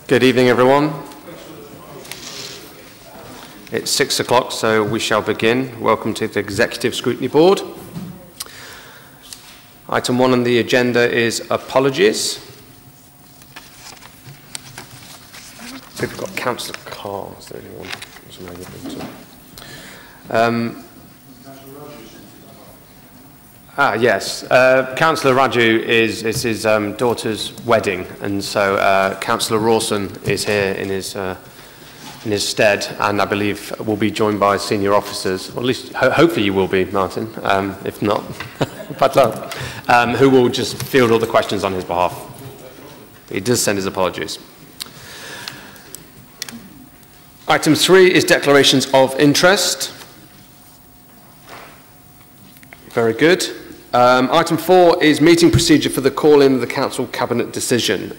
Good evening, everyone. It's 6 o'clock, so we shall begin. Welcome to the Executive Scrutiny Board. Item 1 on the agenda is apologies. We've got Councillor Carr. Is there anyone who's yes. Councillor Raju is his daughter's wedding, and so Councillor Rawson is here in his stead, and I believe will be joined by senior officers, or at least hopefully you will be, Martin. If not, bad luck. Who will just field all the questions on his behalf. He does send his apologies. Item 3 is declarations of interest. Very good. Item 4 is meeting procedure for the call-in of the Council Cabinet decision.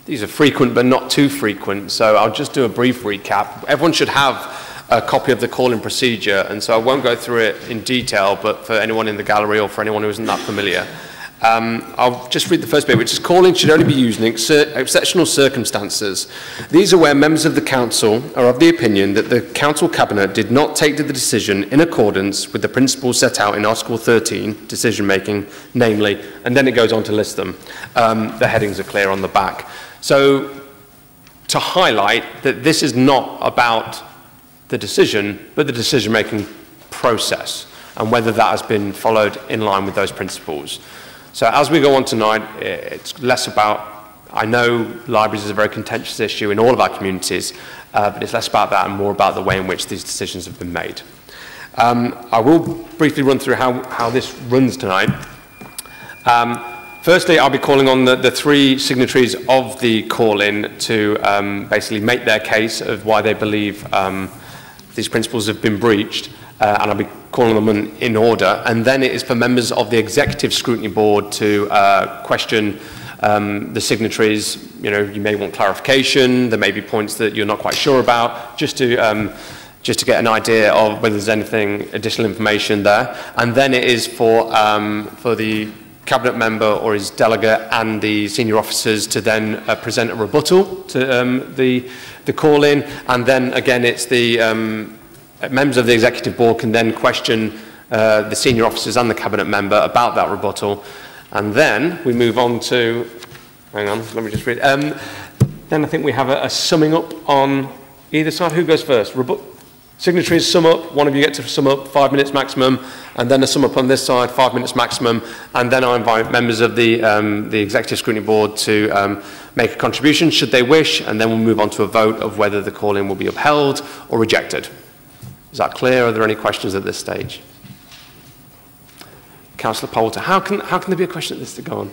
These are frequent but not too frequent, so I'll just do a brief recap. Everyone should have a copy of the call-in procedure, and so I won't go through it in detail, but for anyone in the gallery or for anyone who isn't that familiar, I'll just read the first bit, which is calling should only be used in exceptional circumstances. These are where members of the Council are of the opinion that the Council Cabinet did not take the decision in accordance with the principles set out in Article 13, decision making, namely, and then it goes on to list them. The headings are clear on the back. So, to highlight that this is not about the decision, but the decision making process, and whether that has been followed in line with those principles. So as we go on tonight, it's less about, I know libraries is a very contentious issue in all of our communities, but it's less about that and more about the way in which these decisions have been made. I will briefly run through how this runs tonight. Firstly, I'll be calling on the 3 signatories of the call-in to basically make their case of why they believe these principles have been breached. And I'll be calling them in order, and then it is for members of the Executive Scrutiny Board to question the signatories. You know, you may want clarification, there may be points that you're not quite sure about, just to get an idea of whether there's anything additional information there. And then it is for the Cabinet member or his delegate and the senior officers to then present a rebuttal to the call-in, and then again it's the members of the Executive Board can then question the senior officers and the Cabinet member about that rebuttal. And then we move on to, hang on, let me just read. Then I think we have a summing up on either side. Who goes first? Signatories sum up, one of you get to sum up, 5 minutes maximum, and then a sum up on this side, 5 minutes maximum, and then I invite members of the Executive Scrutiny Board to make a contribution, should they wish, and then we'll move on to a vote of whether the call-in will be upheld or rejected. Is that clear? Are there any questions at this stage? Councillor Poulter, how can there be a question at this to go on?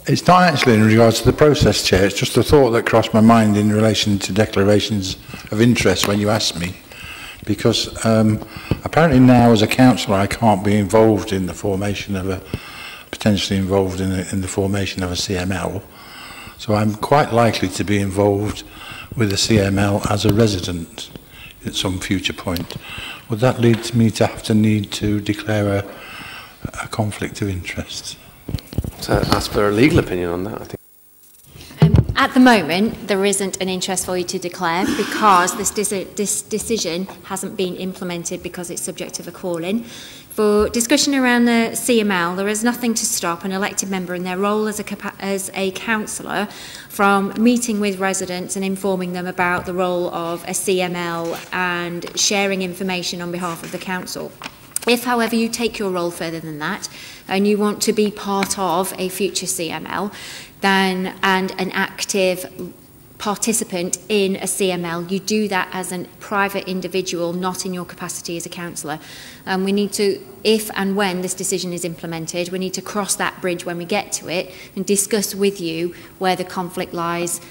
It's not actually in regards to the process, Chair. It's just a thought that crossed my mind in relation to declarations of interest when you asked me. Because apparently now as a councillor I can't be involved in the formation of potentially involved in the formation of a CML. So I'm quite likely to be involved with the CML as a resident at some future point. Would that lead me to need to declare a conflict of interest? So ask for a legal opinion on that, I think. At the moment, there isn't an interest for you to declare because this decision hasn't been implemented because it's subject to the call-in. For discussion around the CML, there is nothing to stop an elected member in their role as a councillor from meeting with residents and informing them about the role of a CML and sharing information on behalf of the council. If, however, you take your role further than that and you want to be part of a future CML and an active participant in a CML, you do that as a private individual, not in your capacity as a councillor. We need to, if and when this decision is implemented, we need to cross that bridge when we get to it and discuss with you where the conflict lies,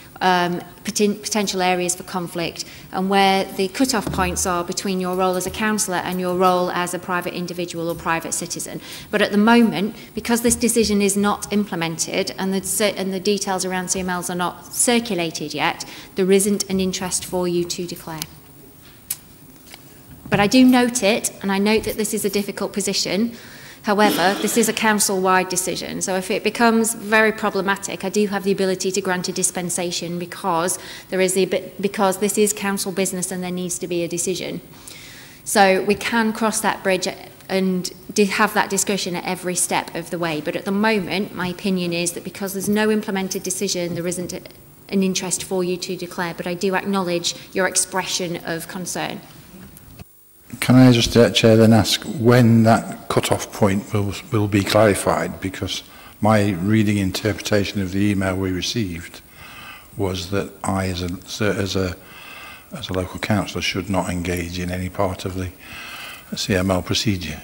potential areas for conflict, and where the cut-off points are between your role as a councillor and your role as a private individual or private citizen. But at the moment, because this decision is not implemented and the details around CMLs are not circulated yet, there isn't an interest for you to declare. But I do note it, and I note that this is a difficult position However, this is a council-wide decision, so if it becomes very problematic, I do have the ability to grant a dispensation because because this is council business and there needs to be a decision. So we can cross that bridge and have that discussion at every step of the way. But at the moment, my opinion is that because there's no implemented decision, there isn't an interest for you to declare. But I do acknowledge your expression of concern. Can I just, Chair, then ask when that cut-off point will be clarified? Because my reading interpretation of the email we received was that I, as a local councillor, should not engage in any part of the CML procedure.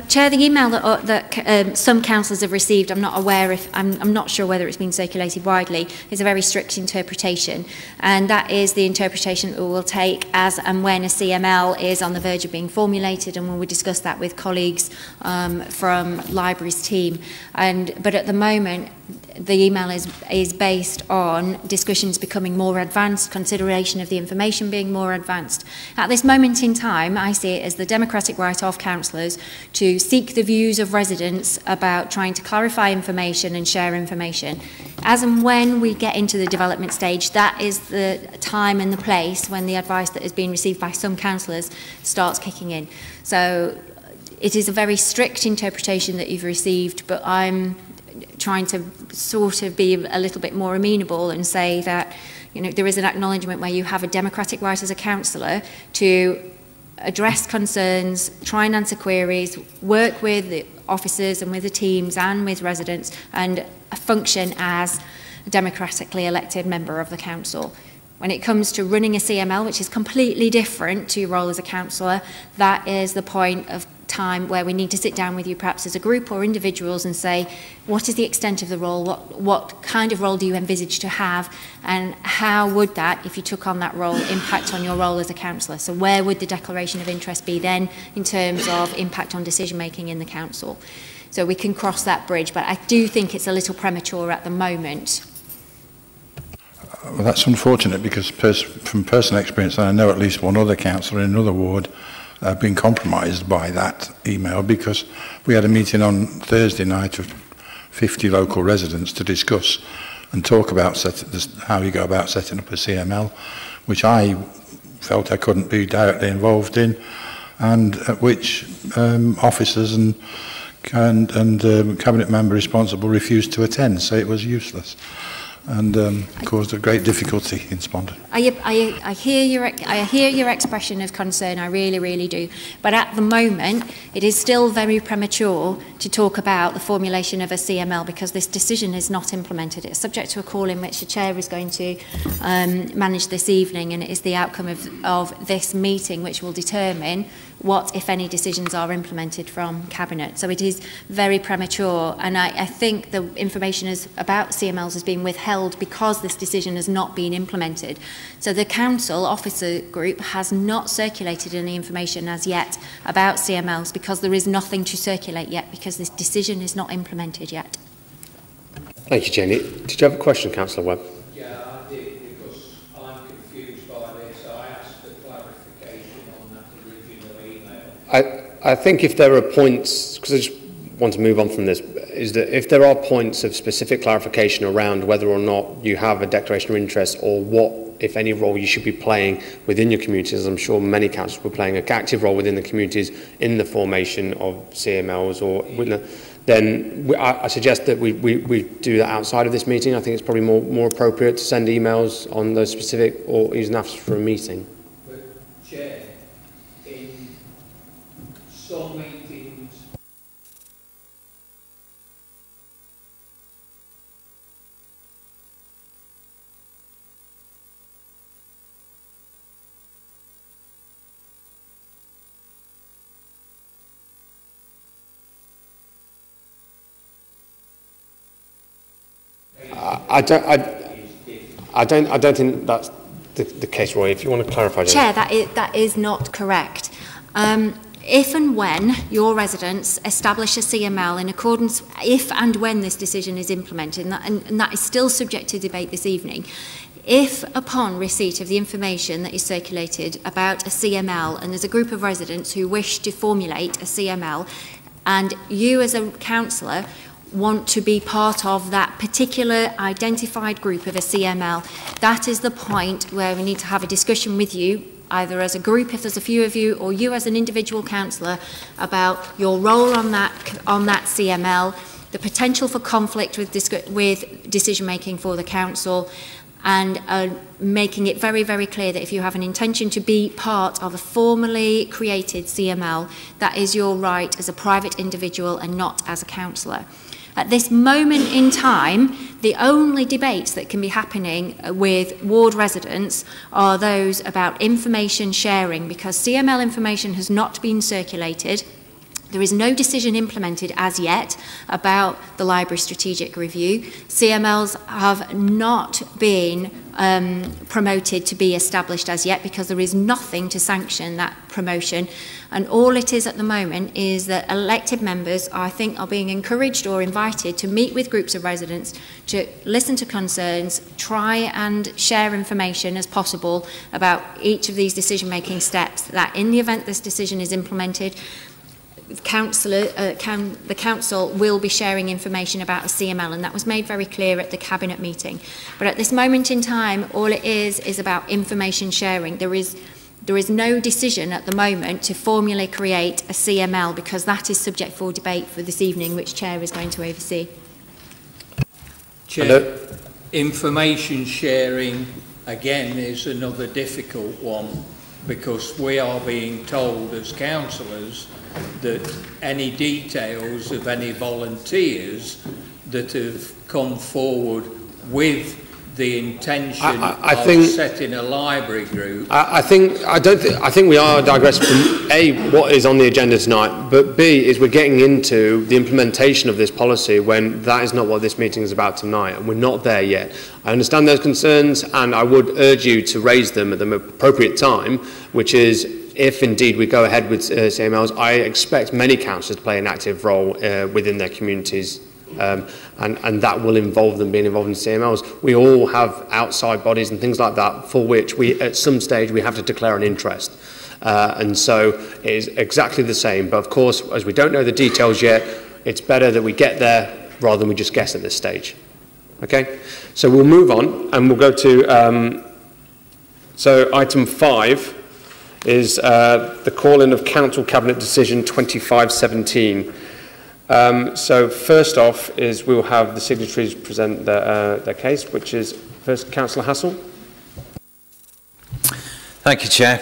Chair, the email that some councillors have received, I'm not sure whether it's been circulated widely, is a very strict interpretation, and that is the interpretation that we will take as and when a CML is on the verge of being formulated, and when we discuss that with colleagues from Library's team. But at the moment, the email is based on discussions becoming more advanced, consideration of the information being more advanced. At this moment in time, I see it as the democratic right of councillors to seek the views of residents about trying to clarify information and share information. As and when we get into the development stage, that is the time and the place when the advice that has been received by some councillors starts kicking in. So it is a very strict interpretation that you've received, but I'm trying to sort of be a little bit more amenable and say that, you know, there is an acknowledgement where you have a democratic right as a councillor to address concerns, try and answer queries, work with the officers and with the teams and with residents, and function as a democratically elected member of the council. When it comes to running a CML, which is completely different to your role as a councillor, that is the point of time where we need to sit down with you, perhaps as a group or individuals, and say, what is the extent of the role, what kind of role do you envisage to have, and how would that, if you took on that role, impact on your role as a councillor? So where would the declaration of interest be then in terms of impact on decision making in the council? So we can cross that bridge, but I do think it's a little premature at the moment. Well, that's unfortunate, because from personal experience, I know at least one other councillor in another ward have been compromised by that email, because we had a meeting on Thursday night of 50 local residents to discuss and talk about how you go about setting up a CML, which I felt I couldn't be directly involved in, and at which officers and cabinet member responsible refused to attend, so it was useless, and caused a great difficulty in Spondon. I hear your expression of concern, I really, really do. But at the moment, it is still very premature to talk about the formulation of a CML, because this decision is not implemented. It's subject to a call in which the Chair is going to manage this evening, and it is the outcome of this meeting which will determine what, if any, decisions are implemented from Cabinet. So it is very premature, and I think the information about CMLs has been withheld because this decision has not been implemented. So the Council Officer Group has not circulated any information as yet about CMLs, because there is nothing to circulate yet, because this decision is not implemented yet. Thank you, Jenny. Did you have a question, Councillor Webb? Yeah, I did, because I'm confused by this. I asked for clarification on that original email. I think if there are points, because I just want to move on from this, is that if there are points of specific clarification around whether or not you have a declaration of interest, or what, if any, role you should be playing within your communities, I'm sure many councils were playing an active role within the communities in the formation of CMLs, or then I suggest that we do that outside of this meeting. I think it's probably more appropriate to send emails on those specific, or even after for a meeting. But, Chair, in some meetings, I don't think that's the case, Roy. If you want to clarify, Chair, that is not correct. If and when your residents establish a CML in accordance, if and when this decision is implemented, and that is still subject to debate this evening, if upon receipt of the information that is circulated about a CML, and there's a group of residents who wish to formulate a CML, and you as a councillor want to be part of that particular identified group of a CML, that is the point where we need to have a discussion with you, either as a group if there's a few of you, or you as an individual councillor, about your role on that CML, the potential for conflict with decision making for the council, and making it very, very clear that if you have an intention to be part of a formally created CML, that is your right as a private individual and not as a councillor. At this moment in time, the only debates that can be happening with ward residents are those about information sharing, because CML information has not been circulated. There is no decision implemented as yet about the library strategic review. CMLs have not been promoted to be established as yet, because there is nothing to sanction that promotion. And all it is at the moment is that elected members, I think, are being encouraged or invited to meet with groups of residents, to listen to concerns, try and share information as possible about each of these decision-making steps, that in the event this decision is implemented, the council will be sharing information about a CML, and that was made very clear at the cabinet meeting. But at this moment in time, all it is about information sharing. There is no decision at the moment to formally create a CML, because that is subject for debate for this evening, which Chair is going to oversee. Chair, information sharing again is another difficult one, because we are being told as councillors that any details of any volunteers that have come forward with the intention of setting a library group. I think we are digressing from A, what is on the agenda tonight, but B, is we're getting into the implementation of this policy when that is not what this meeting is about tonight, and we're not there yet. I understand those concerns, and I would urge you to raise them at the appropriate time, which is, if indeed we go ahead with CMLs, I expect many councillors to play an active role within their communities, and that will involve them being involved in CMLs. We all have outside bodies and things like that for which we, at some stage, we have to declare an interest. And so it is exactly the same. But of course, as we don't know the details yet, it's better that we get there rather than we just guess at this stage. Okay? So we'll move on, and we'll go to so item 5 is the call-in of Council Cabinet Decision 2517. So first off is we'll have the signatories present their case, which is first Councillor Hassel. Thank you, Chair.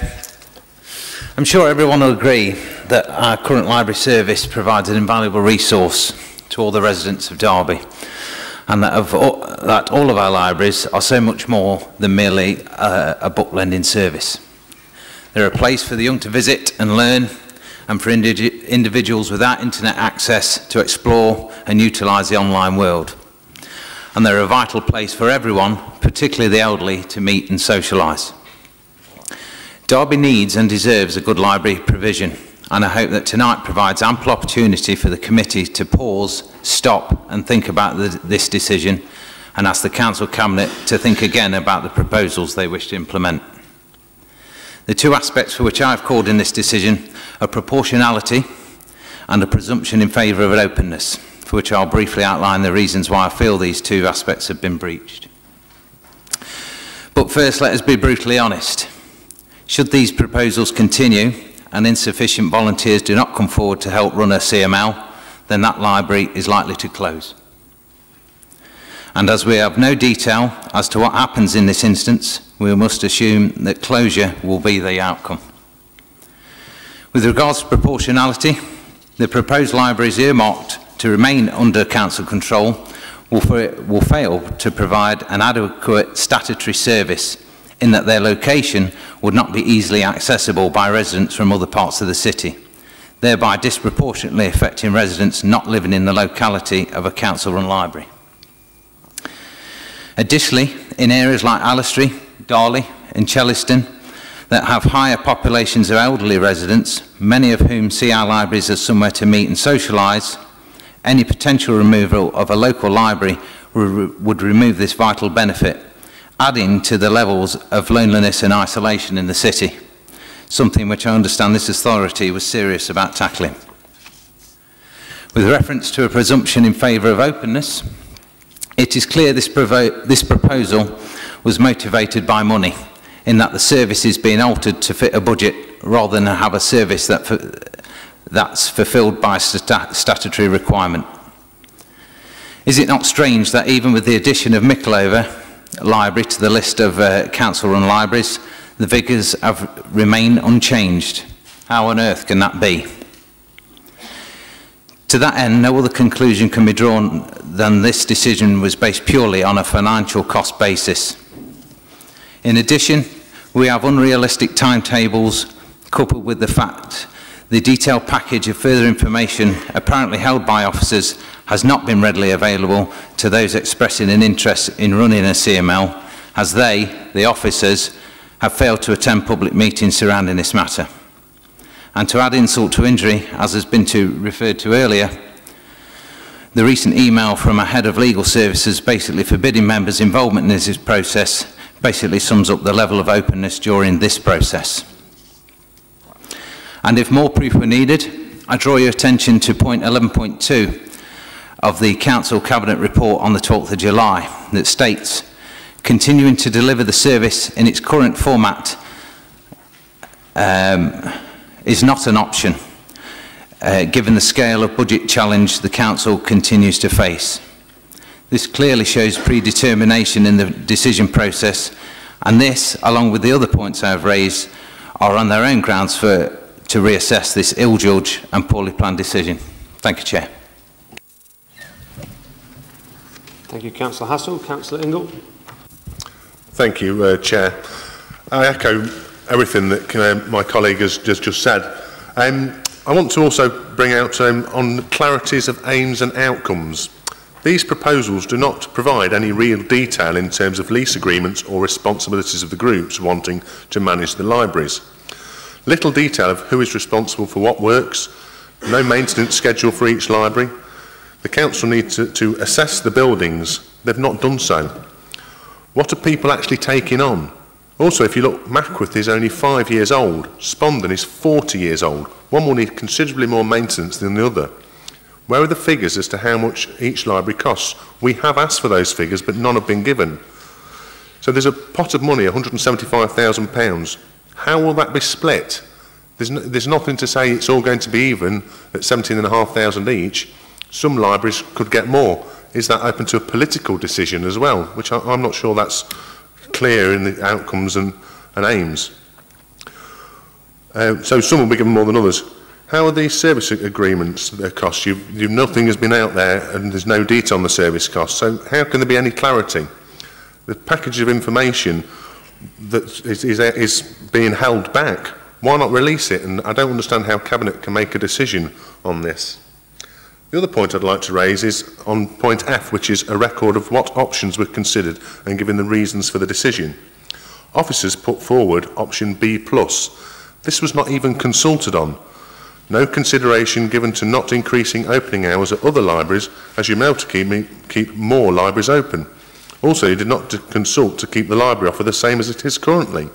I'm sure everyone will agree that our current library service provides an invaluable resource to all the residents of Derby, and that all of our libraries are so much more than merely a book lending service. They're a place for the young to visit and learn, and for individuals without internet access to explore and utilise the online world. And they're a vital place for everyone, particularly the elderly, to meet and socialise. Derby needs and deserves a good library provision, and I hope that tonight provides ample opportunity for the committee to pause, stop and think about this decision, and ask the Council Cabinet to think again about the proposals they wish to implement. The two aspects for which I have called in this decision are proportionality and a presumption in favour of openness, for which I'll briefly outline the reasons why I feel these two aspects have been breached. But first, let us be brutally honest. Should these proposals continue and insufficient volunteers do not come forward to help run a CML, then that library is likely to close. And as we have no detail as to what happens in this instance, we must assume that closure will be the outcome. With regards to proportionality, the proposed libraries earmarked to remain under council control will fail to provide an adequate statutory service, in that their location would not be easily accessible by residents from other parts of the city, thereby disproportionately affecting residents not living in the locality of a council-run library. Additionally, in areas like Allestree, Darley and Chelliston that have higher populations of elderly residents, many of whom see our libraries as somewhere to meet and socialise, any potential removal of a local library would remove this vital benefit, adding to the levels of loneliness and isolation in the city, something which I understand this authority was serious about tackling. With reference to a presumption in favour of openness, it is clear this proposal was motivated by money, in that the service is being altered to fit a budget rather than have a service that's fulfilled by statutory requirement. Is it not strange that even with the addition of Mickleover Library to the list of council-run libraries, the figures have remained unchanged? How on earth can that be? To that end, no other conclusion can be drawn than this decision was based purely on a financial cost basis. In addition, we have unrealistic timetables coupled with the fact the detailed package of further information apparently held by officers has not been readily available to those expressing an interest in running a CML, as they, the officers, have failed to attend public meetings surrounding this matter. And to add insult to injury, as has been referred to earlier, the recent email from a head of legal services basically forbidding members' involvement in this process basically sums up the level of openness during this process. And if more proof were needed, I draw your attention to point 11.2 of the Council Cabinet report on the 12th of July that states, continuing to deliver the service in its current format is not an option, given the scale of budget challenge the Council continues to face. This clearly shows predetermination in the decision process, and this, along with the other points I have raised, are on their own grounds to reassess this ill-judged and poorly planned decision. Thank you, Chair. Thank you, Councillor Hassell. Councillor Ingle. Thank you, Chair. I echo everything that my colleague has just said. I want to also bring out on clarities of aims and outcomes. These proposals do not provide any real detail in terms of lease agreements or responsibilities of the groups wanting to manage the libraries. Little detail of who is responsible for what works, no maintenance schedule for each library. The council needs to assess the buildings. They've not done so. What are people actually taking on? Also, if you look, Mackworth is only 5 years old. Spondon is 40 years old. One will need considerably more maintenance than the other. Where are the figures as to how much each library costs? We have asked for those figures, but none have been given. So there's a pot of money, £175,000. How will that be split? There's nothing to say it's all going to be even at £17,500 each. Some libraries could get more. Is that open to a political decision as well? Which I'm not sure that's clear in the outcomes and aims. So some will be given more than others. How are these service agreements costs? Nothing has been out there and there's no detail on the service costs. So how can there be any clarity? The package of information that is being held back, why not release it? And I don't understand how Cabinet can make a decision on this. The other point I'd like to raise is on point F, which is a record of what options were considered and given the reasons for the decision. Officers put forward option B+. This was not even consulted on. No consideration given to not increasing opening hours at other libraries, as you may to keep more libraries open. Also, you did not consult to keep the library offer the same as it is currently.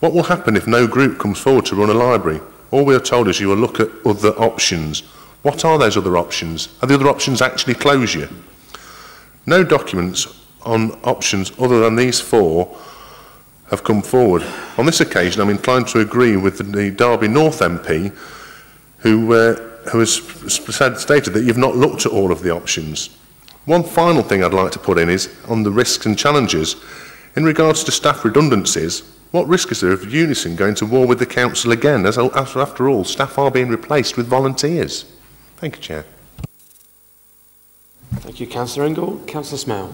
What will happen if no group comes forward to run a library? All we are told is you will look at other options. What are those other options? Are the other options actually closure? No documents on options other than these four have come forward. On this occasion, I'm inclined to agree with the Derby North MP, who has stated that you've not looked at all of the options. One final thing I'd like to put in is on the risks and challenges. In regards to staff redundancies, what risk is there of Unison going to war with the council again, as after all, staff are being replaced with volunteers? Thank you, Chair. Thank you, Councillor Ingle. Councillor Smale.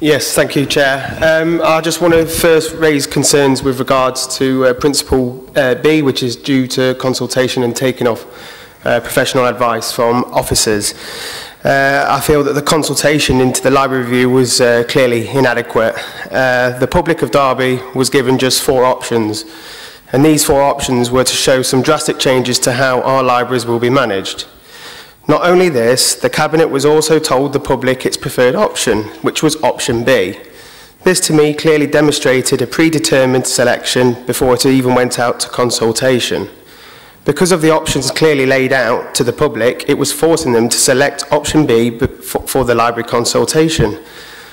Yes, thank you, Chair. I just want to first raise concerns with regards to Principle B, which is due to consultation and taking off professional advice from officers. I feel that the consultation into the library review was clearly inadequate. The public of Derby was given just 4 options, and these 4 options were to show some drastic changes to how our libraries will be managed. Not only this, the Cabinet was also told the public its preferred option, which was option B. This to me clearly demonstrated a predetermined selection before it even went out to consultation. Because of the options clearly laid out to the public, it was forcing them to select option B for the library consultation.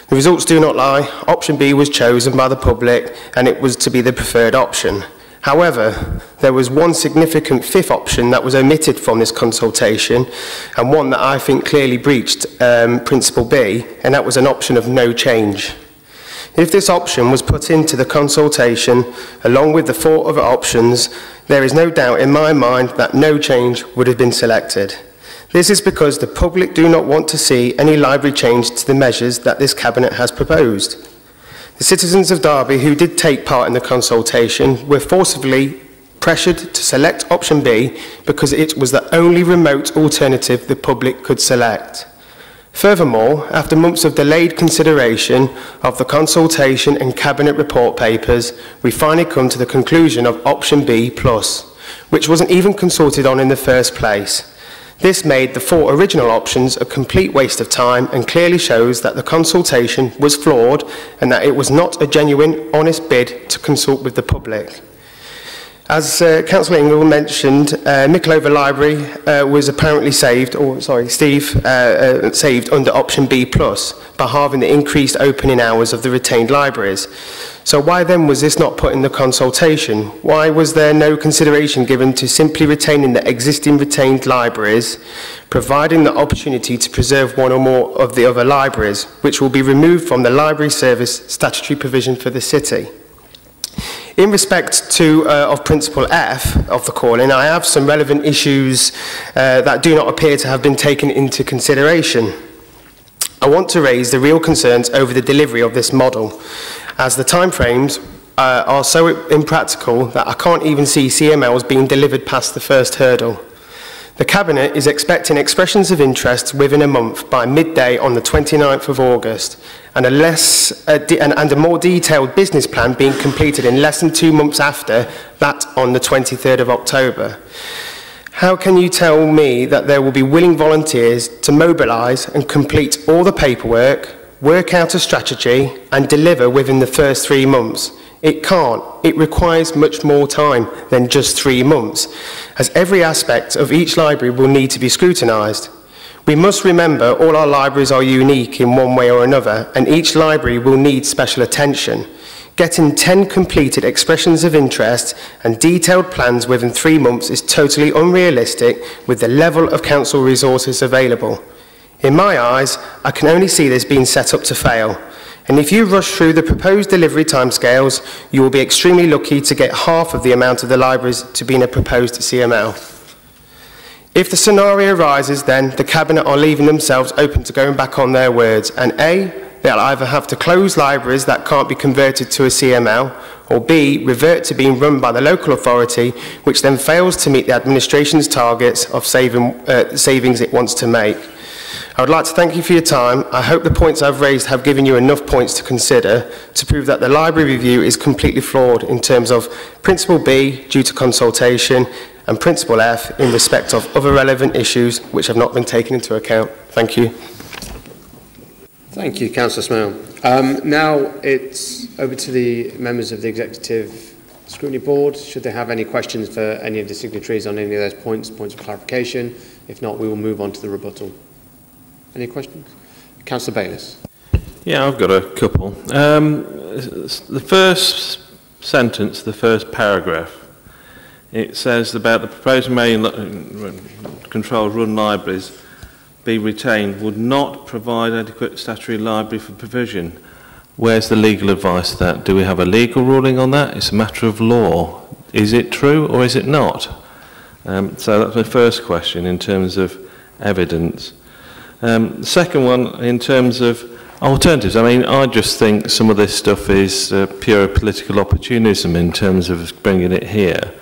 The results do not lie. Option B was chosen by the public and it was to be the preferred option. However, there was one significant fifth option that was omitted from this consultation, and one that I think clearly breached Principle B, and that was an option of no change. If this option was put into the consultation along with the 4 other options, there is no doubt in my mind that no change would have been selected. This is because the public do not want to see any library change to the measures that this Cabinet has proposed. The citizens of Derby who did take part in the consultation were forcibly pressured to select option B because it was the only remote alternative the public could select. Furthermore, after months of delayed consideration of the consultation and Cabinet report papers, we finally come to the conclusion of option B+, which wasn't even consulted on in the first place. This made the 4 original options a complete waste of time and clearly shows that the consultation was flawed and that it was not a genuine, honest bid to consult with the public. As Councillor Ingle mentioned, Micklova Library was apparently saved, saved under option B+, by halving the increased opening hours of the retained libraries. So why then was this not put in the consultation? Why was there no consideration given to simply retaining the existing retained libraries, providing the opportunity to preserve one or more of the other libraries, which will be removed from the library service statutory provision for the city? In respect to of Principle F of the call-in, I have some relevant issues that do not appear to have been taken into consideration. I want to raise the real concerns over the delivery of this model, as the timeframes are so impractical that I can't even see CMLs being delivered past the first hurdle. The Cabinet is expecting expressions of interest within a month by midday on the 29th of August, and a more detailed business plan being completed in less than 2 months after that on the 23rd of October. How can you tell me that there will be willing volunteers to mobilise and complete all the paperwork, work out a strategy and deliver within the first 3 months? It can't. It requires much more time than just 3 months, as every aspect of each library will need to be scrutinised. We must remember all our libraries are unique in one way or another, and each library will need special attention. Getting 10 completed expressions of interest and detailed plans within 3 months is totally unrealistic with the level of council resources available. In my eyes, I can only see this being set up to fail. And if you rush through the proposed delivery timescales, you will be extremely lucky to get half of the amount of the libraries to be in a proposed CML. If the scenario arises, then the Cabinet are leaving themselves open to going back on their words, and A, they'll either have to close libraries that can't be converted to a CML, or B, revert to being run by the local authority, which then fails to meet the administration's targets of savings it wants to make. I would like to thank you for your time. I hope the points I've raised have given you enough points to consider to prove that the library review is completely flawed in terms of Principle B due to consultation and Principle F in respect of other relevant issues which have not been taken into account. Thank you. Thank you, Councillor Smale. Now it's over to the members of the Executive Scrutiny Board. Should they have any questions for any of the signatories on any of those points of clarification? If not, we will move on to the rebuttal. Any questions? Councillor Bayliss. Yeah, I've got a couple. The first sentence, the first paragraph, it says about the proposed main controlled run libraries be retained would not provide adequate statutory library for provision. Where's the legal advice to that? Do we have a legal ruling on that? It's a matter of law. Is it true or is it not? So that's my first question in terms of evidence. The second one, in terms of alternatives, I mean, I just think some of this stuff is pure political opportunism in terms of bringing it here.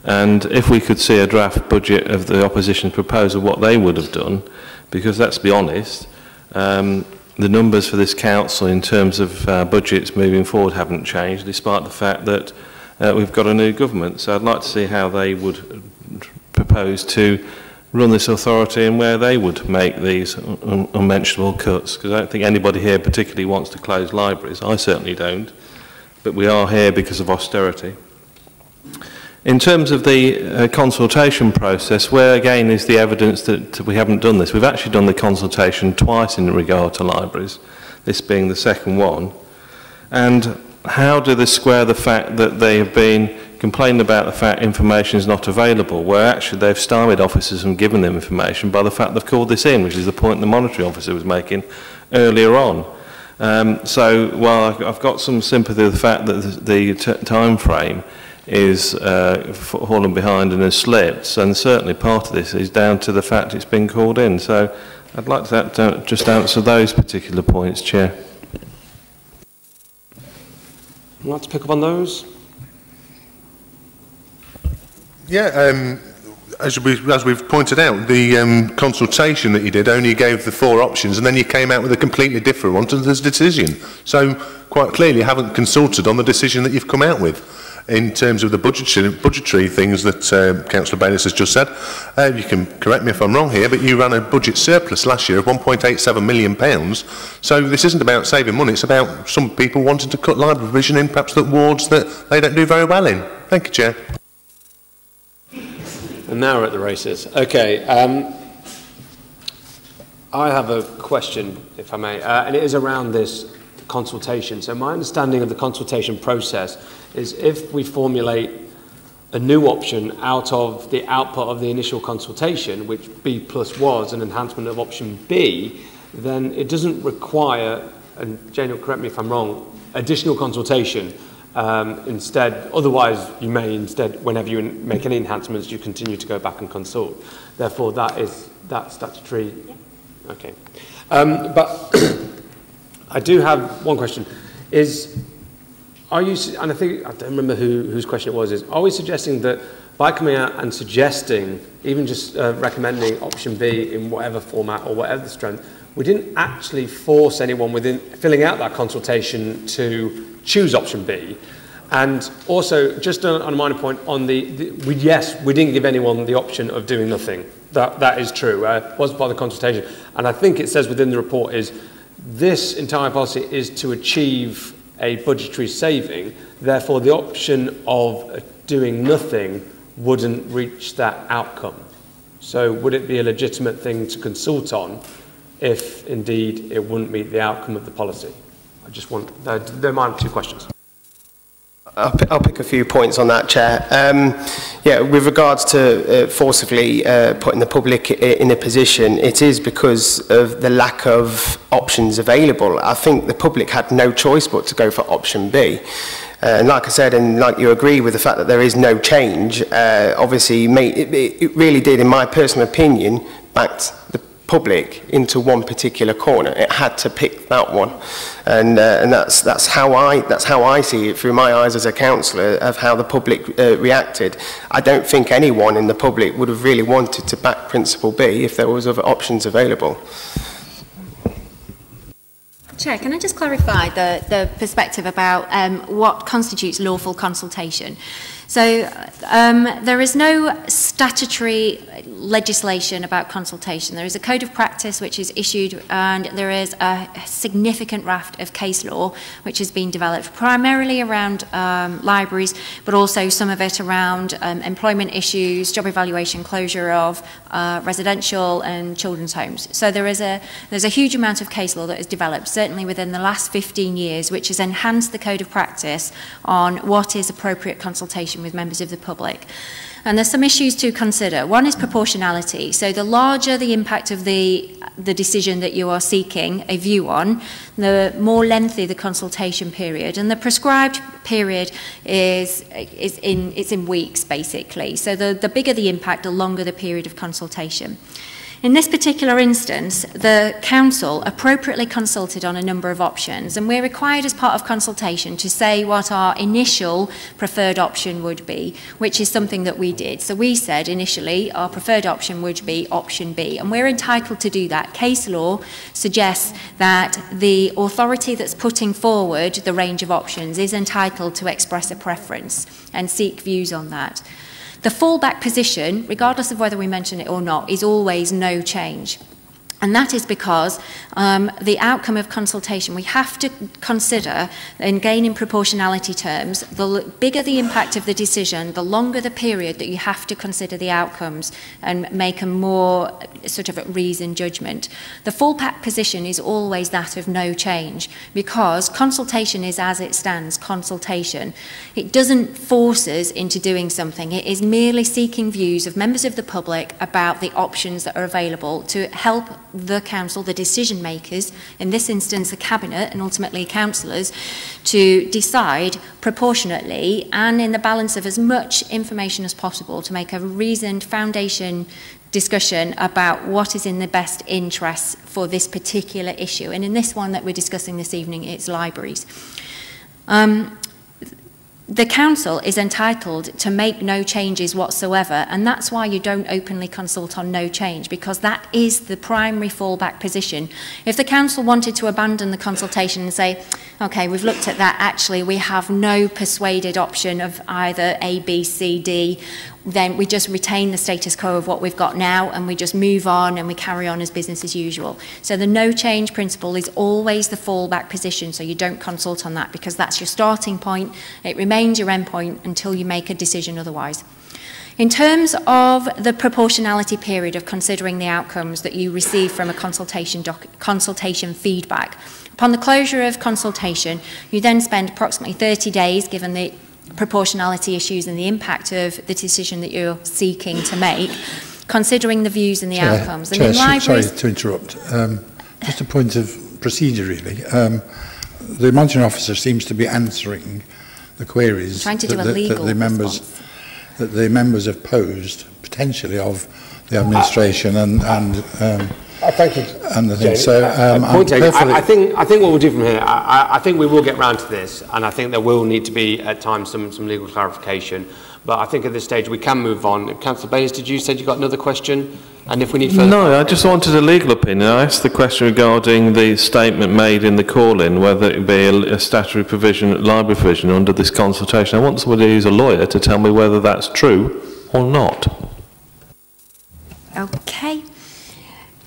And if we could see a draft budget of the opposition's proposal, what they would have done, because let's be honest, the numbers for this council in terms of budgets moving forward haven't changed, despite the fact that we've got a new government. So I'd like to see how they would propose to run this authority and where they would make these unmentionable cuts, because I don't think anybody here particularly wants to close libraries. I certainly don't, but we are here because of austerity. In terms of the consultation process, where again is the evidence that we haven't done this? We've actually done the consultation twice in regard to libraries, this being the second one. And how do they square the fact that they have been complaining about the fact information is not available, where actually they've stymied officers from giving them information by the fact they've called this in, which is the point the monitoring officer was making earlier on. So while I've got some sympathy with the fact that the time frame is fallen behind and has slipped, and certainly part of this is down to the fact it's been called in. So I'd like to just answer those particular points, Chair. Would you like to pick up on those? Yeah, as we've pointed out, the consultation that you did only gave the 4 options, and then you came out with a completely different one to this decision. So quite clearly you haven't consulted on the decision that you've come out with. In terms of the budgetary things that Councillor Bayliss has just said, you can correct me if I'm wrong here, but you ran a budget surplus last year of £1.87 million. So this isn't about saving money, it's about some people wanting to cut library provision in perhaps the wards that they don't do very well in. Thank you, Chair. And now we're at the races. Okay, I have a question, if I may, and it is around this consultation. So my understanding of the consultation process is if we formulate a new option out of the output of the initial consultation, which B plus was an enhancement of option B, then it doesn't require, and Jane will correct me if I'm wrong, additional consultation. Instead, otherwise you may instead, whenever you make any enhancements, you continue to go back and consult. Therefore, that's statutory. Yeah. Okay. But I do have one question. Are you, and I don't remember whose question it was, are we suggesting that by coming out and suggesting, even just recommending option B in whatever format or whatever the strength, we didn't actually force anyone within filling out that consultation to choose option B? And also, just on a minor point, on yes, we didn't give anyone the option of doing nothing. That is true. It wasn't part of the consultation. And I think it says within the report is, this entire policy is to achieve a budgetary saving, therefore the option of doing nothing wouldn't reach that outcome. So would it be a legitimate thing to consult on if indeed it wouldn't meet the outcome of the policy? I just want, they're my 2 questions. I'll pick a few points on that, Chair. Yeah, with regards to forcibly putting the public in a position, it is because of the lack of options available. I think the public had no choice but to go for option B. And like I said, and like you agree with the fact that there is no change, obviously it really did, in my personal opinion, backed the public into one particular corner. It had to pick that one, and that's how I see it through my eyes as a councillor of how the public reacted. I don't think anyone in the public would have really wanted to back Principle B if there was other options available. Chair, can I just clarify the perspective about what constitutes lawful consultation? So there is no statutory legislation about consultation. There is a code of practice which is issued, and there is a significant raft of case law which has been developed primarily around libraries, but also some of it around employment issues, job evaluation, closure of residential and children's homes. So there's a huge amount of case law that has developed, certainly within the last 15 years, which has enhanced the code of practice on what is appropriate consultation with members of the public. And there's some issues to consider. One is proportionality. So the larger the impact of the decision that you are seeking a view on, the more lengthy the consultation period. And the prescribed period is in weeks, basically. So the bigger the impact, the longer the period of consultation. In this particular instance, the Council appropriately consulted on a number of options, and we're required as part of consultation to say what our initial preferred option would be, which is something that we did. So we said initially our preferred option would be option B, and we're entitled to do that. Case law suggests that the authority that's putting forward the range of options is entitled to express a preference and seek views on that. The fallback position, regardless of whether we mention it or not, is always no change. And that is because the outcome of consultation, we have to consider, and again in proportionality terms, the bigger the impact of the decision, the longer the period that you have to consider the outcomes and make a more sort of reasoned judgment. The fallback position is always that of no change, because consultation is as it stands, consultation. It doesn't force us into doing something. It is merely seeking views of members of the public about the options that are available to help the council, the decision makers, in this instance the cabinet and ultimately councillors, to decide proportionately and in the balance of as much information as possible to make a reasoned foundation discussion about what is in the best interests for this particular issue. And in this one that we're discussing this evening, it's libraries. The council is entitled to make no changes whatsoever, and that's why you don't openly consult on no change, because that is the primary fallback position. If the council wanted to abandon the consultation and say, okay, we've looked at that, actually we have no persuaded option of either A, B, C, D, then we just retain the status quo of what we've got now and we just move on and we carry on as business as usual. So the no change principle is always the fallback position, so you don't consult on that because that's your starting point. It remains your end point until you make a decision otherwise. In terms of the proportionality period of considering the outcomes that you receive from a consultation feedback, upon the closure of consultation, you then spend approximately 30 days, given the proportionality issues and the impact of the decision that you're seeking to make, considering the views and the outcomes. And in libraries, sorry to interrupt. Just a point of procedure, really. The monitoring officer seems to be answering the queries trying to do a legal response that the members have posed, potentially of the administration thank you. And the thing. So I think what we'll do from here, I think we will get round to this, and I think there will need to be at times some legal clarification. But I think at this stage we can move on. Councillor Bayes, did you say you got another question? And if we need further... No, I just wanted a legal opinion. I asked the question regarding the statement made in the call-in, whether it be a statutory provision, library provision under this consultation. I want somebody who's a lawyer to tell me whether that's true or not. Okay.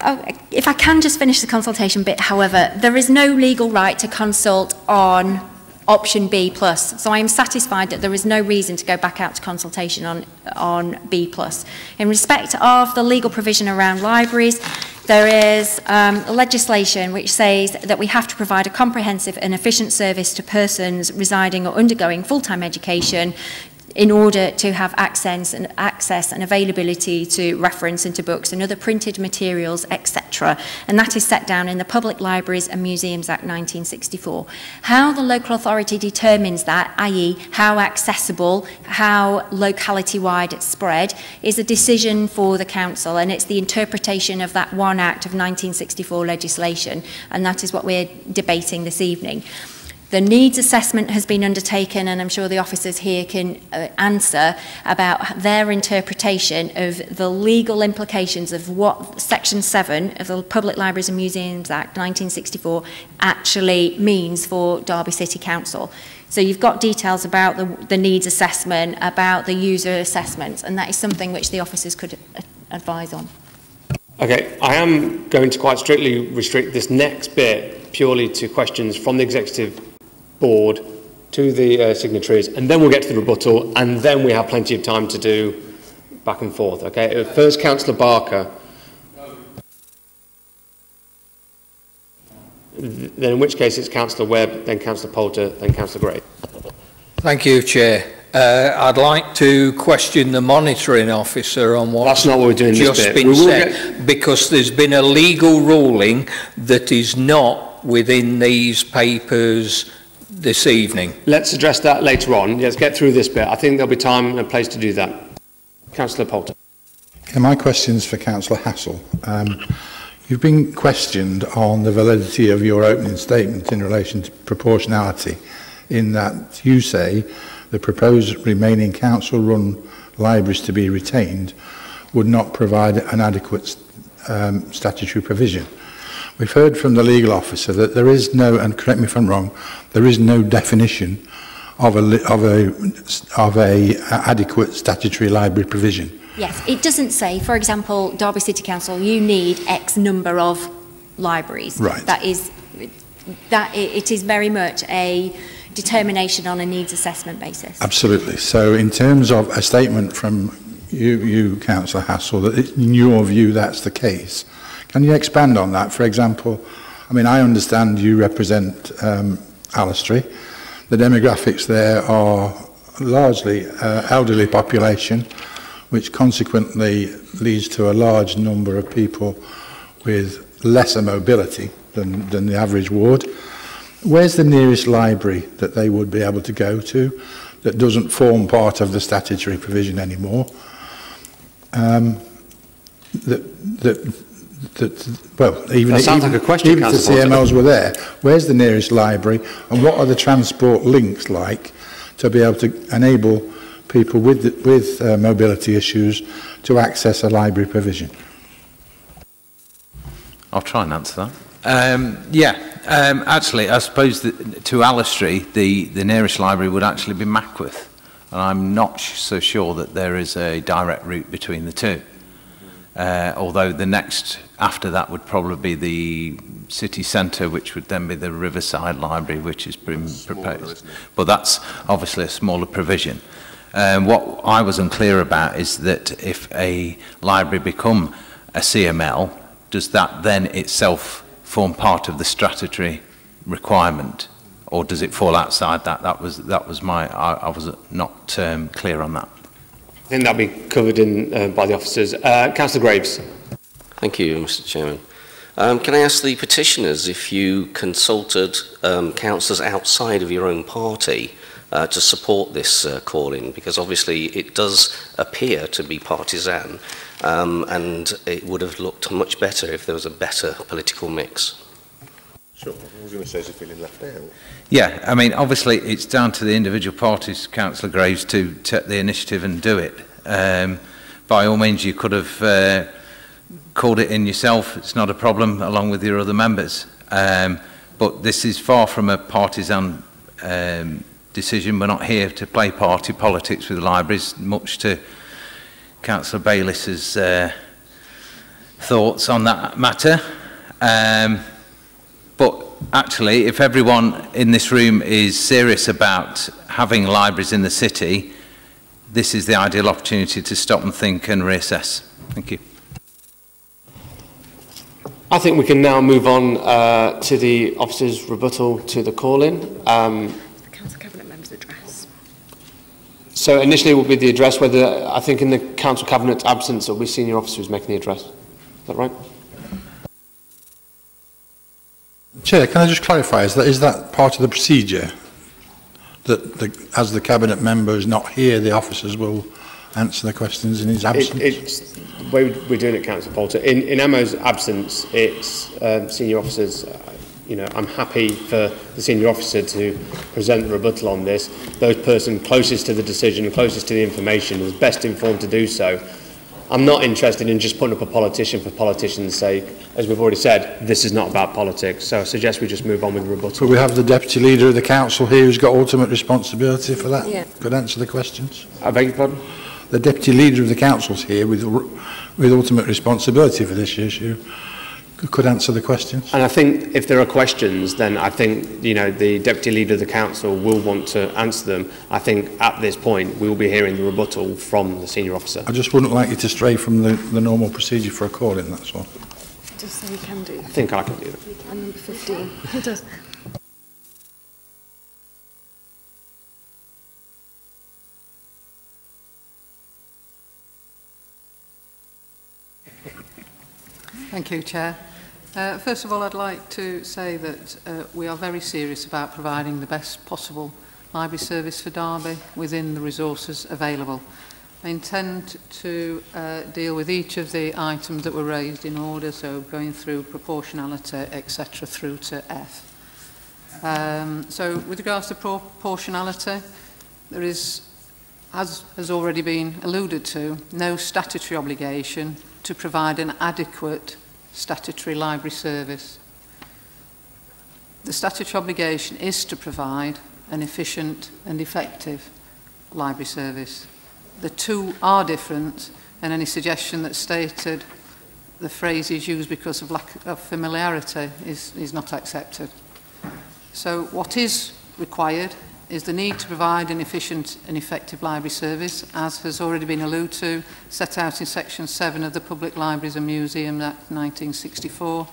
Oh, if I can just finish the consultation bit, however, there is no legal right to consult on option B+. So I am satisfied that there is no reason to go back out to consultation on B+. In respect of the legal provision around libraries, there is legislation which says that we have to provide a comprehensive and efficient service to persons residing or undergoing full-time education in order to have access and availability to reference into books and other printed materials, etc. And that is set down in the Public Libraries and Museums Act 1964. How the local authority determines that, i.e. how accessible, how locality-wide it's spread, is a decision for the council, and it's the interpretation of that one act of 1964 legislation, and that is what we're debating this evening. The needs assessment has been undertaken, and I'm sure the officers here can answer about their interpretation of the legal implications of what Section 7 of the Public Libraries and Museums Act 1964 actually means for Derby City Council. So you've got details about the needs assessment, about the user assessments, and that is something which the officers could advise on. Okay, I am going to quite strictly restrict this next bit purely to questions from the Executive Board to the signatories, and then we'll get to the rebuttal, and then we have plenty of time to do back and forth. Okay, first Councillor Barker. Then in which case it's Councillor Webb, then Councillor Poulter, then Councillor Gray. Thank you, Chair. I'd like to question the monitoring officer on what's That's not what we're doing just this bit. been said, because there's been a legal ruling that is not within these papers this evening. Let's address that later on. Let's get through this bit. I think there'll be time and a place to do that. Councillor Poulter. Okay, my question's for Councillor Hassel. You've been questioned on the validity of your opening statement in relation to proportionality, in that you say the proposed remaining council-run libraries to be retained would not provide an adequate statutory provision. We've heard from the legal officer that there is no, and correct me if I'm wrong, there is no definition of a adequate statutory library provision. Yes, it doesn't say, for example, Derby City Council, you need X number of libraries. Right. It is very much a determination on a needs assessment basis. Absolutely. So in terms of a statement from you Councillor Hassel, that in your view that's the case, can you expand on that? For example, I mean, I understand you represent Alistry. The demographics there are largely elderly population, which consequently leads to a large number of people with lesser mobility than the average ward. Where's the nearest library that they would be able to go to that doesn't form part of the statutory provision anymore? Well, even if the CMLs were there, where's the nearest library, and what are the transport links like to be able to enable people with mobility issues to access a library provision? I'll try and answer that. Actually, I suppose that to Alistry, the nearest library would actually be Mackworth, and I'm not so sure that there is a direct route between the two. Although the next after that would probably be the city centre, which would then be the Riverside Library, which has been proposed. But that's obviously a smaller provision. What I was unclear about is that if a library become a CML, does that then itself form part of the statutory requirement, or does it fall outside that? That was my. I was not clear on that. I think that'll be covered in by the officers. Councillor Graves. Thank you, Mr. Chairman. Can I ask the petitioners if you consulted councillors outside of your own party to support this call-in, because obviously it does appear to be partisan, and it would have looked much better if there was a better political mix. Sure, I was going to say, is he feeling left out? Yeah, I mean, obviously it's down to the individual parties, Councillor Graves, to take the initiative and do it. By all means, you could have called it in yourself, it's not a problem, along with your other members. But this is far from a partisan decision. We're not here to play party politics with libraries, much to Councillor Bayliss's thoughts on that matter. But actually, if everyone in this room is serious about having libraries in the city, this is the ideal opportunity to stop and think and reassess. Thank you. I think we can now move on to the officer's rebuttal to the call-in. Council Cabinet Member's address. So initially it will be the address, whether I think in the Council Cabinet's absence it will be senior officers making the address. Is that right? Chair, can I just clarify, is that part of the procedure? That as the Cabinet member is not here, the officers will answer the questions in his absence? It's the way we're doing it, Councillor Poulter. In Emma's absence, it's senior officers. I'm happy for the senior officer to present the rebuttal on this. Those person closest to the decision, closest to the information, is best informed to do so. I'm not interested in just putting up a politician for politician's sake. As we've already said, this is not about politics, so I suggest we just move on with the rebuttal. So we have the Deputy Leader of the Council here who's got ultimate responsibility for that? Yeah. Could answer the questions? I beg your pardon? The Deputy Leader of the Council's here with ultimate responsibility for this issue. Could answer the questions. And I think if there are questions, then I think, the Deputy Leader of the Council will want to answer them. I think at this point, we will be hearing the rebuttal from the senior officer. I just wouldn't like you to stray from the normal procedure for a call-in, that's all. Just so we can do. I think I can do that. And number 15. It does. Thank you, Chair. First of all, I'd like to say that we are very serious about providing the best possible library service for Derby within the resources available. I intend to deal with each of the items that were raised in order, so going through proportionality, etc., through to F. So with regards to proportionality, there is, as has already been alluded to, no statutory obligation to provide an adequate statutory library service. The statutory obligation is to provide an efficient and effective library service. The two are different, and any suggestion that stated the phrase is used because of lack of familiarity is not accepted. So what is required is the need to provide an efficient and effective library service, as has already been alluded to, set out in Section 7 of the Public Libraries and Museums Act 1964,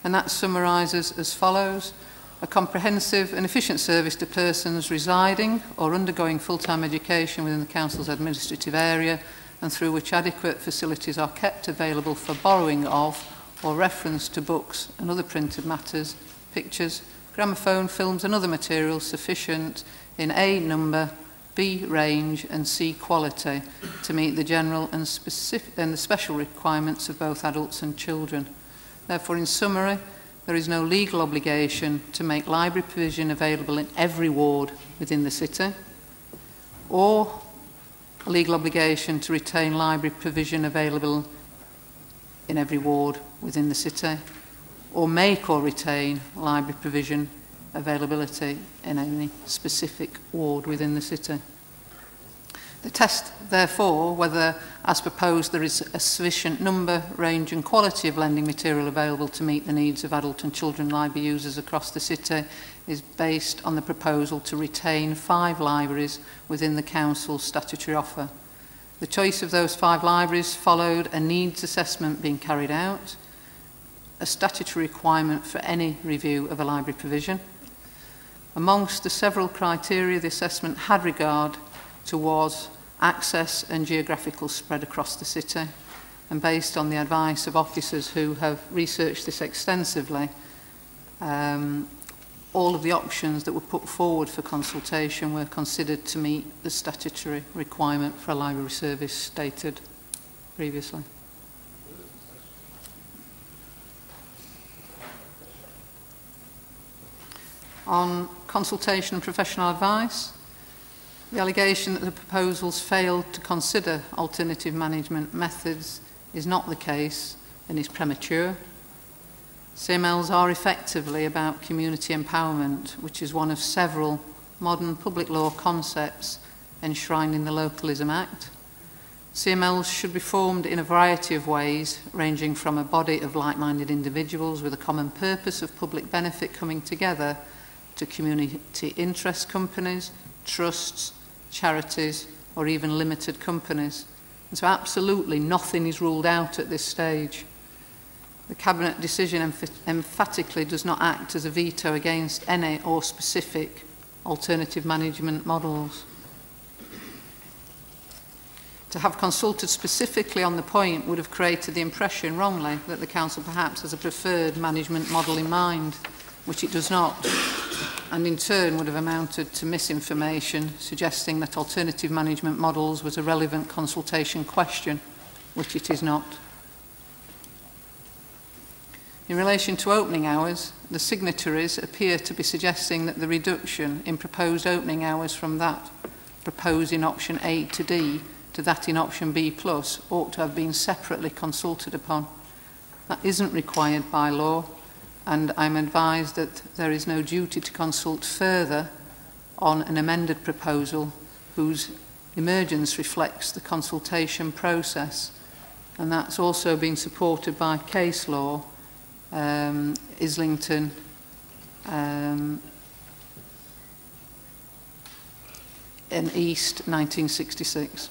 and that summarises as follows: a comprehensive and efficient service to persons residing or undergoing full-time education within the Council's administrative area, and through which adequate facilities are kept available for borrowing of or reference to books and other printed matters, pictures, gramophone, films and other materials sufficient in A, number, B, range and C, quality to meet the general and the special requirements of both adults and children. Therefore, in summary, there is no legal obligation to make library provision available in every ward within the city, or a legal obligation to retain library provision available in every ward within the city, or make or retain library provision availability in any specific ward within the city. The test, therefore, whether, as proposed, there is a sufficient number, range and quality of lending material available to meet the needs of adult and children library users across the city, is based on the proposal to retain 5 libraries within the Council's statutory offer. The choice of those 5 libraries followed a needs assessment being carried out, a statutory requirement for any review of a library provision. Amongst the several criteria the assessment had regard to was access and geographical spread across the city, and based on the advice of officers who have researched this extensively, all of the options that were put forward for consultation were considered to meet the statutory requirement for a library service stated previously. On consultation and professional advice, the allegation that the proposals failed to consider alternative management methods is not the case and is premature. CMLs are effectively about community empowerment, which is one of several modern public law concepts enshrined in the Localism Act. CMLs should be formed in a variety of ways, ranging from a body of like-minded individuals with a common purpose of public benefit coming together to community interest companies, trusts, charities, or even limited companies. And so absolutely nothing is ruled out at this stage. The Cabinet decision emphatically does not act as a veto against any or specific alternative management models. To have consulted specifically on the point would have created the impression wrongly that the Council perhaps has a preferred management model in mind, which it does not, and in turn would have amounted to misinformation suggesting that alternative management models was a relevant consultation question, which it is not. In relation to opening hours, the signatories appear to be suggesting that the reduction in proposed opening hours from that proposed in option A to D to that in option B plus ought to have been separately consulted upon. That isn't required by law, and I'm advised that there is no duty to consult further on an amended proposal whose emergence reflects the consultation process, and that's also been supported by case law, Islington, in East 1966.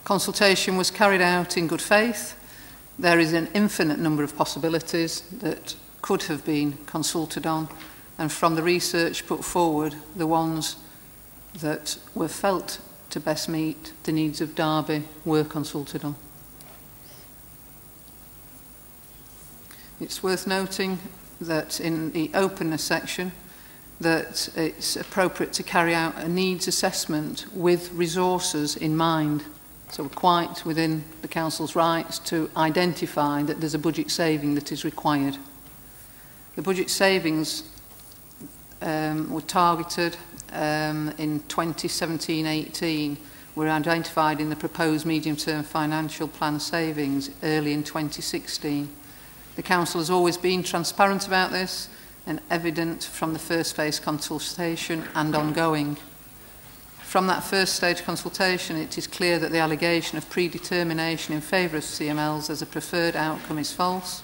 Consultation was carried out in good faith. There is an infinite number of possibilities that could have been consulted on, and from the research put forward, the ones that were felt to best meet the needs of Derby were consulted on. It's worth noting that in the openness section that it's appropriate to carry out a needs assessment with resources in mind. So we're quite within the Council's rights to identify that there's a budget saving that is required. The budget savings were targeted in 2017-18, were identified in the proposed medium-term financial plan savings early in 2016. The Council has always been transparent about this and evident from the first phase consultation and ongoing. From that first stage consultation, it is clear that the allegation of predetermination in favour of CMLs as a preferred outcome is false,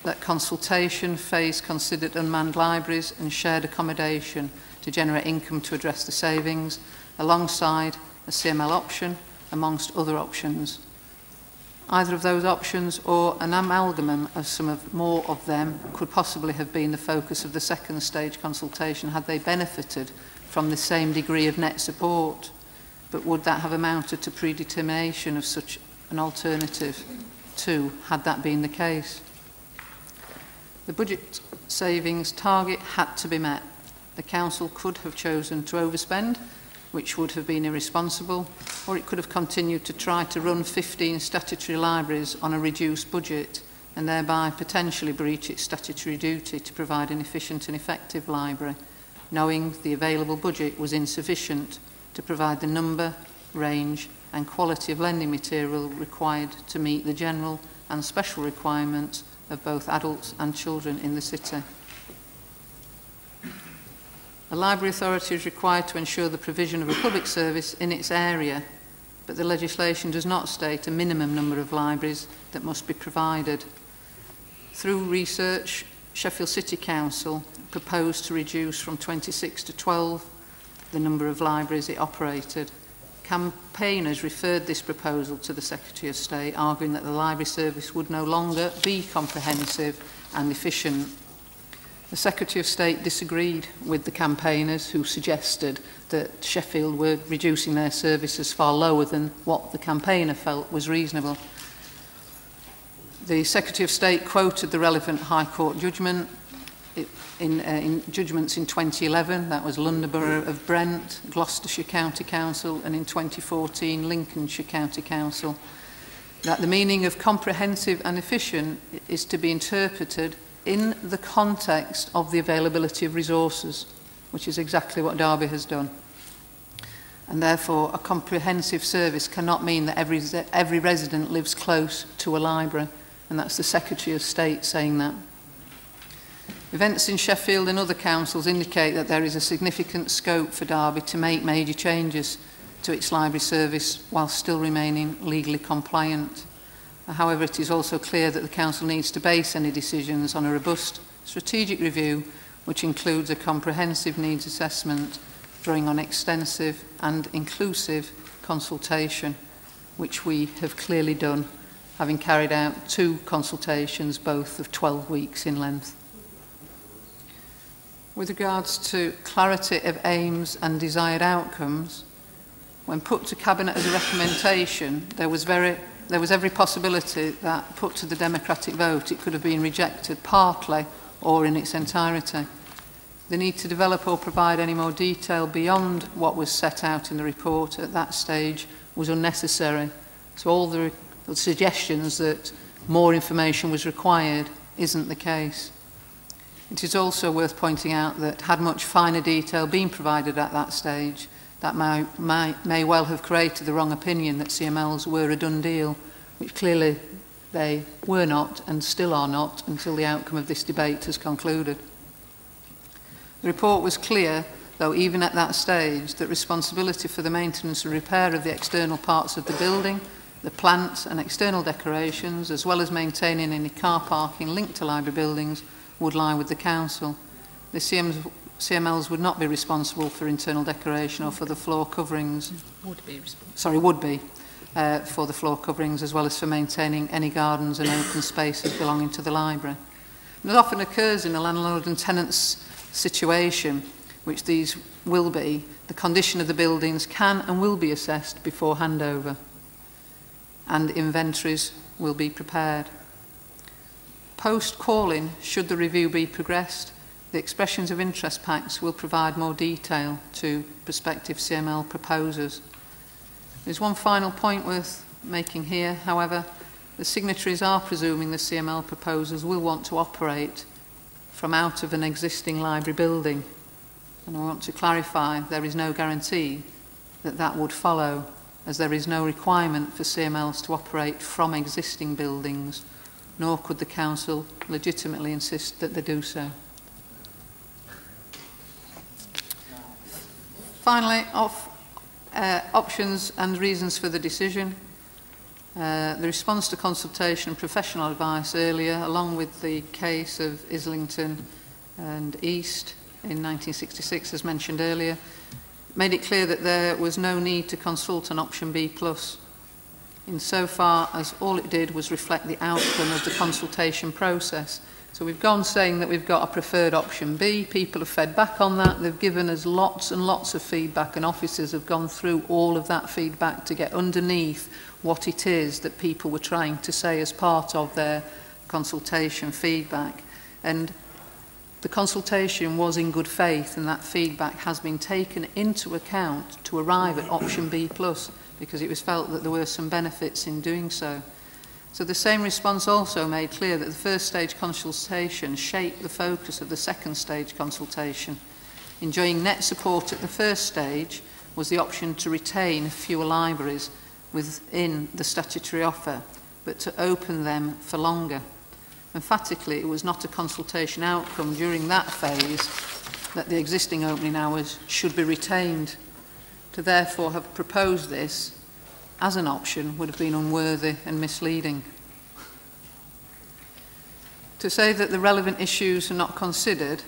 that consultation phase considered unmanned libraries and shared accommodation to generate income to address the savings, alongside a CML option, amongst other options. Either of those options or an amalgam of more of them could possibly have been the focus of the second stage consultation had they benefited from the same degree of net support. But would that have amounted to predetermination of such an alternative too, had that been the case? The budget savings target had to be met. The Council could have chosen to overspend, which would have been irresponsible, or it could have continued to try to run 15 statutory libraries on a reduced budget and thereby potentially breach its statutory duty to provide an efficient and effective library, knowing the available budget was insufficient to provide the number, range and quality of lending material required to meet the general and special requirements of both adults and children in the city. A library authority is required to ensure the provision of a public service in its area, but the legislation does not state a minimum number of libraries that must be provided. Through research, Sheffield City Council proposed to reduce from 26 to 12 the number of libraries it operated. Campaigners referred this proposal to the Secretary of State, arguing that the library service would no longer be comprehensive and efficient. The Secretary of State disagreed with the campaigners who suggested that Sheffield were reducing their services far lower than what the campaigner felt was reasonable. The Secretary of State quoted the relevant High Court judgment in judgments in 2011, that was London Borough of Brent, Gloucestershire County Council, and in 2014 Lincolnshire County Council, that the meaning of comprehensive and efficient is to be interpreted in the context of the availability of resources, which is exactly what Derby has done. And therefore, a comprehensive service cannot mean that every resident lives close to a library, and that's the Secretary of State saying that. Events in Sheffield and other councils indicate that there is a significant scope for Derby to make major changes to its library service while still remaining legally compliant. However, it is also clear that the Council needs to base any decisions on a robust strategic review, which includes a comprehensive needs assessment, drawing on extensive and inclusive consultation, which we have clearly done, having carried out 2 consultations, both of 12 weeks in length. With regards to clarity of aims and desired outcomes, when put to Cabinet as a recommendation, there was every possibility that, put to the democratic vote, it could have been rejected partly or in its entirety. The need to develop or provide any more detail beyond what was set out in the report at that stage was unnecessary. So all the suggestions that more information was required isn't the case. It is also worth pointing out that had much finer detail been provided at that stage, that may well have created the wrong opinion that CMLs were a done deal, which clearly they were not and still are not until the outcome of this debate has concluded. The report was clear, though even at that stage, that responsibility for the maintenance and repair of the external parts of the building, the plants and external decorations, as well as maintaining any car parking linked to library buildings, would lie with the Council. The CMLs would not be responsible for internal decoration or for the floor coverings. Would be for the floor coverings, as well as for maintaining any gardens and open spaces belonging to the library. And it often occurs in a landlord and tenant's situation, which these will be, the condition of the buildings can and will be assessed before handover, and inventories will be prepared. Post-calling, should the review be progressed, the expressions of interest packs will provide more detail to prospective CML proposers. There's one final point worth making here, however. The signatories are presuming the CML proposers will want to operate from out of an existing library building. And I want to clarify there is no guarantee that that would follow, as there is no requirement for CMLs to operate from existing buildings, nor could the Council legitimately insist that they do so. Finally, Options and reasons for the decision. The response to consultation and professional advice earlier, along with the case of Islington and East in 1966, as mentioned earlier, made it clear that there was no need to consult on option B+, insofar as all it did was reflect the outcome of the consultation process. So we've gone saying that we've got a preferred option B, people have fed back on that, they've given us lots and lots of feedback, and officers have gone through all of that feedback to get underneath what it is that people were trying to say as part of their consultation feedback. And the consultation was in good faith, and that feedback has been taken into account to arrive at option B+, because it was felt that there were some benefits in doing so. So the same response also made clear that the first stage consultation shaped the focus of the second stage consultation. Enjoying net support at the first stage was the option to retain fewer libraries within the statutory offer, but to open them for longer. Emphatically, it was not a consultation outcome during that phase that the existing opening hours should be retained. To therefore have proposed this as an option would have been unworthy and misleading. To say that the relevant issues are not considered,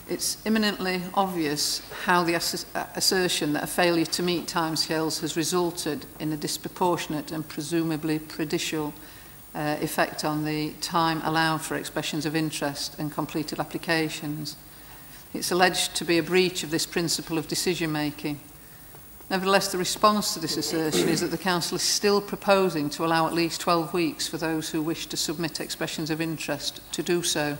it's imminently obvious how the assertion that a failure to meet timescales has resulted in a disproportionate and presumably prejudicial effect on the time allowed for expressions of interest and completed applications. It's alleged to be a breach of this principle of decision-making. Nevertheless, the response to this assertion is that the Council is still proposing to allow at least 12 weeks for those who wish to submit expressions of interest to do so.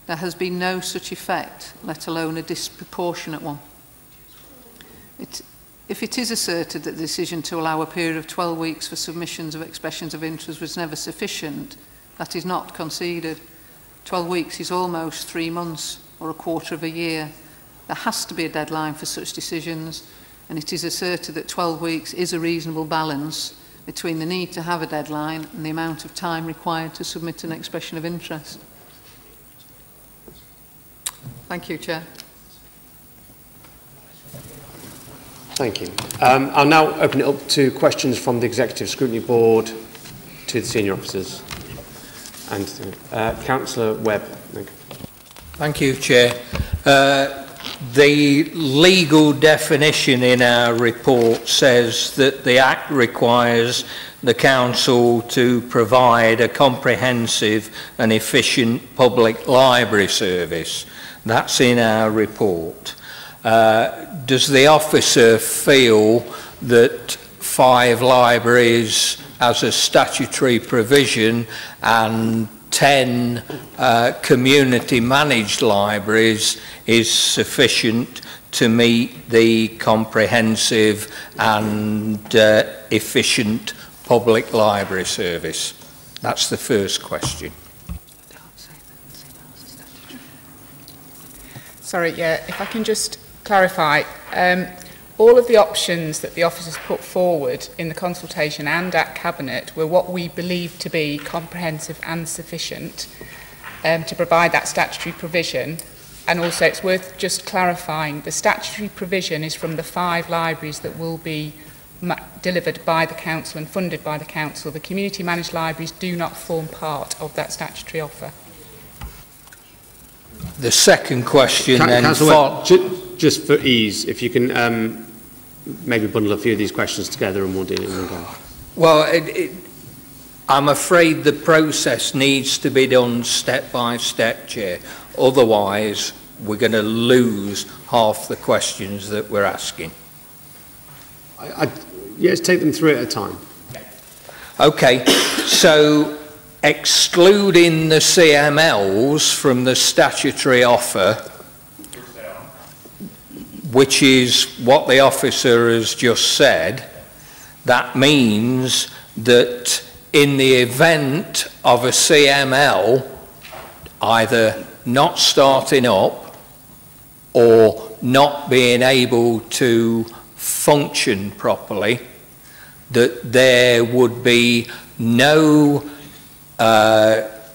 There has been no such effect, let alone a disproportionate one. If it is asserted that the decision to allow a period of 12 weeks for submissions of expressions of interest was never sufficient, that is not conceded. 12 weeks is almost 3 months or a quarter of a year. There has to be a deadline for such decisions, and it is asserted that 12 weeks is a reasonable balance between the need to have a deadline and the amount of time required to submit an expression of interest. Thank you, Chair. Thank you. I'll now open it up to questions from the Executive Scrutiny Board to the senior officers. And Councillor Webb. Thank you, Chair. The legal definition in our report says that the Act requires the Council to provide a comprehensive and efficient public library service. That's in our report. Does the officer feel that 5 libraries as a statutory provision and 10 community managed libraries is sufficient to meet the comprehensive and efficient public library service? That's the first question. Sorry, yeah, if I can just clarify, all of the options that the officers put forward in the consultation and at Cabinet were what we believe to be comprehensive and sufficient to provide that statutory provision. And also it's worth just clarifying, the statutory provision is from the 5 libraries that will be delivered by the Council and funded by the Council. The community managed libraries do not form part of that statutory offer. The second question just for ease, if you can maybe bundle a few of these questions together and we'll deal in one go. Well, I'm afraid the process needs to be done step by step, Chair. Otherwise, we're going to lose half the questions that we're asking. Yes, take them through at a time. Okay, so excluding the CMLs from the statutory offer, which is what the officer has just said, that means that in the event of a CML either not starting up or not being able to function properly, that there would be no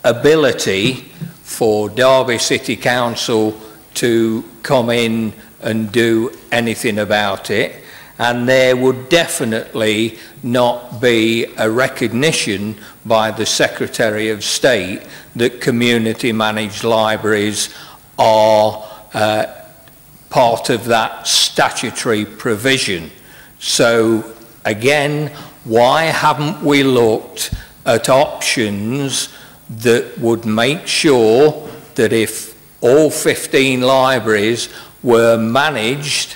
ability for Derby City Council to come in and do anything about it, and there would definitely not be a recognition by the Secretary of State that community managed libraries are part of that statutory provision. So again, why haven't we looked at options that would make sure that if all 15 libraries were managed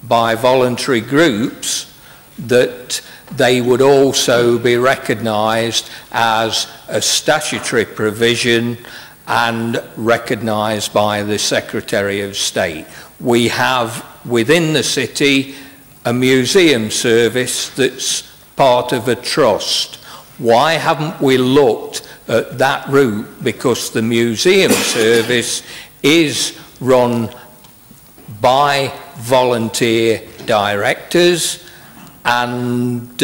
by voluntary groups, that they would also be recognised as a statutory provision and recognised by the Secretary of State. We have within the city a museum service that's part of a trust. Why haven't we looked at that route? Because the museum service is run by volunteer directors and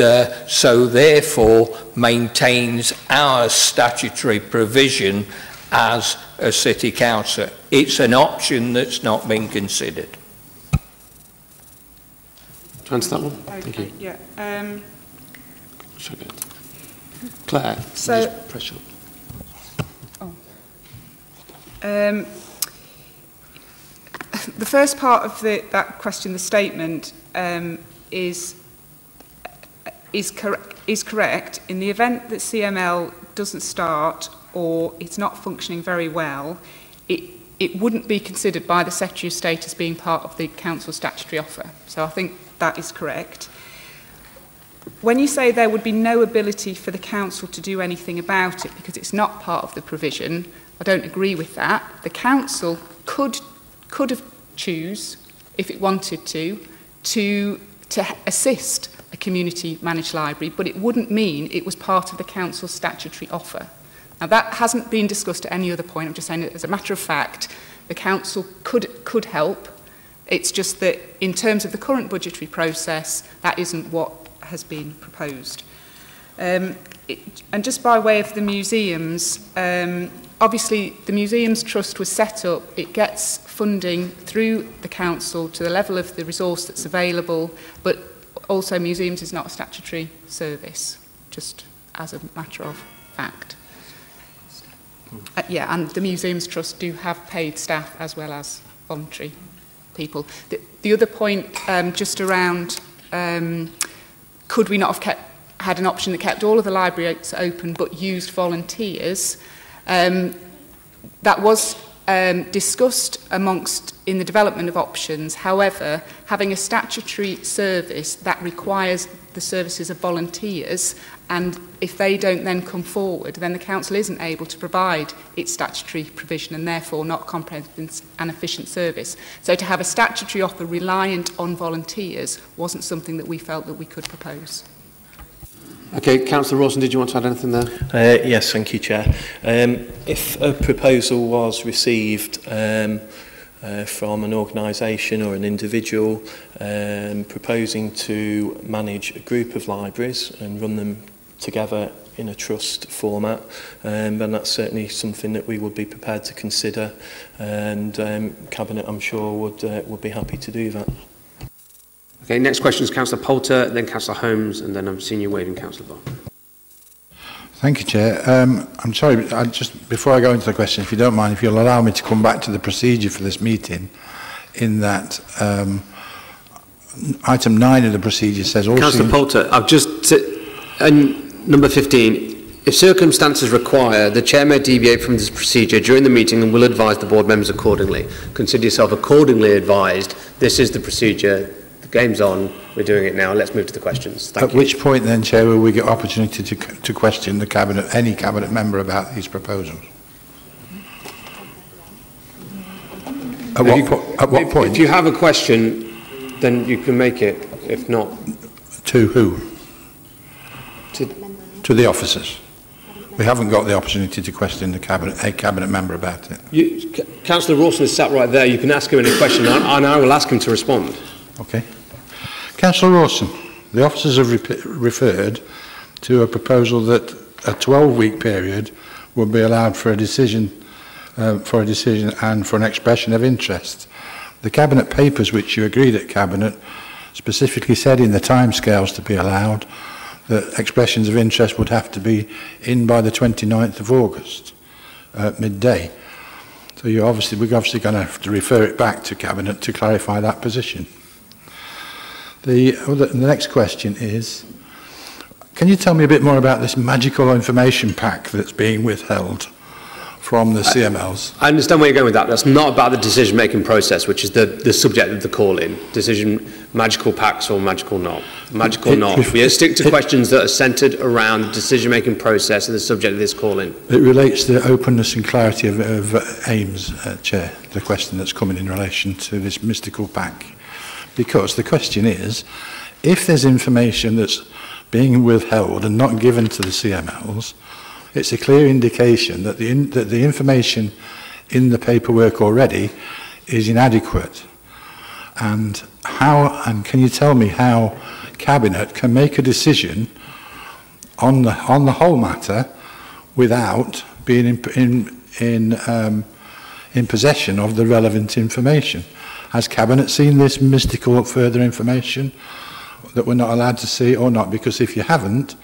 so therefore maintains our statutory provision as a city council. It's an option that's not been considered. To answer that one? Okay, Thank you. yeah. Claire, So- just press your... The first part of that question, the statement, is correct. In the event that CML doesn't start or it's not functioning very well, it wouldn't be considered by the Secretary of State as being part of the Council statutory offer. So I think that is correct. When you say there would be no ability for the Council to do anything about it because it's not part of the provision, I don't agree with that. The Council could have choose, if it wanted to assist a community managed library, but it wouldn't mean it was part of the Council's statutory offer. Now that hasn't been discussed at any other point. I'm just saying that as a matter of fact, the Council could help. It's just that in terms of the current budgetary process, that isn't what has been proposed. And just by way of the museums, obviously the Museums Trust was set up, it gets funding through the Council to the level of the resource that's available, but also museums is not a statutory service, just as a matter of fact. Yeah, and the Museums Trust do have paid staff as well as voluntary people. The other point just around could we not have had an option that kept all of the libraries open but used volunteers, that was discussed in the development of options. However, having a statutory service that requires the services of volunteers, and if they don't then come forward, then the Council isn't able to provide its statutory provision and therefore not comprehensive and efficient service. So to have a statutory offer reliant on volunteers wasn't something that we felt that we could propose. Okay, Councillor Rawson, did you want to add anything there? Yes, thank you, Chair. If a proposal was received from an organisation or an individual proposing to manage a group of libraries and run them together in a trust format, then that's certainly something that we would be prepared to consider, and Cabinet, I'm sure, would be happy to do that. Okay, next question is Councillor Poulter, then Councillor Holmes, and then I'm seeing you waving, Councillor Bond. Thank you, Chair. I'm sorry, before I go into the question, if you don't mind, if you'll allow me to come back to the procedure for this meeting, in that item 9 of the procedure says... Councillor Poulter, I've just... number 15, if circumstances require, the Chair may deviate from this procedure during the meeting and will advise the board members accordingly. Consider yourself accordingly advised. This is the procedure. The game's on. We're doing it now. Let's move to the questions. Thank you. At which point then, Chair, will we get opportunity to question the Cabinet, any Cabinet member about these proposals? At what point? If you have a question, then you can make it. If not... To who? To the officers. We haven't got the opportunity to question a Cabinet member about it. Councillor Rawson is sat right there. You can ask him any question, and I will ask him to respond. Okay. Councillor Rawson, the officers have referred to a proposal that a 12-week period would be allowed for a decision and for an expression of interest. The Cabinet papers which you agreed at Cabinet specifically said in the timescales to be allowed that expressions of interest would have to be in by the 29th of August at midday. So we're obviously going to have to refer it back to Cabinet to clarify that position. The next question is, can you tell me a bit more about this magical information pack that's being withheld from the CMLs? I understand where you're going with that. That's not about the decision-making process, which is the subject of the call-in. Decision, magical packs or magical not. Magical not. We stick to questions that are centred around the decision-making process and the subject of this call-in. It relates to the openness and clarity of aims, Chair, the question that's coming in relation to this mystical pack. Because the question is, if there's information that's being withheld and not given to the CMLs, it's a clear indication that the information in the paperwork already is inadequate. And can you tell me how Cabinet can make a decision on the whole matter without being in possession of the relevant information? Has Cabinet seen this mystical further information that we're not allowed to see or not? Because if you haven't,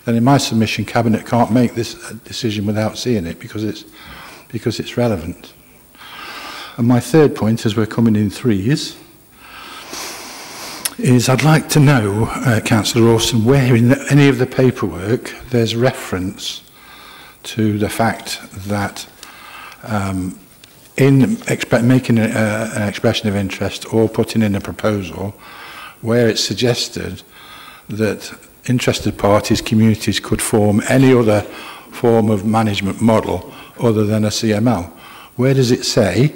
then in my submission, Cabinet can't make this decision without seeing it because it's relevant. And my third point, as we're coming in threes, is I'd like to know, Councillor Rawson, where in any of the paperwork there's reference to the fact that in making an expression of interest or putting in a proposal where it's suggested that interested parties, communities could form any other form of management model other than a CML. Where does it say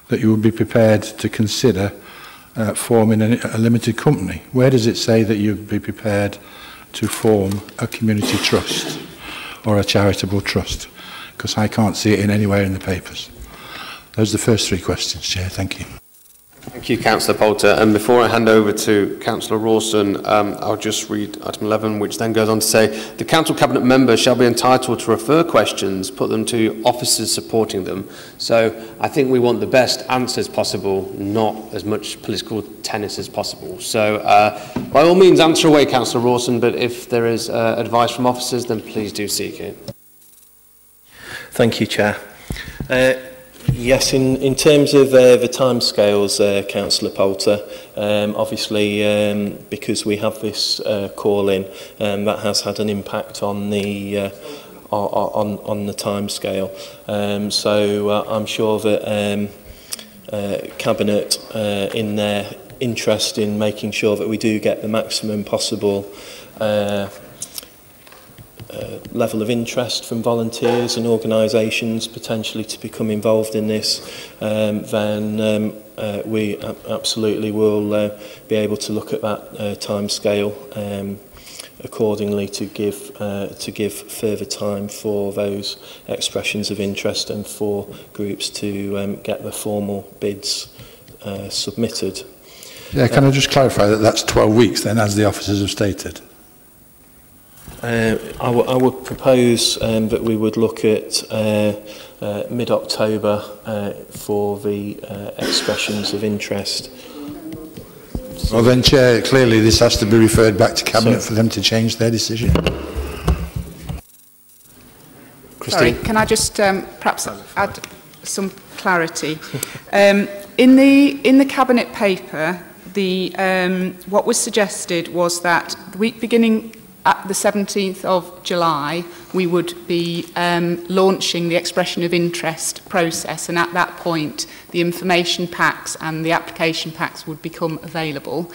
that you would be prepared to consider forming a limited company? Where does it say that you'd be prepared to form a community trust or a charitable trust? Because I can't see it in anywhere in the papers. Those are the first three questions, Chair. Thank you. Thank you, Councillor Poulter. And before I hand over to Councillor Rawson, I'll just read item 11, which then goes on to say, the Council Cabinet member shall be entitled to refer questions, put them to officers supporting them. So I think we want the best answers possible, not as much political tennis as possible. So by all means, answer away, Councillor Rawson, but if there is advice from officers, then please do seek it. Thank you, Chair. Yes, in terms of the timescales, Councillor Poulter, obviously because we have this call-in, that has had an impact on the timescale. So I'm sure that Cabinet, in their interest in making sure that we do get the maximum possible level of interest from volunteers and organisations potentially to become involved in this, then we absolutely will be able to look at that timescale accordingly to give further time for those expressions of interest and for groups to get the formal bids submitted. Yeah, can I just clarify that that's 12 weeks then, as the officers have stated? I would propose that we would look at mid-October for the expressions of interest. Well then, Chair, clearly this has to be referred back to Cabinet for them to change their decision. Sorry, can I just perhaps add some clarity? In the Cabinet paper, what was suggested was that the week beginning at the 17th of July, we would be launching the expression of interest process, and at that point, the information packs and the application packs would become available.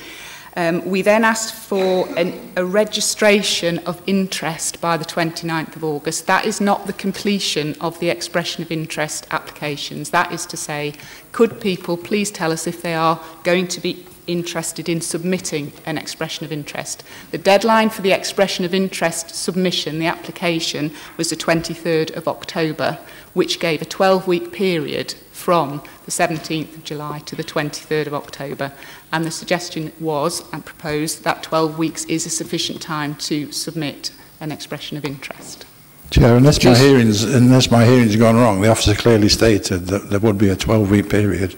We then asked for a registration of interest by the 29th of August. That is not the completion of the expression of interest applications. That is to say, could people please tell us if they are going to be interested in submitting an expression of interest. The deadline for the expression of interest submission, the application, was the 23rd of October, which gave a 12-week period from the 17th of July to the 23rd of October. And the suggestion was, and proposed, that 12 weeks is a sufficient time to submit an expression of interest. Chair, unless my hearing's gone wrong, the officer clearly stated that there would be a 12-week period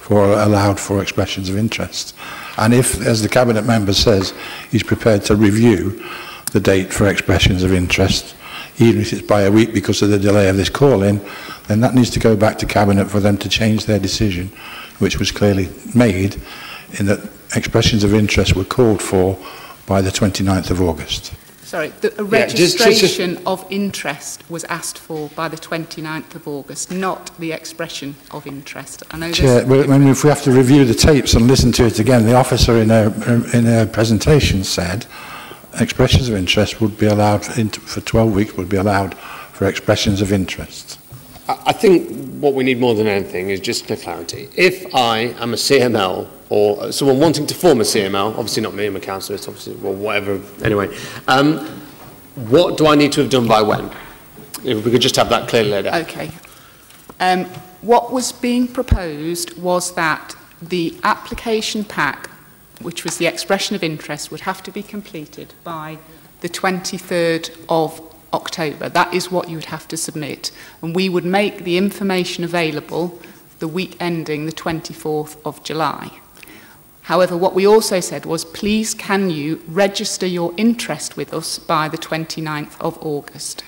allowed for expressions of interest. And if, as the Cabinet member says, he's prepared to review the date for expressions of interest, even if it's by a week because of the delay of this call-in, then that needs to go back to Cabinet for them to change their decision, which was clearly made in that expressions of interest were called for by the 29th of August. Sorry, a registration of interest was asked for by the 29th of August, not the expression of interest. I know Chair, if we have to review the tapes and listen to it again, the officer in her presentation said expressions of interest would be allowed for 12 weeks, would be allowed for expressions of interest. I think what we need more than anything is just clear clarity. If I am a CML or someone wanting to form a CML, obviously not me, I'm a councillor, it's obviously, well, whatever, anyway, what do I need to have done by when? If we could just have that clearly laid out. Okay. What was being proposed was that the application pack, which was the expression of interest, would have to be completed by the 23rd of October. That is what you would have to submit. And we would make the information available the week ending the 24th of July. However, what we also said was, please can you register your interest with us by the 29th of August.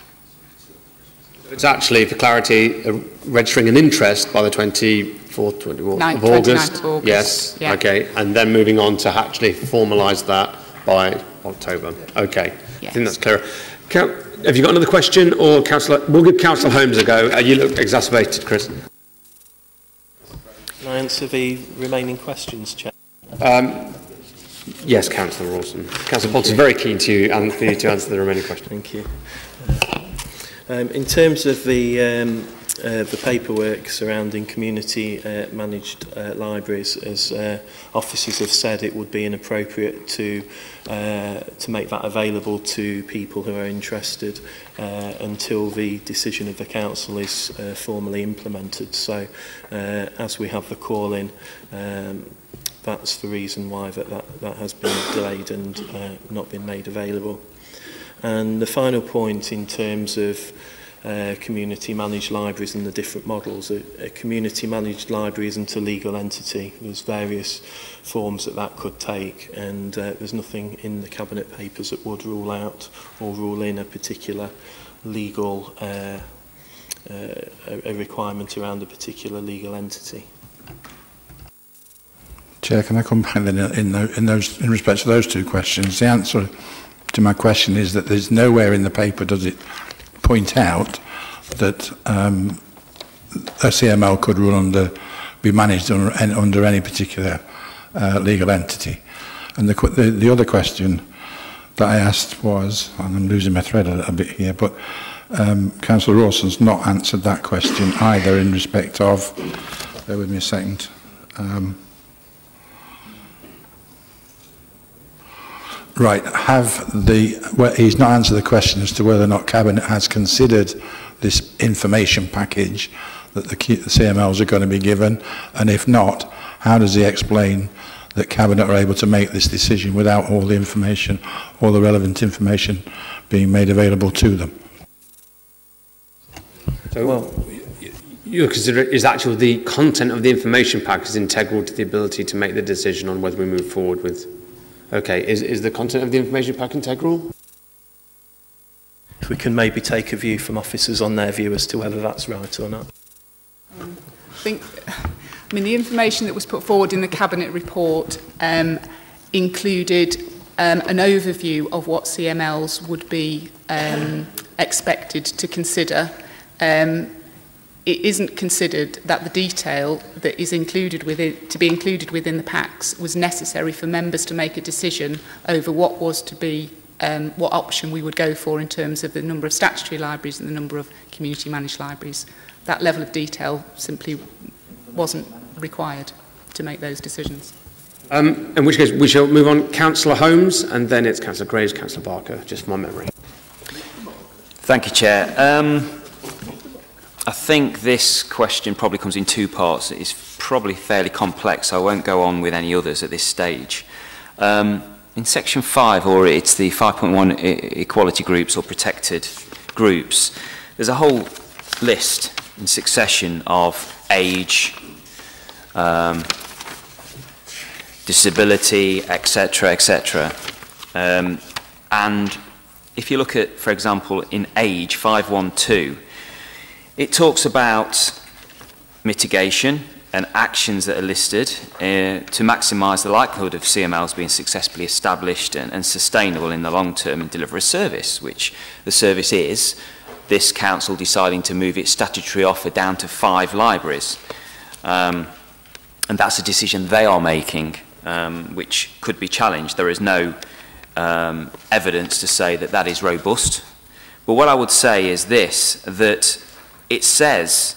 It's actually, for clarity, registering an interest by the 24th, 24th of August. 29th of August. Yes, yeah. Okay. And then moving on to actually formalise that by October. Okay. Yes. I think that's clear. Have you got another question, or Councillor? We'll give Councillor Holmes a go. You look exacerbated, Chris. Can I answer the remaining questions, Chair? Yes, Councillor Rawson. Councillor Potts is very keen for you to answer the remaining question. Thank you. In terms of the paperwork surrounding community managed libraries, as officers have said, it would be inappropriate to make that available to people who are interested until the decision of the council is formally implemented. So as we have the call in, that's the reason why that has been delayed and not been made available. And the final point in terms of community managed libraries and the different models. A community managed library isn't a legal entity. There's various forms that could take, and there's nothing in the Cabinet papers that would rule out or rule in a particular legal a requirement around a particular legal entity. Chair, can I come back then in respect to those two questions? The answer to my question is that there's nowhere in the paper does it point out that a CML could be managed under any particular legal entity. And the other question that I asked was, and I'm losing my thread a little bit here, but Councillor Rawson's not answered that question either in respect of, bear with me a second, right, he's not answered the question as to whether or not Cabinet has considered this information package that the CMLs are going to be given, and if not, how does he explain that Cabinet are able to make this decision without all the information, all the relevant information being made available to them? So, well, you consider the content of the information pack is integral to the ability to make the decision on whether we move forward with. Okay, is the content of the information pack integral? If we can maybe take a view from officers on their view as to whether that's right or not. I mean, the information that was put forward in the Cabinet report included an overview of what CMLs would be expected to consider. It isn't considered that the detail that is included within, to be included within the packs was necessary for members to make a decision over what was to be, what option we would go for in terms of the number of statutory libraries and the number of community managed libraries. That level of detail simply wasn't required to make those decisions. In which case we shall move on. Councillor Holmes, and then it's Councillor Graves, Councillor Barker, just from my memory. Thank you, Chair. I think this question probably comes in two parts. It's probably fairly complex, so I won't go on with any others at this stage. In section 5, or it's the 5.1 equality groups or protected groups, there's a whole list in succession of age, disability, etc., etc. And if you look at, for example, in age 512, it talks about mitigation and actions that are listed to maximise the likelihood of CMLs being successfully established and sustainable in the long term and deliver a service, which the service is this council deciding to move its statutory offer down to 5 libraries. And that's a decision they are making, which could be challenged. There is no evidence to say that that is robust. But what I would say is this, that it says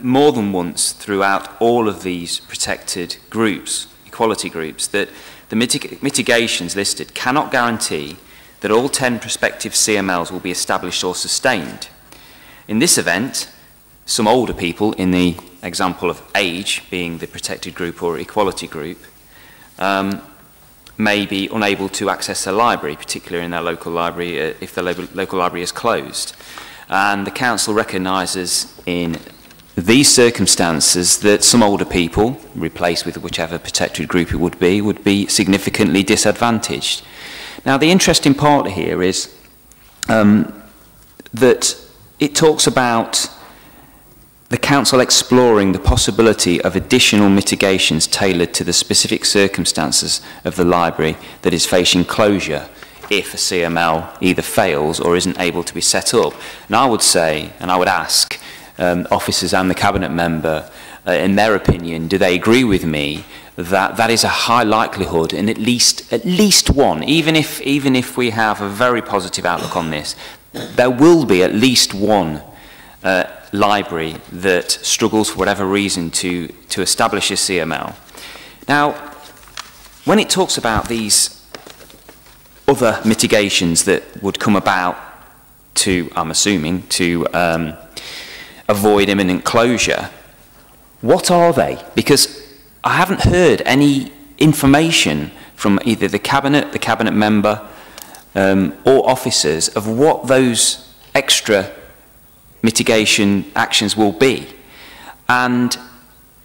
more than once throughout all of these protected groups, equality groups, that the mitigations listed cannot guarantee that all 10 prospective CMLs will be established or sustained. In this event, some older people, in the example of age being the protected group or equality group, may be unable to access a library, particularly in their local library, if the local library is closed. And the council recognises in these circumstances that some older people, replaced with whichever protected group it would be significantly disadvantaged. Now, the interesting part here is that it talks about the council exploring the possibility of additional mitigations tailored to the specific circumstances of the library that is facing closure if a CML either fails or isn't able to be set up. And I would say, and I would ask officers and the cabinet member, in their opinion, do they agree with me that that is a high likelihood, and at least one, even if we have a very positive outlook on this, there will be at least one library that struggles for whatever reason to establish a CML. Now, when it talks about these other mitigations that would come about to, I'm assuming, to avoid imminent closure, what are they? Because I haven't heard any information from either the cabinet member or officers of what those extra mitigation actions will be and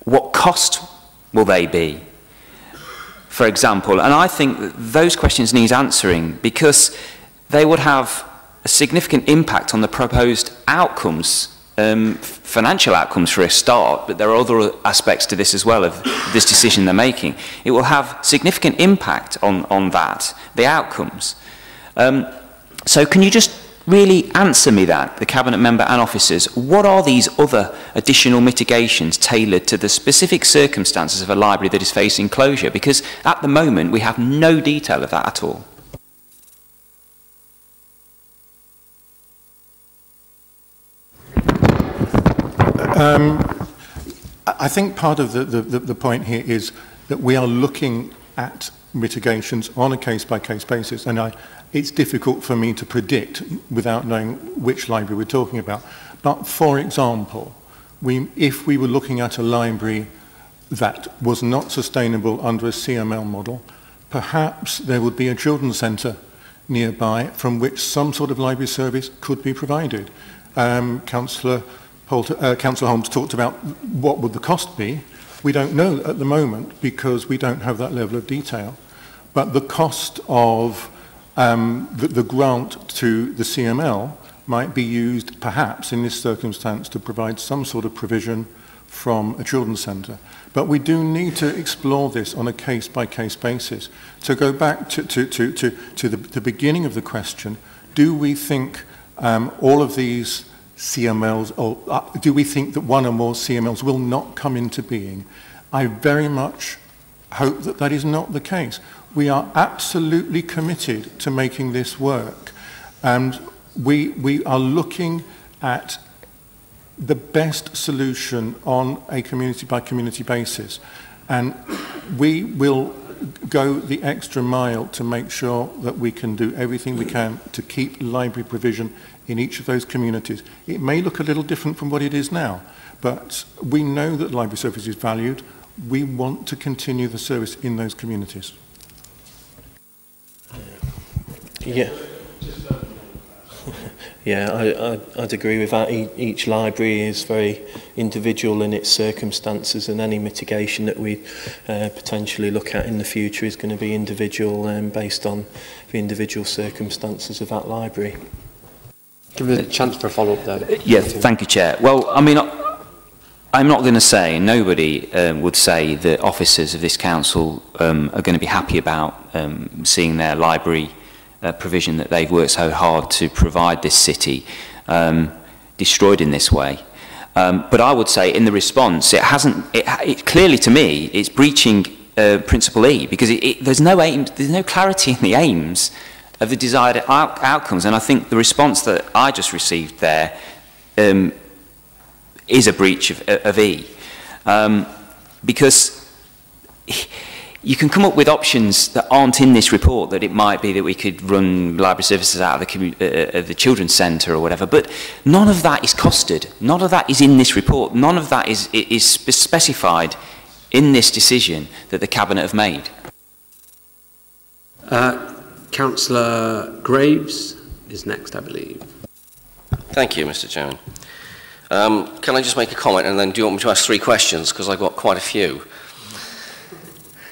what cost will they be, for example. And I think that those questions need answering because they would have a significant impact on the proposed outcomes, financial outcomes for a start, but there are other aspects to this as well of this decision they're making. It will have significant impact on that, the outcomes. So can you just really answer me that, the cabinet member and officers, what are these other additional mitigations tailored to the specific circumstances of a library that is facing closure? Because at the moment we have no detail of that at all. I think part of the point here is that we are looking at mitigations on a case-by-case basis, and it's difficult for me to predict without knowing which library we're talking about. But for example, if we were looking at a library that was not sustainable under a CML model, perhaps there would be a children's centre nearby from which some sort of library service could be provided. Councillor Holmes talked about what would the cost be. We don't know at the moment because we don't have that level of detail. But the cost of the grant to the CML might be used perhaps in this circumstance to provide some sort of provision from a children's centre. But we do need to explore this on a case-by-case basis. To go back to the beginning of the question, do we think all of these CMLs, or do we think that one or more CMLs will not come into being? I very much hope that that is not the case. We are absolutely committed to making this work, and we are looking at the best solution on a community-by-community basis, and we will go the extra mile to make sure that we can do everything we can to keep library provision in each of those communities. It may look a little different from what it is now, but we know that library service is valued. We want to continue the service in those communities. Yeah. Yeah, I'd agree with that. Each library is very individual in its circumstances, and any mitigation that we potentially look at in the future is going to be individual based on the individual circumstances of that library. Give it a chance for a follow-up there. Yeah, thank you, Chair. Well, I mean, I'm not going to say, nobody would say that officers of this council are going to be happy about seeing their library provision that they've worked so hard to provide this city destroyed in this way. But I would say in the response, it clearly to me, it's breaching Principle E, because there's no aim, there's no clarity in the aims of the desired outcomes. And I think the response that I just received there is a breach of E. Because you can come up with options that aren't in this report, that it might be that we could run library services out of the children's centre or whatever, but none of that is costed. None of that is in this report. None of that is specified in this decision that the Cabinet have made. Councillor Graves is next, I believe. Thank you, Mr. Chairman. Can I just make a comment, and then do you want me to ask 3 questions, because I've got quite a few?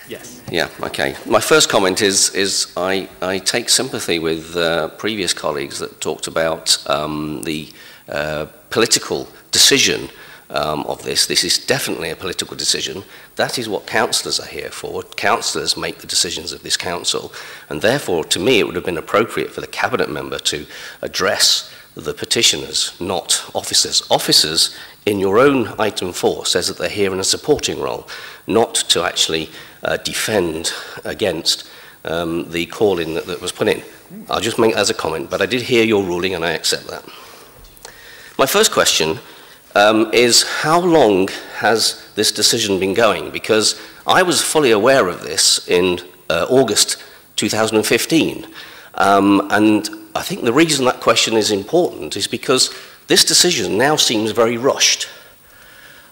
Yes. Yeah, okay. My first comment is I take sympathy with previous colleagues that talked about the political decision of this. This is definitely a political decision. That is what councillors are here for. Councillors make the decisions of this council, and therefore, to me, it would have been appropriate for the Cabinet member to address the petitioners, not officers. Officers, in your own item 4, says that they're here in a supporting role, not to actually defend against the call-in that was put in. I'll just make that as a comment, but I did hear your ruling and I accept that. My first question is, how long has this decision been going? Because I was fully aware of this in August 2015, and I think the reason that question is important is because this decision now seems very rushed.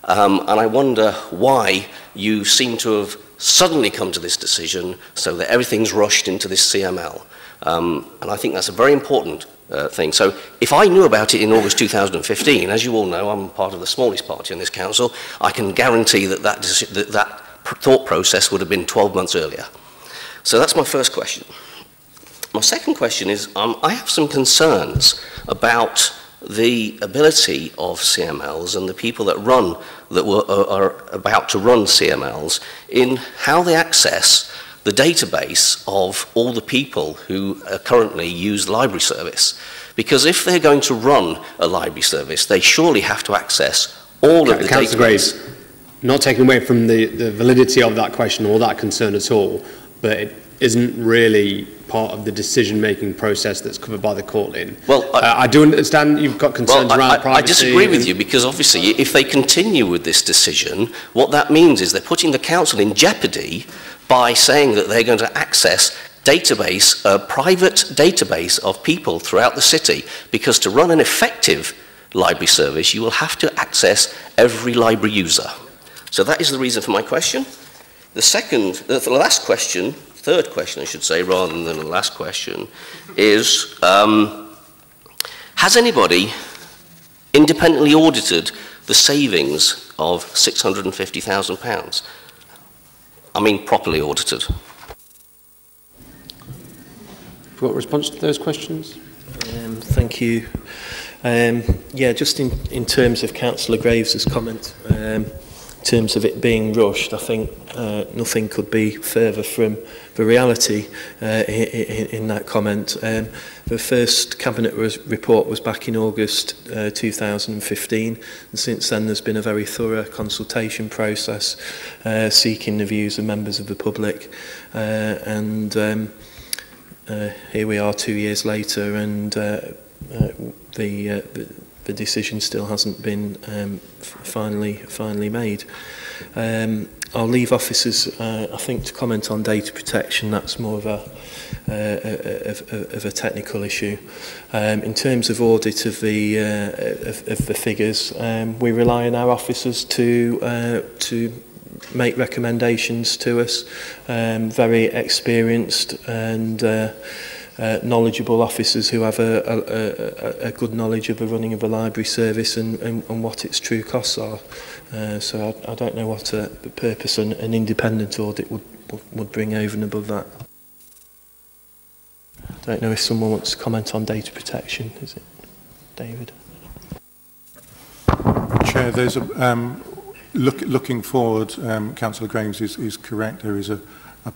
And I wonder why you seem to have suddenly come to this decision so that everything's rushed into this CML. And I think that's a very important thing. So if I knew about it in August 2015, as you all know, I'm part of the smallest party in this council, I can guarantee that that thought process would have been 12 months earlier. So that's my first question. My second question is, I have some concerns about the ability of CMLs and the people that are about to run CMLs in how they access the database of all the people who currently use library service. Because if they're going to run a library service, they surely have to access all of the database. Graves, not taking away from the validity of that question or that concern at all, but it isn't really part of the decision-making process that's covered by the call-in. Well, I do understand you've got concerns around privacy. I disagree with you, because obviously if they continue with this decision, what that means is they're putting the council in jeopardy by saying that they're going to access database, a private database of people throughout the city, because to run an effective library service, you will have to access every library user. So that is the reason for my question. The last question, third question I should say, rather than the last question, is has anybody independently audited the savings of £650,000? I mean properly audited. Have you got a response to those questions? Thank you. Yeah, just in terms of Councillor Graves' comment, in terms of it being rushed, I think nothing could be further from the reality in that comment. The first Cabinet report was back in August 2015, and since then there's been a very thorough consultation process seeking the views of members of the public, and here we are 2 years later, and the decision still hasn't been finally made. I'll leave officers, I think, to comment on data protection. That's more of a technical issue. In terms of audit of the figures, we rely on our officers to make recommendations to us. Very experienced and knowledgeable officers who have a good knowledge of the running of a library service and what its true costs are. So I don't know what the purpose an independent audit would bring over and above that. I don't know if someone wants to comment on data protection. Is it David? Chair, there's a looking forward. Councillor Graves is correct. There is a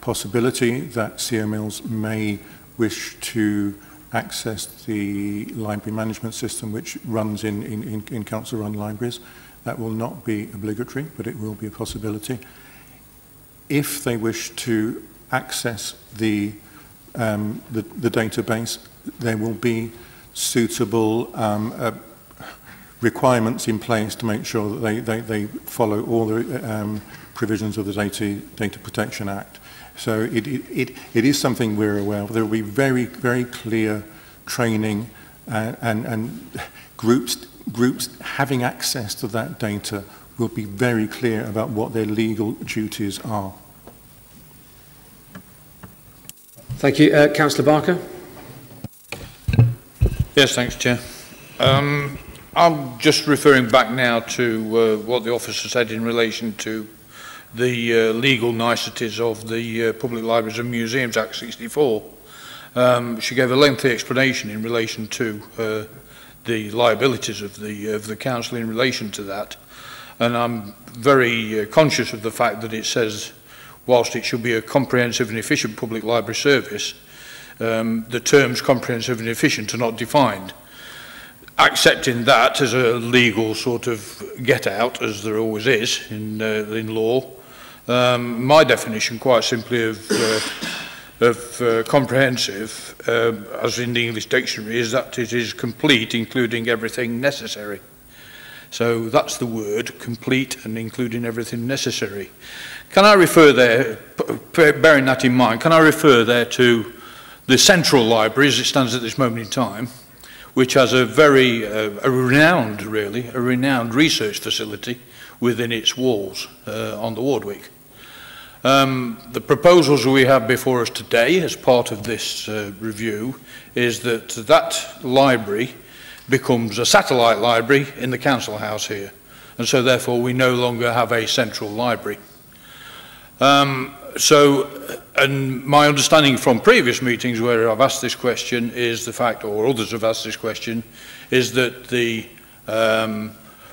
possibility that CO Mills may wish to access the library management system, which runs in council-run libraries. That will not be obligatory, but it will be a possibility. If they wish to access the database, there will be suitable requirements in place to make sure that they follow all the provisions of the Data Protection Act. So it is something we're aware of. There will be very, very clear training and groups having access to that data will be very clear about what their legal duties are. Thank you. Councillor Barker. Yes, thanks, Chair. I'm just referring back now to what the officer said in relation to the legal niceties of the Public Libraries and Museums Act 64. She gave a lengthy explanation in relation to the liabilities of the council in relation to that, and I'm very conscious of the fact that it says, whilst it should be a comprehensive and efficient public library service, the terms comprehensive and efficient are not defined. Accepting that as a legal sort of get-out, as there always is in law, my definition, quite simply, of comprehensive, as in the English dictionary, is that it is complete, including everything necessary. So that's the word, complete and including everything necessary. Can I refer there, bearing that in mind, can I refer there to the Central Library, as it stands at this moment in time, which has a very renowned research facility within its walls on the Wardwick. The proposals we have before us today as part of this review is that that library becomes a satellite library in the council house here, and so therefore we no longer have a central library. And my understanding from previous meetings where I've asked this question is the fact, or others have asked this question, is that the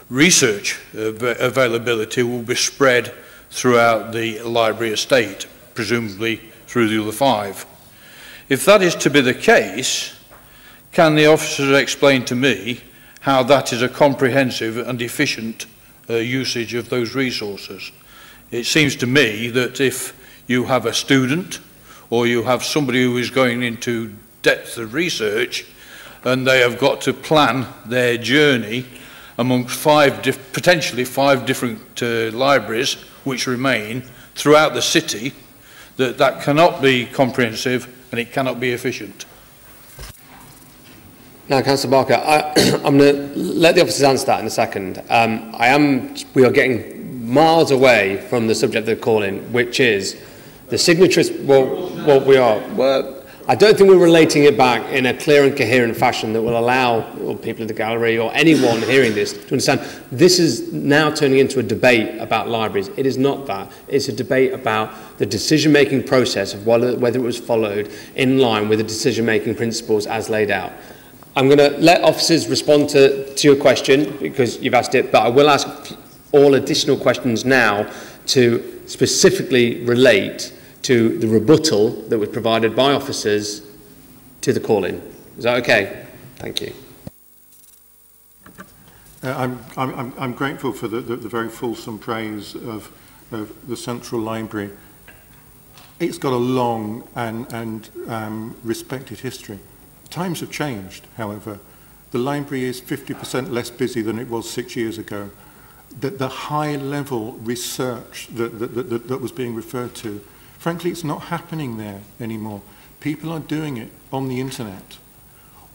research availability will be spread throughout the library estate, presumably through the other 5. If that is to be the case, can the officers explain to me how that is a comprehensive and efficient usage of those resources? It seems to me that if you have a student or you have somebody who is going into depth of research and they have got to plan their journey amongst potentially five different libraries which remain throughout the city, that cannot be comprehensive and it cannot be efficient. Now, Councillor Barker, I'm going to let the officers answer that in a second. We are getting miles away from the subject of the call-in, which is the signatories. Well, I don't think we're relating it back in a clear and coherent fashion that will allow people in the gallery or anyone hearing this to understand this is now turning into a debate about libraries. It is not that. It's a debate about the decision-making process of whether it was followed in line with the decision-making principles as laid out. I'm going to let officers respond to your question because you've asked it, but I will ask all additional questions now to specifically relate to the rebuttal that was provided by officers to the call-in. Is that okay? Thank you. I'm grateful for the very fulsome praise of the Central Library. It's got a long and respected history. Times have changed, however. The library is 50% less busy than it was 6 years ago. The high-level research that was being referred to, frankly, it's not happening there anymore. People are doing it on the internet.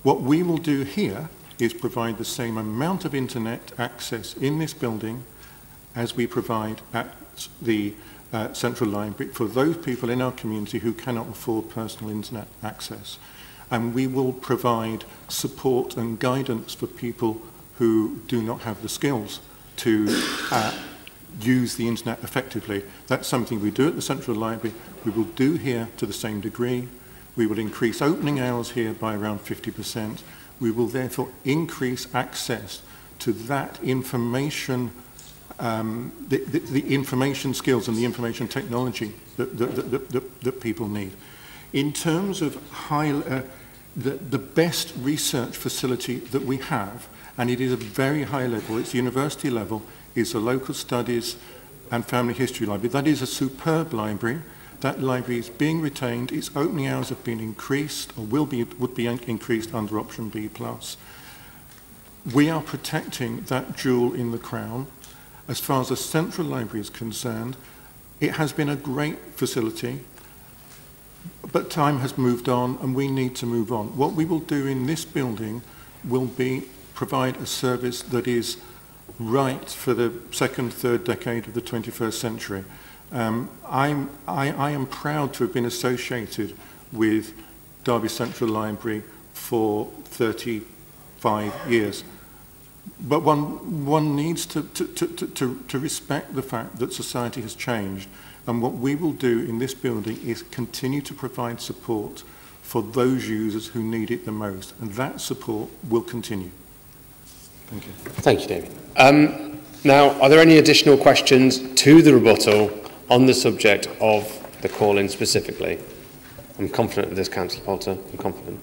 What we will do here is provide the same amount of internet access in this building as we provide at the Central Library for those people in our community who cannot afford personal internet access. and we will provide support and guidance for people who do not have the skills to use the internet effectively. That's something we do at the Central Library. We will do here to the same degree. We will increase opening hours here by around 50%. We will therefore increase access to that information, the information skills and the information technology that people need. In terms of the best research facility that we have, and it is a very high level, it's university level, is the Local Studies and Family History Library. That is a superb library. That library is being retained. Its opening hours have been increased, or would be increased under option B+. We are protecting that jewel in the crown. As far as the Central Library is concerned, it has been a great facility, but time has moved on and we need to move on. What we will do in this building will be provide a service that is right for the second, third decade of the 21st century. I am proud to have been associated with Derby Central Library for 35 years. But one needs to respect the fact that society has changed, and what we will do in this building is continue to provide support for those users who need it the most, and that support will continue. Thank you. Thank you, David. Now, are there any additional questions to the rebuttal on the subject of the call-in specifically? I'm confident of this, Councillor Poulter. I'm confident.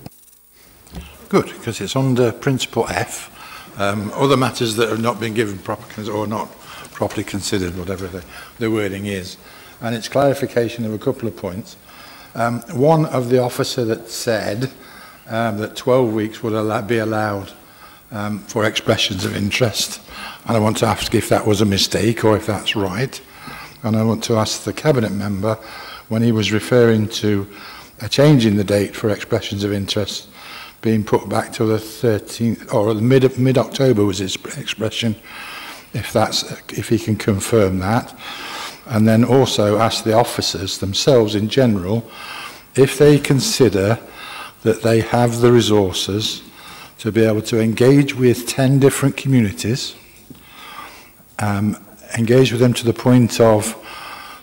Good, because it's under Principle F. Other matters that have not been given proper or not properly considered, whatever the wording is. And it's clarification of a couple of points. One of the officer that said that 12 weeks would be allowed for expressions of interest. And I want to ask if that was a mistake or if that's right. And I want to ask the Cabinet member, when he was referring to a change in the date for expressions of interest being put back to the 13th, or mid-October was his expression, if he can confirm that. And then also ask the officers themselves in general if they consider that they have the resources to be able to engage with 10 different communities, engage with them to the point of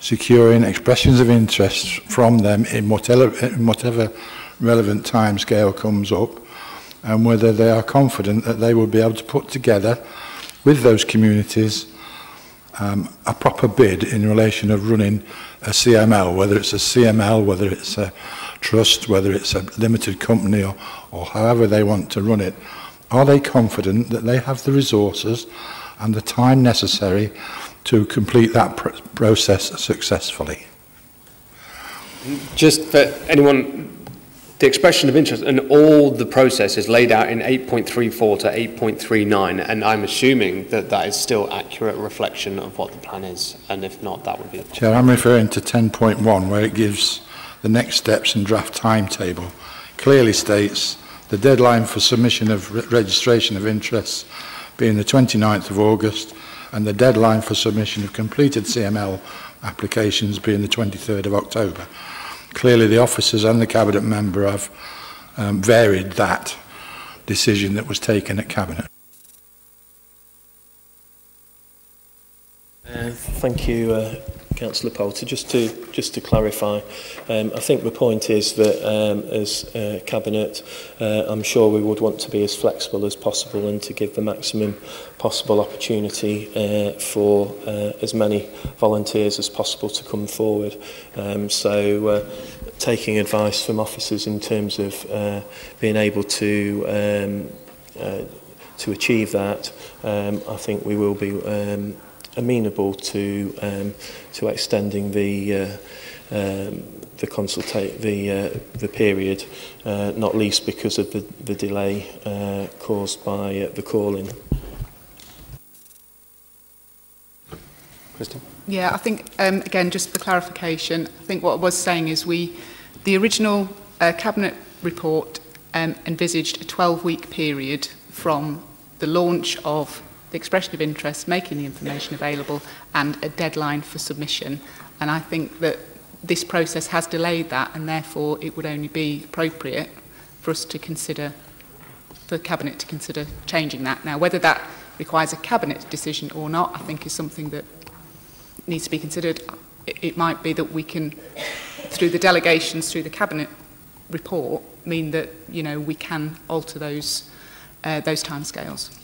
securing expressions of interest from them in whatever relevant time scale comes up, and whether they are confident that they will be able to put together with those communities a proper bid in relation of running a CML, whether it's a CML, whether it's a trust, whether it's a limited company, or however they want to run it. Are they confident that they have the resources and the time necessary to complete that process successfully? Just for anyone, the expression of interest and all the process is laid out in 8.34 to 8.39, and I'm assuming that that is still accurate reflection of what the plan is, and if not, that would be... Chair, I'm referring to 10.1, where it gives the next steps and draft timetable. Clearly states the deadline for submission of registration of interests being the 29th of August, and the deadline for submission of completed CML applications being the 23rd of October. Clearly the officers and the Cabinet member have varied that decision that was taken at Cabinet. Thank you, Councillor Poulter. Just to clarify, I think the point is that as Cabinet, I'm sure we would want to be as flexible as possible and to give the maximum possible opportunity for as many volunteers as possible to come forward. Taking advice from officers in terms of being able to achieve that, I think we will be amenable to extending the period, not least because of the delay caused by the call-in. Kristen? Yeah, I think, again, just for clarification, I think what I was saying is the original Cabinet report envisaged a 12-week period from the launch of the expression of interest, making the information available, and a deadline for submission. And I think that this process has delayed that, and therefore it would only be appropriate for us to consider, for Cabinet to consider changing that. Now, whether that requires a Cabinet decision or not, I think is something that needs to be considered. It might be that we can, through the delegations, through the Cabinet report, mean that, you know, we can alter those timescales.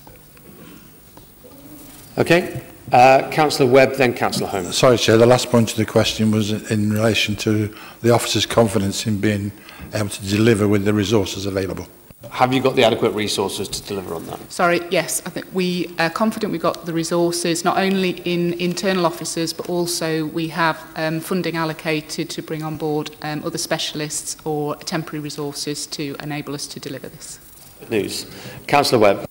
Okay. Councillor Webb, then Councillor Holmes. Sorry, Chair, the last point of the question was in relation to the officer's confidence in being able to deliver with the resources available. Have you got the adequate resources to deliver on that? Sorry, yes, I think we are confident we've got the resources, not only in internal officers, but also we have funding allocated to bring on board other specialists or temporary resources to enable us to deliver this. Good news. Councillor Webb.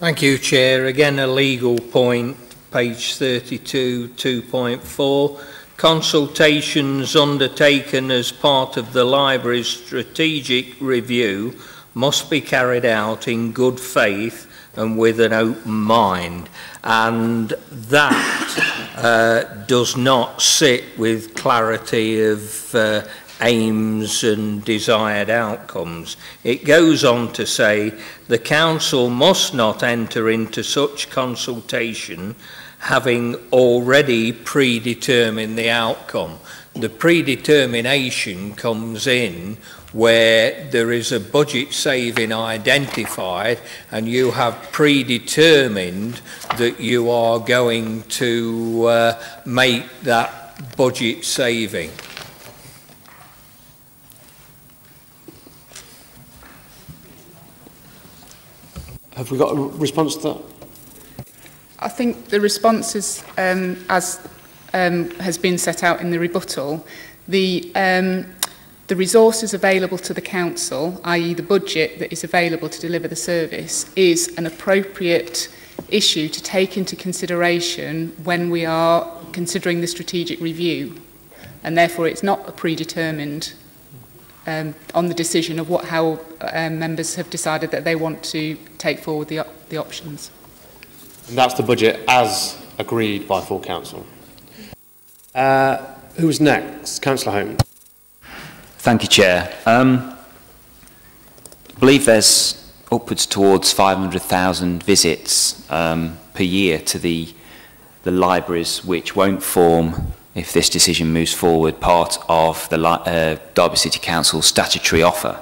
Thank you, Chair. Again, a legal point, page 32, 2.4. Consultations undertaken as part of the library's strategic review must be carried out in good faith and with an open mind. And that does not sit with clarity of aims and desired outcomes. It goes on to say the Council must not enter into such consultation having already predetermined the outcome. The predetermination comes in where there is a budget saving identified and you have predetermined that you are going to make that budget saving. Have we got a response to that? I think the response is, as has been set out in the rebuttal, the resources available to the Council, i.e. the budget that is available to deliver the service, is an appropriate issue to take into consideration when we are considering the strategic review. And therefore it's not a predetermined on the decision of how members have decided that they want to take forward the options. And that's the budget as agreed by full council. Who's next? Councillor Holmes. Thank you, Chair. I believe there's upwards towards 500,000 visits per year to the libraries, which won't form, if this decision moves forward, part of the Derby City Council's statutory offer.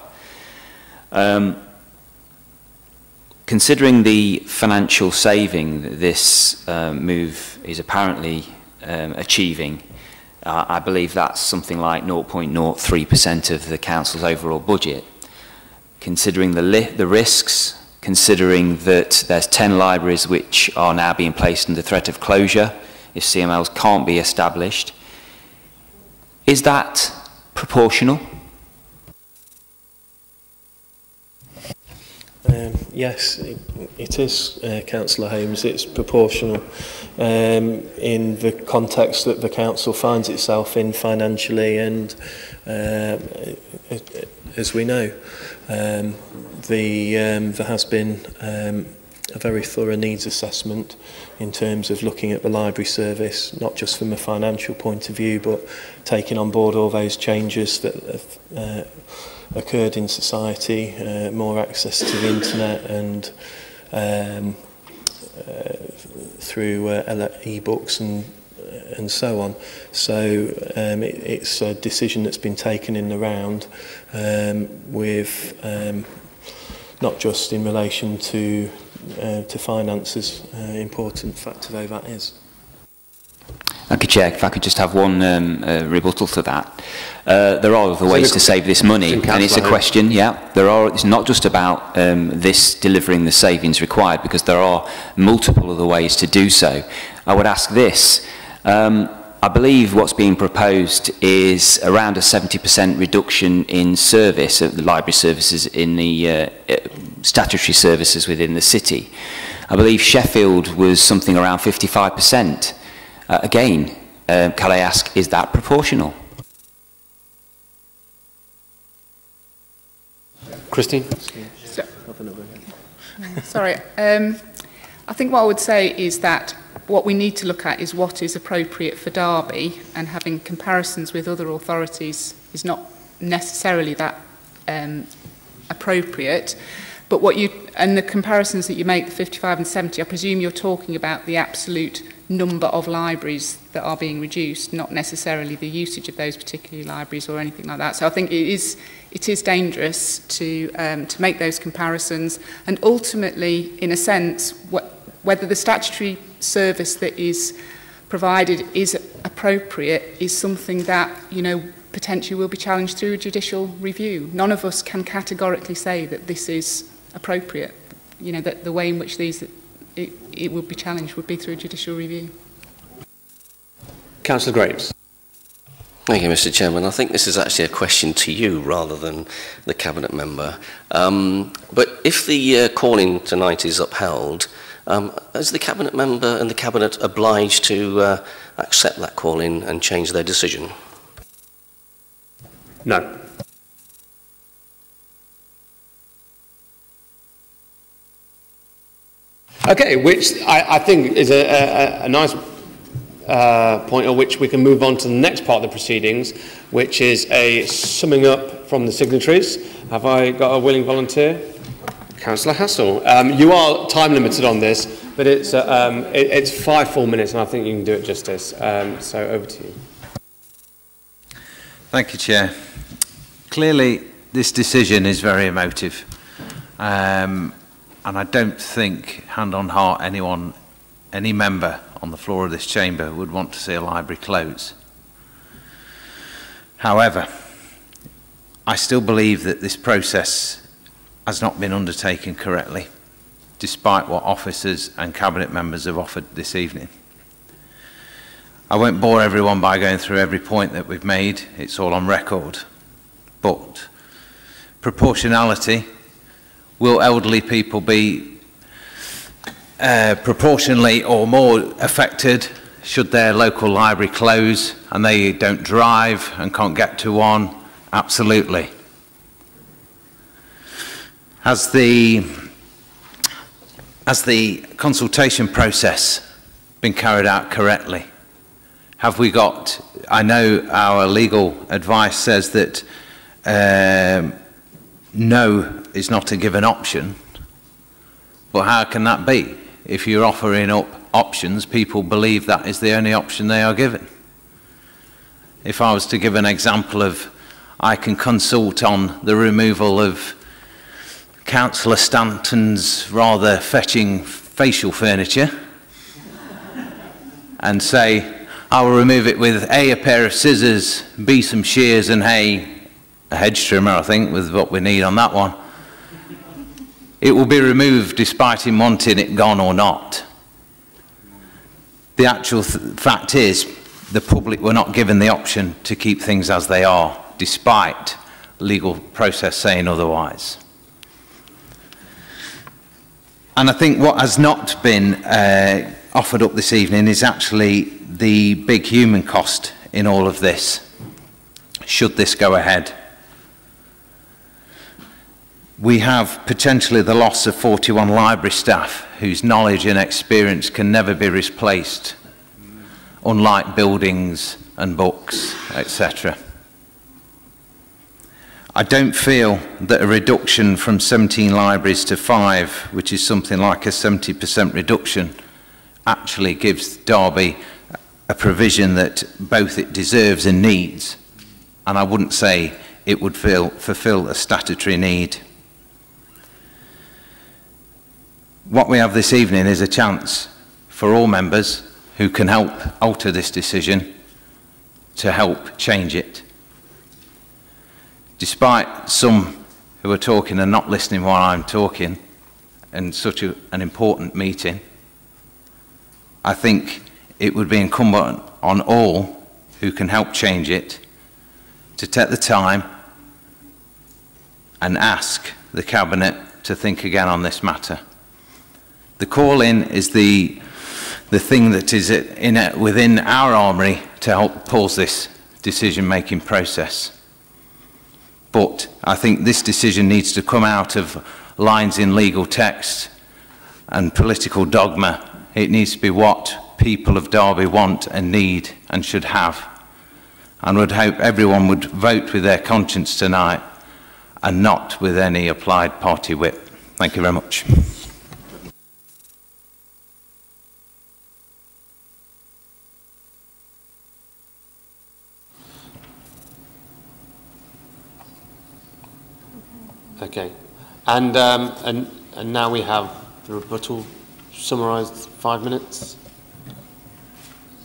Considering the financial saving that this move is apparently achieving, I believe that's something like 0.03% of the council's overall budget. Considering the risks, considering that there's 10 libraries which are now being placed under threat of closure if CMLs can't be established, is that proportional? Yes, it is, Councillor Holmes. It's proportional in the context that the council finds itself in financially, and as we know, there has been a very thorough needs assessment in terms of looking at the library service, not just from a financial point of view, but taking on board all those changes that have occurred in society, more access to the internet and through e-books and so on. So it's a decision that's been taken in the round with not just in relation to finances, important factor though that is. Thank you, Chair. If I could just have one rebuttal to that. There are other ways to save this money, and it's a question, yeah, it's not just about this delivering the savings required, because there are multiple other ways to do so. I would ask this. I believe what's being proposed is around a 70% reduction in service of the library services in the statutory services within the city. I believe Sheffield was something around 55%. Again, can I ask, is that proportional? Christine? Sorry. I think what I would say is that what we need to look at is what is appropriate for Derby, and having comparisons with other authorities is not necessarily that appropriate. But what you, and the comparisons that you make, the 55 and 70, I presume you're talking about the absolute number of libraries that are being reduced, not necessarily the usage of those particular libraries or anything like that. So I think it is dangerous to make those comparisons, and ultimately, in a sense, whether the statutory service that is provided is appropriate is something that, you know, potentially will be challenged through a judicial review. None of us can categorically say that this is appropriate. You know, that the way in which it would be challenged would be through a judicial review. Councillor Graves. Thank you, Mr. Chairman. I think this is actually a question to you rather than the Cabinet member. But if the call-in tonight is upheld, is the Cabinet member and the Cabinet obliged to accept that call-in and change their decision? No. Okay, which I think is a nice point at which we can move on to the next part of the proceedings, which is a summing up from the signatories. Have I got a willing volunteer? Councillor Hassel. You are time limited on this, but it's 5 full minutes, and I think you can do it justice. So over to you. Thank you, Chair. Clearly, this decision is very emotive. And I don't think, hand on heart, any member on the floor of this chamber would want to see a library close. However, I still believe that this process has not been undertaken correctly, despite what officers and Cabinet members have offered this evening. I won't bore everyone by going through every point that we've made, it's all on record. But proportionality. Will elderly people be proportionally or more affected should their local library close and they don't drive and can't get to one? Absolutely. Has the consultation process been carried out correctly? Have we got, I know our legal advice says that no is not a given option, but how can that be? If you're offering up options, people believe that is the only option they are given. If I was to give an example of, I can consult on the removal of Councillor Stanton's rather fetching facial furniture and say, I will remove it with A, a pair of scissors, B, some shears, and A hedge trimmer, I think, with what we need on that one. It will be removed despite him wanting it gone or not. The actual fact is, the public were not given the option to keep things as they are, despite legal process saying otherwise. And I think what has not been offered up this evening is actually the big human cost in all of this, should this go ahead. We have potentially the loss of 41 library staff whose knowledge and experience can never be replaced, unlike buildings and books, etc. I don't feel that a reduction from 17 libraries to 5, which is something like a 70% reduction, actually gives Derby a provision that both it deserves and needs, and I wouldn't say it would fulfill a statutory need. What we have this evening is a chance for all members who can help alter this decision to help change it. Despite some who are talking and not listening while I'm talking in such an important meeting, I think it would be incumbent on all who can help change it to take the time and ask the Cabinet to think again on this matter. The call-in is the thing that is within our armoury to help pause this decision-making process. But I think this decision needs to come out of lines in legal text and political dogma. It needs to be what people of Derby want and need and should have. And would hope everyone would vote with their conscience tonight and not with any applied party whip. Thank you very much. Okay. And now we have the rebuttal summarised 5 minutes.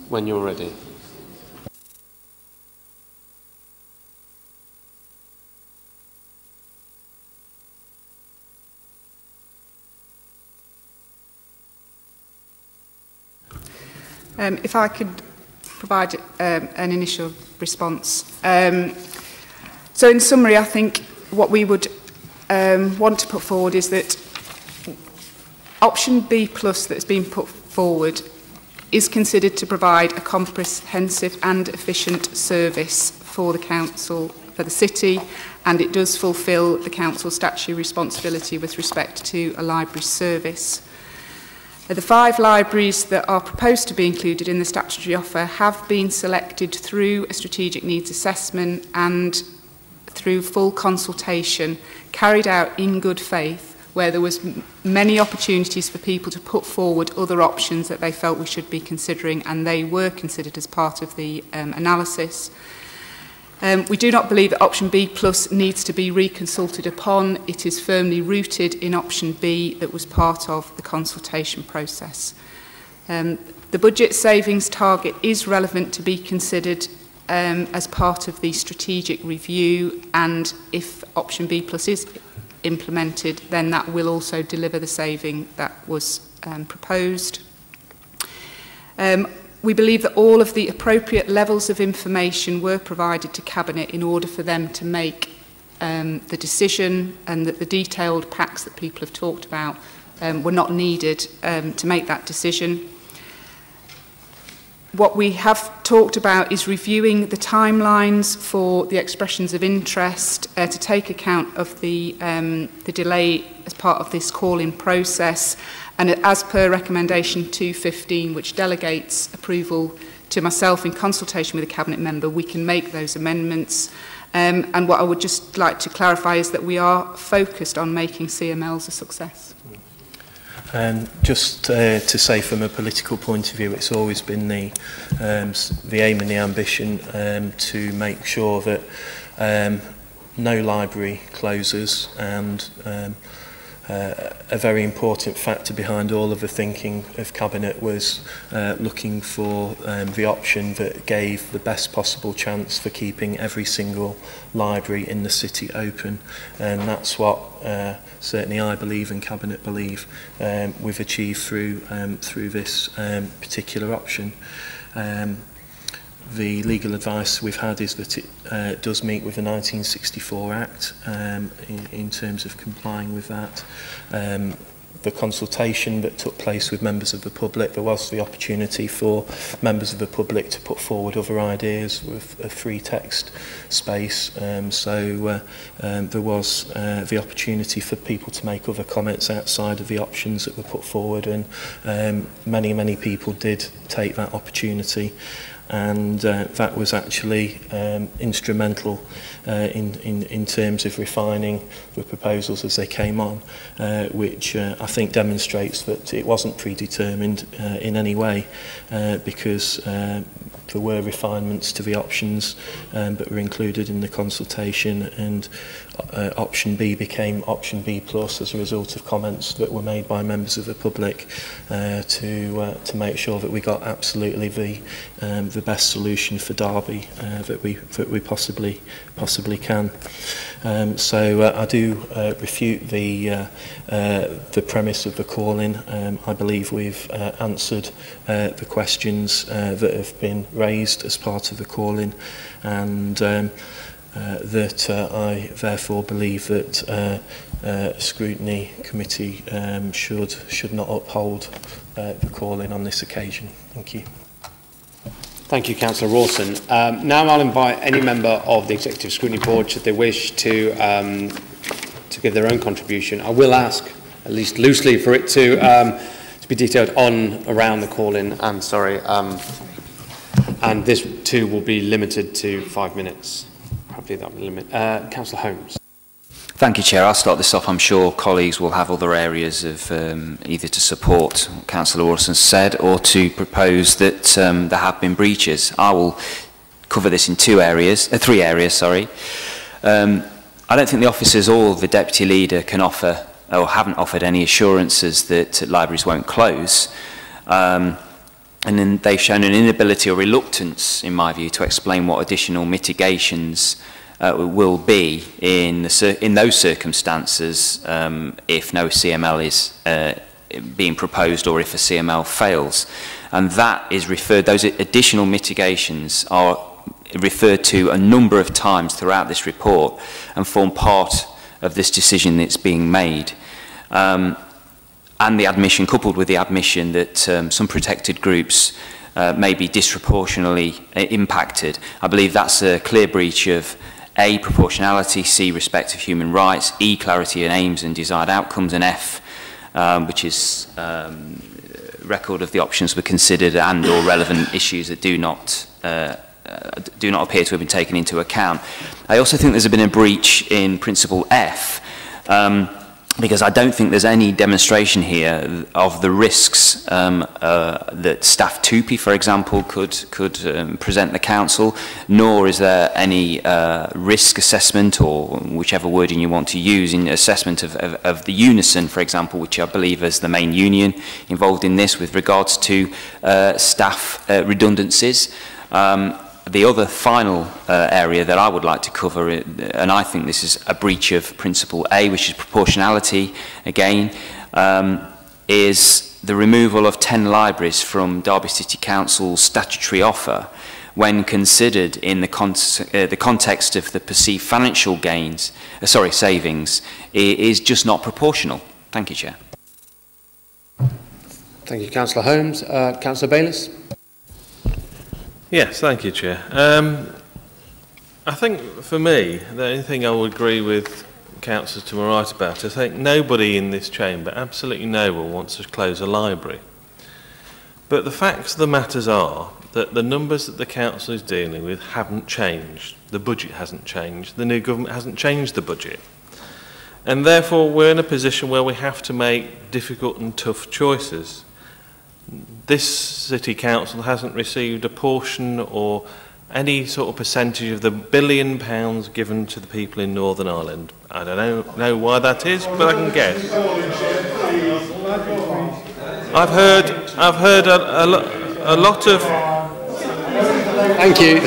When you're ready. If I could provide an initial response. So in summary, I think what we would want to put forward is that option B plus that's been put forward is considered to provide a comprehensive and efficient service for the council, for the city, and it does fulfil the council's statutory responsibility with respect to a library service. The 5 libraries that are proposed to be included in the statutory offer have been selected through a strategic needs assessment and through full consultation carried out in good faith, where there was many opportunities for people to put forward other options that they felt we should be considering, and they were considered as part of the analysis. We do not believe that option B plus needs to be reconsulted upon. It is firmly rooted in option B that was part of the consultation process. The budget savings target is relevant to be considered as part of the strategic review, and if option B plus is implemented, then that will also deliver the saving that was proposed. We believe that all of the appropriate levels of information were provided to Cabinet in order for them to make the decision, and that the detailed packs that people have talked about were not needed to make that decision. What we have talked about is reviewing the timelines for the expressions of interest to take account of the delay as part of this call-in process, and as per recommendation 215, which delegates approval to myself in consultation with a Cabinet member, we can make those amendments. And what I would just like to clarify is that we are focused on making CMLs a success. Just to say, from a political point of view, it's always been the aim and the ambition to make sure that no library closes, and a very important factor behind all of the thinking of Cabinet was looking for the option that gave the best possible chance for keeping every single library in the city open, and that's what certainly I believe and Cabinet believe we've achieved through this particular option. The legal advice we've had is that it does meet with the 1964 Act in terms of complying with that. The consultation that took place with members of the public, there was the opportunity for members of the public to put forward other ideas with a free text space. So there was the opportunity for people to make other comments outside of the options that were put forward, and many people did take that opportunity. And that was actually instrumental in terms of refining the proposals as they came on, which I think demonstrates that it wasn't predetermined in any way, because there were refinements to the options that were included in the consultation, and option B became option B plus as a result of comments that were made by members of the public to make sure that we got absolutely the best solution for Derby that we possibly can. So I do refute the premise of the call-in. I believe we've answered the questions that have been raised as part of the call-in, and that I therefore believe that Scrutiny Committee should not uphold the call-in on this occasion. Thank you. Thank you, Councillor Rawson. Now I'll invite any member of the Executive Scrutiny Board, should they wish to give their own contribution. I will ask, at least loosely, for it to be detailed on around the call-in. I'm sorry, and this too will be limited to 5 minutes. Hopefully that will limit. Councillor Holmes. Thank you, Chair. I'll start this off. I'm sure colleagues will have other areas of either to support what Councillor Orson said or to propose that there have been breaches. I will cover this in three areas. Sorry. I don't think the officers or the Deputy Leader can offer or haven't offered any assurances that libraries won't close. And then they've shown an inability or reluctance, in my view, to explain what additional mitigations will be in those circumstances if no CML is being proposed or if a CML fails. And that is those additional mitigations are referred to a number of times throughout this report and form part of this decision that's being made. And the admission, coupled with the admission that some protected groups may be disproportionately impacted, I believe that's a clear breach of A, proportionality, C, respect of human rights, E, clarity and aims and desired outcomes, and F, which is record of the options were considered and or relevant issues that do not appear to have been taken into account. I also think there's been a breach in principle F, because I don't think there's any demonstration here of the risks that staff TUPE, for example, could present the council, nor is there any risk assessment, or whichever wording you want to use, in assessment of the Unison, for example, which I believe is the main union involved in this with regards to staff redundancies. The other final area that I would like to cover, and I think this is a breach of principle A, which is proportionality, again, is the removal of 10 libraries from Derby City Council's statutory offer when considered in the context of the perceived financial gains, savings, is just not proportional. Thank you, Chair. Thank you, Councillor Holmes. Councillor Bayliss. Yes, thank you, Chair. I think for me, the only thing I would agree with Councillor to my right about, I think nobody in this chamber, absolutely no one, wants to close a library. But the facts of the matters are that the numbers that the council is dealing with haven't changed. The budget hasn't changed. The new government hasn't changed the budget. And therefore, we're in a position where we have to make difficult and tough choices. This city council hasn't received a portion or any sort of percentage of the £1 billion given to the people in Northern Ireland. I don't know why that is, but I can guess. I've heard a lot of. Thank you.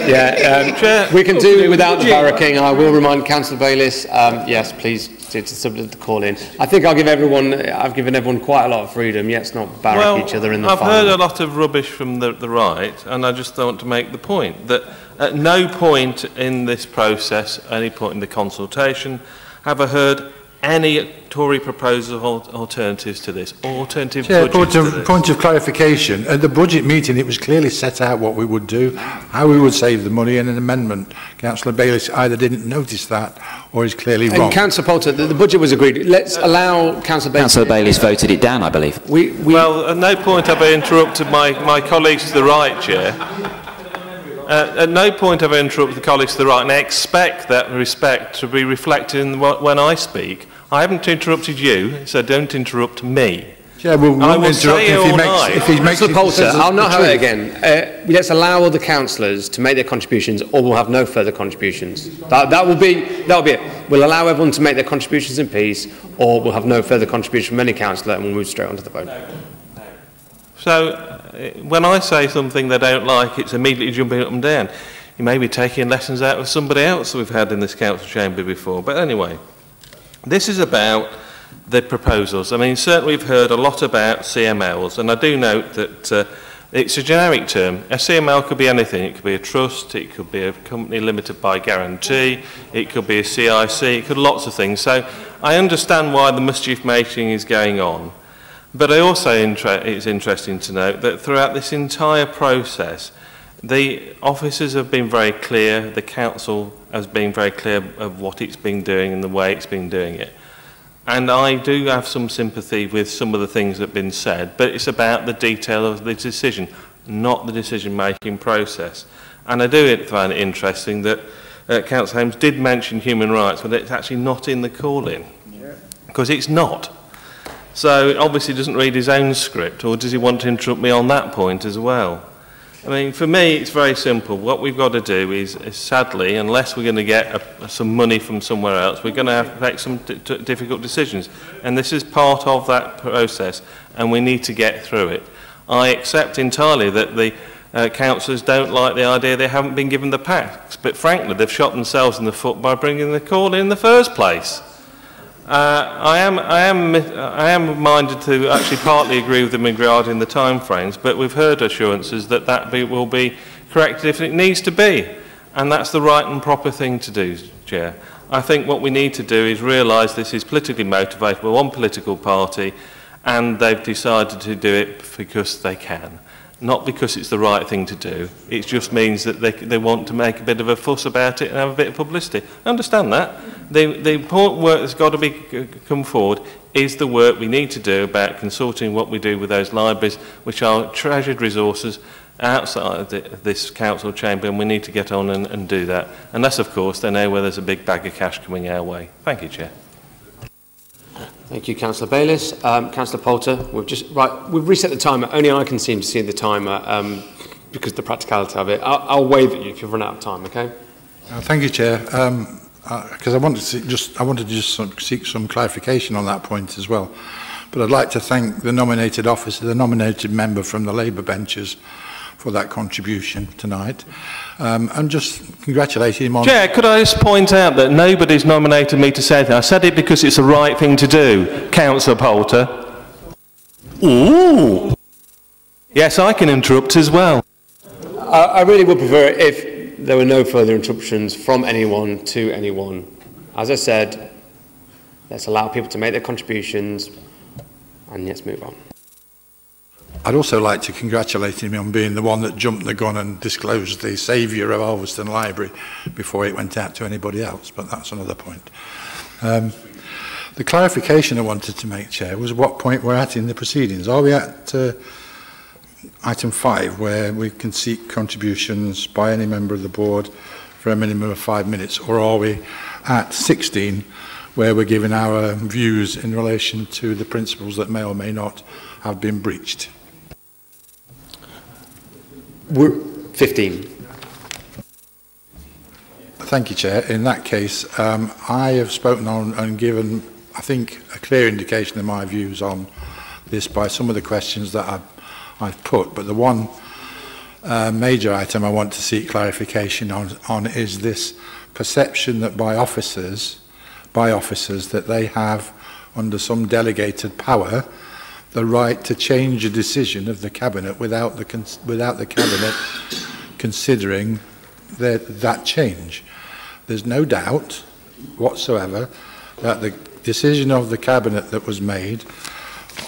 Yeah, we can do without the barracking. I will remind Councillor Bayliss. Yes, please. To submit the call in. I think I've given everyone quite a lot of freedom. Let's not barrack each other in the I've fire. heard a lot of rubbish from the right, and I just want to make the point that at no point in this process, any point in the consultation, have I heard any Tory proposals or alternatives to this, alternative Chair, budgets to this. Point of clarification. At the budget meeting, it was clearly set out what we would do, how we would save the money, and an amendment. Councillor Bayliss either didn't notice that or is clearly wrong. And Councillor Poulter, the budget was agreed. Let's allow Councillor Bayliss. Councillor Bayliss voted it down, I believe. Well, at no point have I interrupted my colleagues to the right, Chair. At no point have I interrupted the colleagues to the right, and I expect that respect to be reflected in when I speak. I haven't interrupted you, so don't interrupt me. Chair, we'll interrupt if he makes Councillor Poulter, I'll not have it again. Let's allow other councillors to make their contributions, or we'll have no further contributions. That'll be it. We'll allow everyone to make their contributions in peace, or we'll have no further contribution from any councillor, and we'll move straight on to the vote. So, when I say something they don't like, it's immediately jumping up and down. You may be taking lessons out of somebody else that we've had in this council chamber before. But anyway, this is about the proposals. I mean, certainly we've heard a lot about CMLs, and I do note that it's a generic term. A CML could be anything. It could be a trust, it could be a company limited by guarantee, it could be a CIC, it could be lots of things. So I understand why the mischief making is going on. But I also it's interesting to note that throughout this entire process, the officers have been very clear, the council has been very clear of what it's been doing and the way it's been doing it. And I do have some sympathy with some of the things that have been said, but it's about the detail of the decision, not the decision-making process. And I do find it interesting that Councillor Holmes did mention human rights, but it's actually not in the call-in, because it's not. So it obviously doesn't read his own script, or does he want to interrupt me on that point as well? I mean, for me, it's very simple. What we've got to do is sadly, unless we're going to get some money from somewhere else, we're going to have to make some difficult decisions. And this is part of that process, and we need to get through it. I accept entirely that the councillors don't like the idea they haven't been given the packs, but frankly, they've shot themselves in the foot by bringing the call in the first place. I am minded to actually partly agree with them regarding the timeframes, but we've heard assurances that will be corrected if it needs to be, and that's the right and proper thing to do, Chair. I think what we need to do is realise this is politically motivated by one political party, and they've decided to do it because they can, not because it's the right thing to do. It just means that they want to make a bit of a fuss about it and have a bit of publicity. I understand that. The important work that's got to come forward is the work we need to do about consulting what we do with those libraries, which are treasured resources outside of this council chamber, and we need to get on and do that. Unless, of course, they know where there's a big bag of cash coming our way. Thank you, Chair. Thank you, Councillor Bayliss. Councillor Poulter, we've reset the timer. Only I can seem to see the timer because of the practicality of it. I'll wave at you if you've run out of time, okay? Thank you, Chair. Because I wanted to seek some clarification on that point as well. But I'd like to thank the nominated officer, the nominated member from the Labour benches, for that contribution tonight, and just congratulate him on... Chair, could I just point out that nobody's nominated me to say anything. I said it because it's the right thing to do, Councillor Poulter. Ooh! Yes, I can interrupt as well. I really would prefer it if there were no further interruptions from anyone to anyone. As I said, let's allow people to make their contributions, and let's move on. I'd also like to congratulate him on being the one that jumped the gun and disclosed the saviour of Ulverston Library before it went out to anybody else, but that's another point. The clarification I wanted to make, Chair, was what point we're at in the proceedings. Are we at item 5, where we can seek contributions by any member of the board for a minimum of 5 minutes, or are we at 16, where we're giving our views in relation to the principles that may or may not have been breached? We're 15. Thank you, Chair. In that case, I have spoken on and given, I think, a clear indication of my views on this by some of the questions that I've put. But the one major item I want to seek clarification on is this perception that by officers that they have, under some delegated power, the right to change a decision of the Cabinet without the Cabinet considering that change. There's no doubt whatsoever that the decision of the Cabinet that was made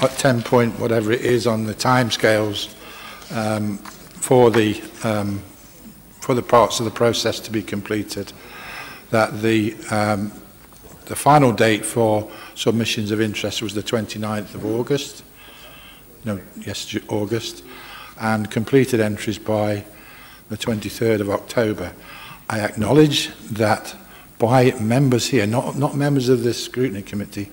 at 10 point whatever it is on the timescales for the parts of the process to be completed, that the final date for submissions of interest was the 29th of August. No, yes, August, and completed entries by the 23rd of October. I acknowledge that by members here, not members of this Scrutiny Committee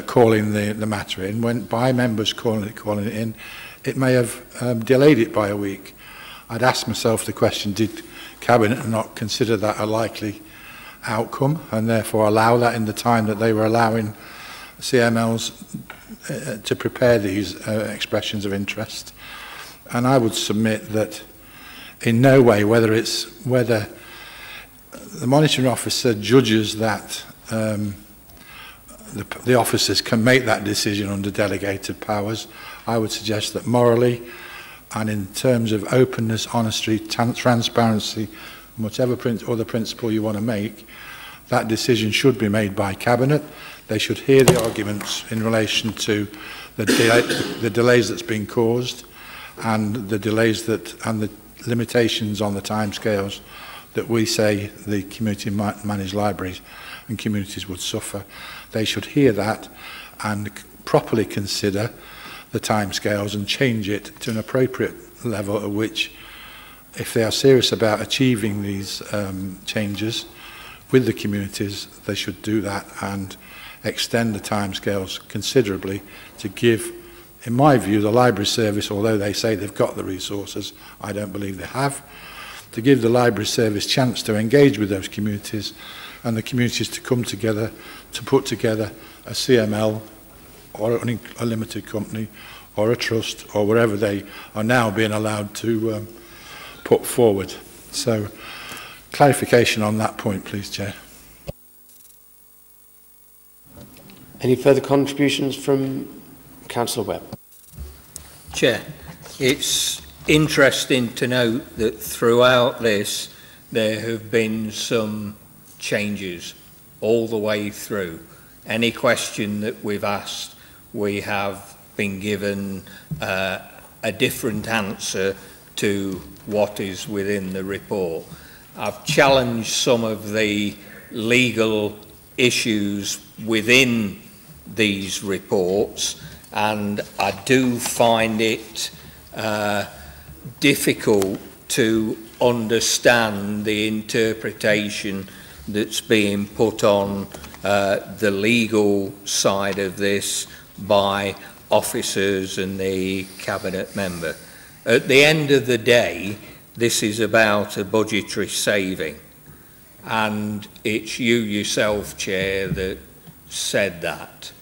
calling the matter in, when by members calling it in, it may have delayed it by a week. I'd ask myself the question, did Cabinet not consider that a likely outcome and therefore allow that in the time that they were allowing CMLs to prepare these expressions of interest? And I would submit that in no way, whether the monitoring officer judges that the officers can make that decision under delegated powers, I would suggest that morally and in terms of openness, honesty, transparency, whatever other principle you want to make, that decision should be made by Cabinet. They should hear the arguments in relation to the delays that's been caused and the delays and the limitations on the timescales that we say the community managed libraries and communities would suffer. They should hear that and properly consider the timescales and change it to an appropriate level at which if they are serious about achieving these changes with the communities, they should do that and extend the timescales considerably to give, in my view, the library service, although they say they've got the resources, I don't believe they have, to give the library service chance to engage with those communities and the communities to come together to put together a CML or a limited company or a trust or wherever they are now being allowed to put forward. So, clarification on that point, please, Chair. Any further contributions from Councillor Webb? Chair, it's interesting to note that throughout this there have been some changes all the way through. Any question that we've asked, we have been given a different answer to what is within the report. I've challenged some of the legal issues within these reports, and I do find it difficult to understand the interpretation that's being put on the legal side of this by officers and the Cabinet member. At the end of the day, this is about a budgetary saving, and it's you yourself, Chair, that said that.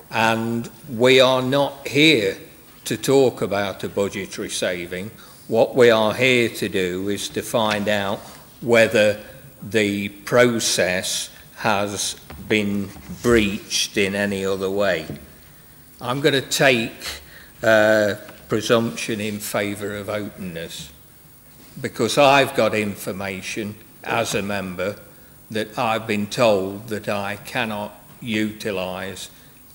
And we are not here to talk about a budgetary saving. What we are here to do is to find out whether the process has been breached in any other way. I'm going to take presumption in favour of openness, because I've got information as a member that I've been told that I cannot utilise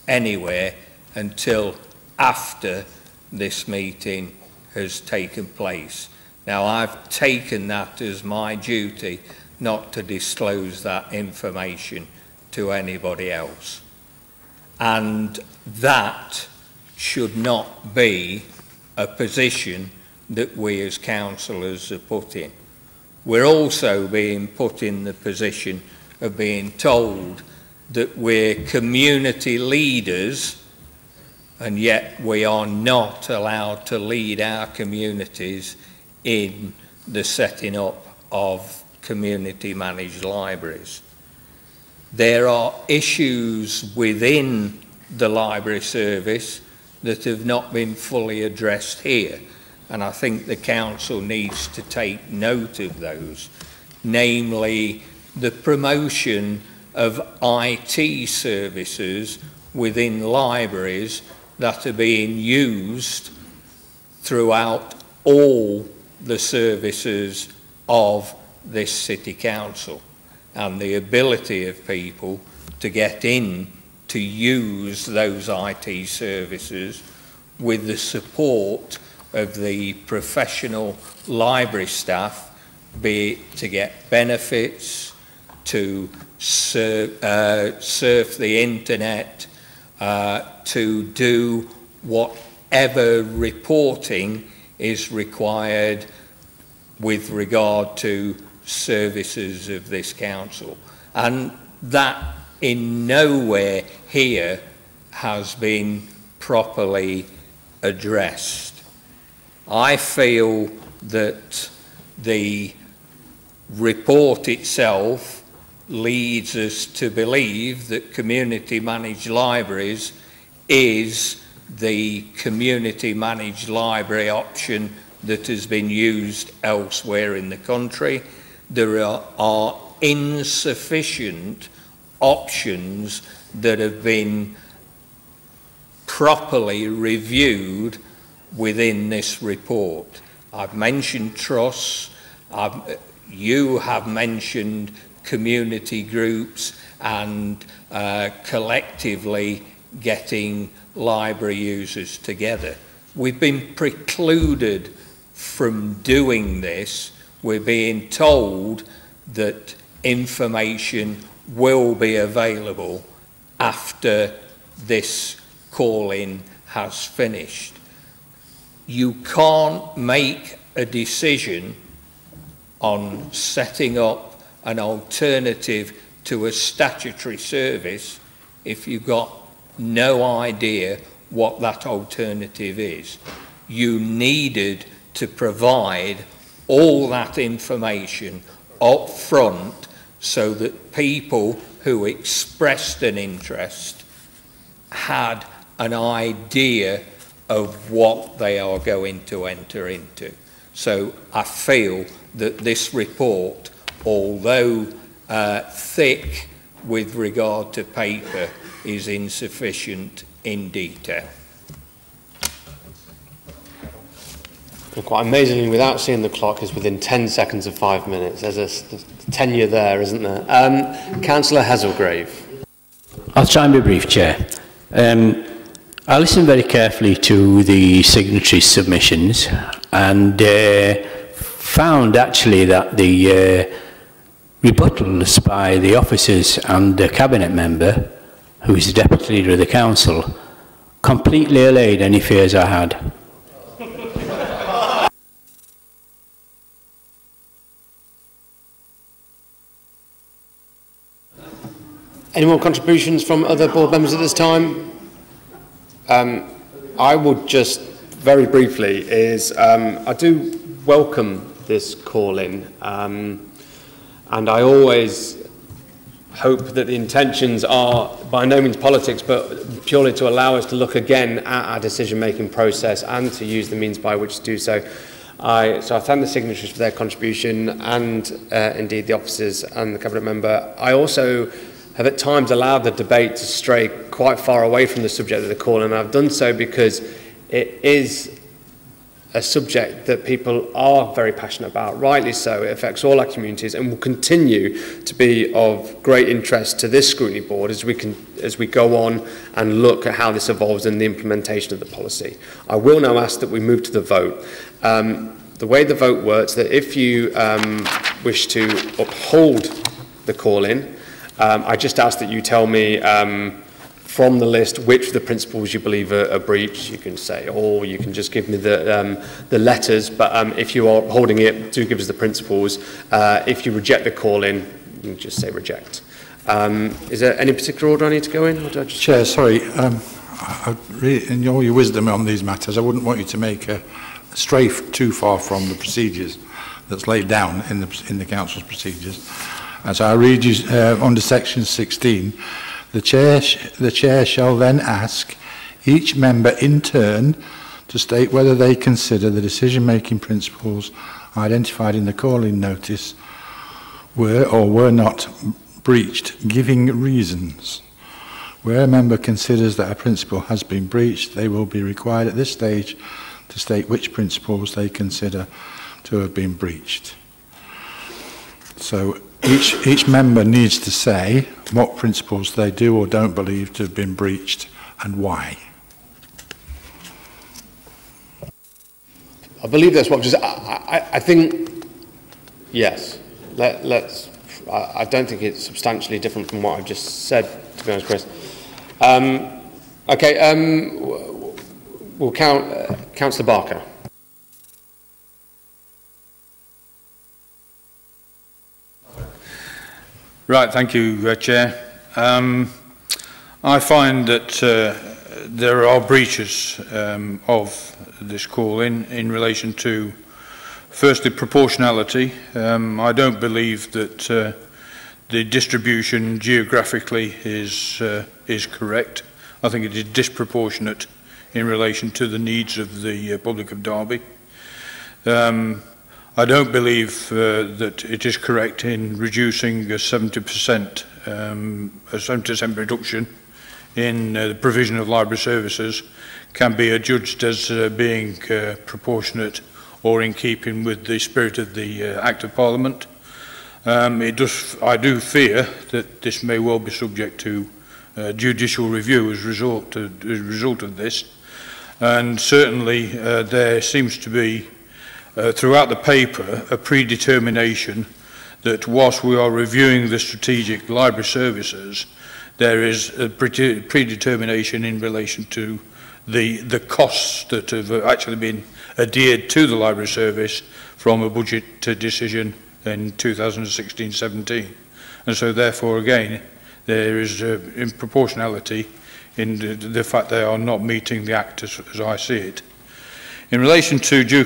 anywhere until after this meeting has taken place. Now, I've taken that as my duty not to disclose that information to anybody else. And that should not be a position that we as councillors are put in. We're also being put in the position of being told that we're community leaders, and yet we are not allowed to lead our communities in the setting up of community managed libraries. There are issues within the library service that have not been fully addressed here, and I think the council needs to take note of those, namely the promotion of IT services within libraries that are being used throughout all the services of this city council, and the ability of people to get in to use those IT services with the support of the professional library staff, be it to get benefits, to surf the internet, to do whatever reporting is required with regard to services of this council. And that in nowhere here has been properly addressed. I feel that the report itself leads us to believe that community managed libraries is the community managed library option that has been used elsewhere in the country. There are insufficient options that have been properly reviewed within this report. I've mentioned trusts, you have mentioned community groups and collectively getting library users together. We've been precluded from doing this. We're being told that information will be available after this call-in has finished. You can't make a decision on setting up an alternative to a statutory service if you've got no idea what that alternative is. You needed to provide all that information up front so that people who expressed an interest had an idea of what they are going to enter into. So I feel that this report, although thick with regard to paper, is insufficient in detail. And quite amazingly, without seeing the clock, is within 10 seconds of 5 minutes. There's a tenure there, isn't there? Councillor Hazelgrave. I'll try and be brief, Chair. I listened very carefully to the signatories' submissions and found actually that the rebuttals by the officers and the cabinet member, who is the deputy leader of the council, completely allayed any fears I had. Any more contributions from other board members at this time? I would just very briefly I do welcome this call-in, and I always hope that the intentions are by no means politics, but purely to allow us to look again at our decision-making process and to use the means by which to do so. So I thank the signatories for their contribution and indeed the officers and the cabinet member. I also have at times allowed the debate to stray quite far away from the subject of the call, and I've done so because it is a subject that people are very passionate about, rightly so. It affects all our communities and will continue to be of great interest to this scrutiny board as we go on and look at how this evolves in the implementation of the policy. I will now ask that we move to the vote. The way the vote works, that if you wish to uphold the call-in, I just ask that you tell me from the list which of the principles you believe are breached. You can say, or you can just give me the letters, but if you are holding it, do give us the principles. If you reject the call-in, you can just say reject. Is there any particular order I need to go in? Or do I just... Chair, sorry, in all your wisdom on these matters, I wouldn't want you to make a stray too far from the procedures that's laid down in the council's procedures. And so I read you under section 16, the chair shall then ask each member in turn to state whether they consider the decision-making principles identified in the call-in notice were or were not breached, giving reasons. Where a member considers that a principle has been breached, they will be required at this stage to state which principles they consider to have been breached. So each member needs to say what principles they do or don't believe to have been breached and why. I believe that's what, I think, yes, I don't think it's substantially different from what I've just said, to be honest, Chris. We'll count Councillor Barker. Right, thank you, Chair. I find that there are breaches of this call-in relation to, firstly, proportionality. I don't believe that the distribution geographically is correct. I think it is disproportionate in relation to the needs of the public of Derby. I don't believe that it is correct in reducing a 70% reduction in the provision of library services can be adjudged as being proportionate or in keeping with the spirit of the Act of Parliament. I do fear that this may well be subject to judicial review as a result of this, and certainly there seems to be throughout the paper a predetermination that whilst we are reviewing the strategic library services, there is a predetermination in relation to the costs that have actually been adhered to the library service from a budget decision in 2016-17. And so therefore, again, there is in proportionality in the fact they are not meeting the Act as I see it. In relation to due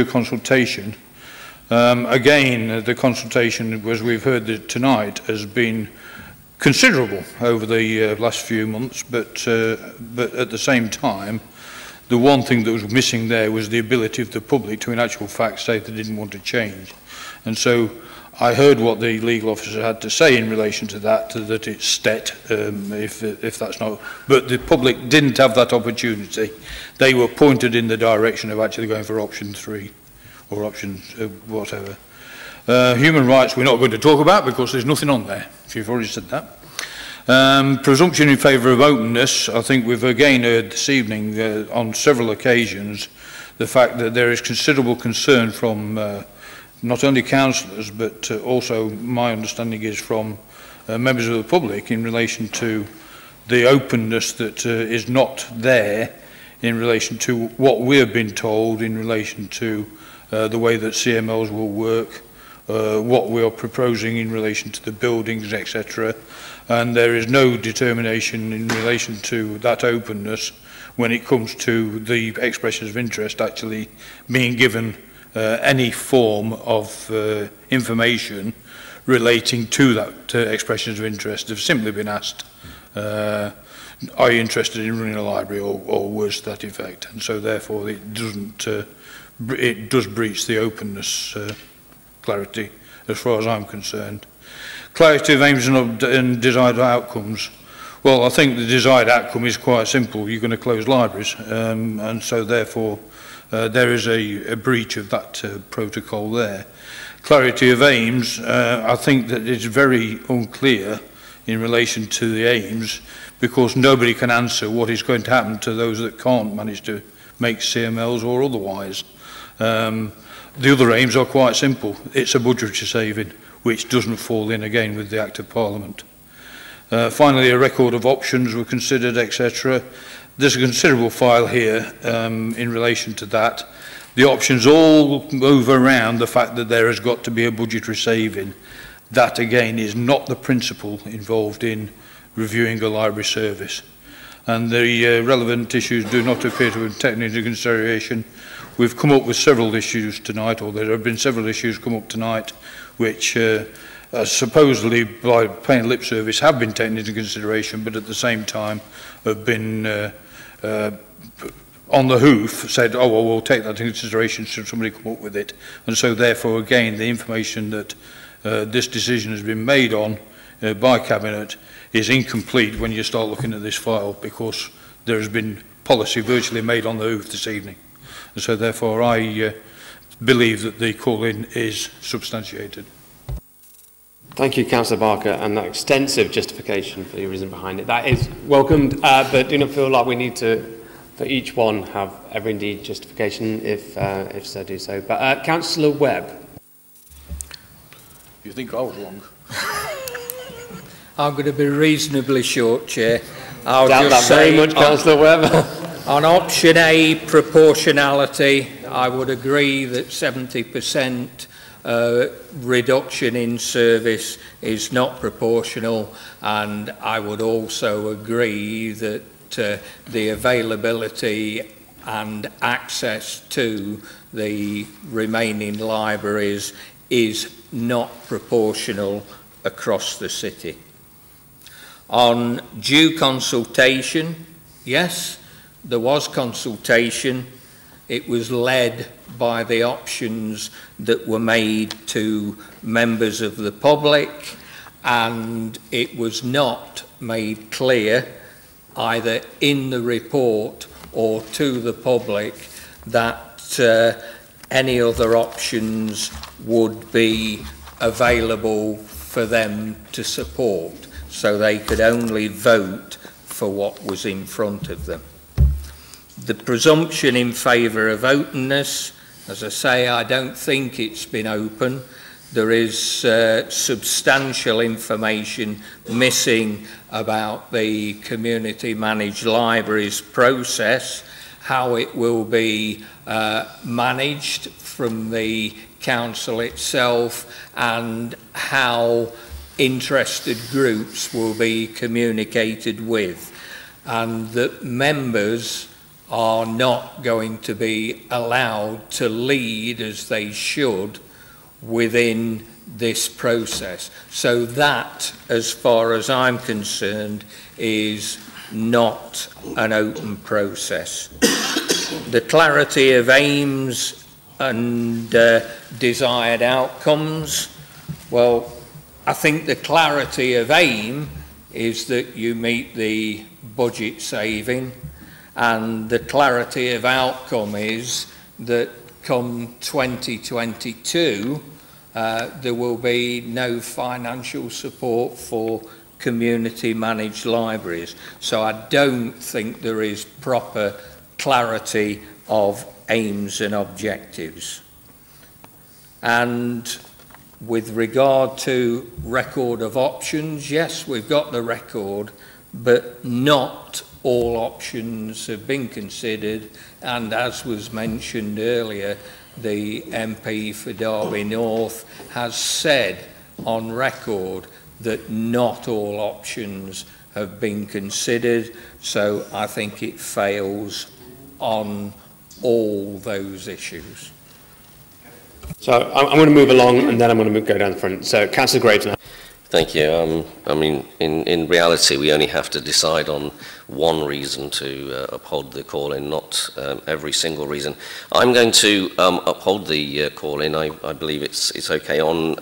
consultation, again, the consultation, as we've heard tonight, has been considerable over the last few months, but at the same time, the one thing that was missing there was the ability of the public to, in actual fact, say they didn't want to change. And so I heard what the legal officer had to say in relation to that, that it's stet, if that's not... But the public didn't have that opportunity. They were pointed in the direction of actually going for option 3, or option whatever. Human rights we're not going to talk about because there's nothing on there, if you've already said that. Presumption in favour of openness, I think we've again heard this evening on several occasions the fact that there is considerable concern from not only councillors but also my understanding is from members of the public in relation to the openness that is not there in relation to what we have been told in relation to the way that CMLs will work, what we are proposing in relation to the buildings, etc. And there is no determination in relation to that openness when it comes to the expressions of interest actually being given any form of information relating to that expressions of interest. They've simply been asked, are you interested in running a library or worse to that effect? And so therefore it doesn't, it does breach the openness clarity as far as I'm concerned. Clarity of aims and desired outcomes. Well, I think the desired outcome is quite simple. You're going to close libraries, and so therefore there is a breach of that protocol there. Clarity of aims, I think that it's very unclear in relation to the aims because nobody can answer what is going to happen to those that can't manage to make CMLs or otherwise. The other aims are quite simple. It's a budgetary saving, which doesn't fall in again with the Act of Parliament. Finally, a record of options were considered, etc. There's a considerable file here in relation to that. The options all move around the fact that there has got to be a budgetary saving. That, again, is not the principle involved in reviewing a library service. And the relevant issues do not appear to have been taken into consideration. We've come up with several issues tonight, or there have been several issues come up tonight, which supposedly, by paying lip service, have been taken into consideration, but at the same time have been on the hoof, said, oh, well, we'll take that into consideration should somebody come up with it. And so, therefore, again, the information that this decision has been made on by Cabinet is incomplete when you start looking at this file, because there has been policy virtually made on the hoof this evening. And so, therefore, I believe that the call-in is substantiated. Thank you, Councillor Barker, and that extensive justification for your reason behind it. That is welcomed, but do not feel like we need to, for each one, have every indeed justification, if so, do so. But Councillor Webb. You think I was wrong? I'm going to be reasonably short, Chair. I'll doubt just that very much, Councillor Webb. On option A, proportionality, I would agree that 70% reduction in service is not proportional, and I would also agree that the availability and access to the remaining libraries is not proportional across the city. On due consultation, yes, there was consultation. It was led by the options that were made to members of the public, and it was not made clear either in the report or to the public that any other options would be available for them to support, so they could only vote for what was in front of them. The presumption in favour of openness, as I say, I don't think it's been open. There is substantial information missing about the community managed libraries process, how it will be managed from the council itself and how interested groups will be communicated with, and that members are not going to be allowed to lead as they should within this process. So that, as far as I'm concerned, is not an open process. The clarity of aims and desired outcomes, well, I think the clarity of aim is that you meet the budget saving, and the clarity of outcome is that come 2022 there will be no financial support for community managed libraries. So I don't think there is proper clarity of aims and objectives. And with regard to record of options, yes, we've got the record, but not all options have been considered, and as was mentioned earlier, the MP for Derby North has said on record that not all options have been considered, so I think it fails on all those issues. So I'm going to move along and then I'm going to go down the front. So Councillor Graves now. Thank you. I mean, in reality, we only have to decide on one reason to uphold the call-in, not every single reason. I'm going to uphold the call-in. I believe it's okay on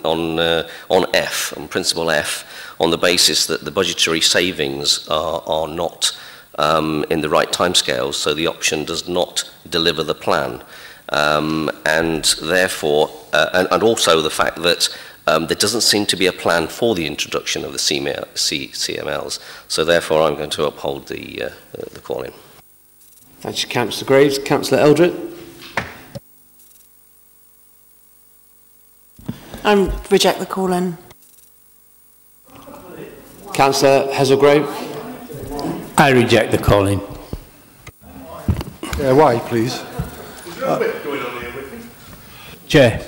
F, on principle F, on the basis that the budgetary savings are not in the right timescales, so the option does not deliver the plan. And therefore, and also the fact that there doesn't seem to be a plan for the introduction of the CMLs, so therefore I'm going to uphold the call-in. Thank you, Councillor Graves. Councillor Eldred. I reject the call-in. Councillor Hazelgrave. I reject the call-in. Why, please? Chair,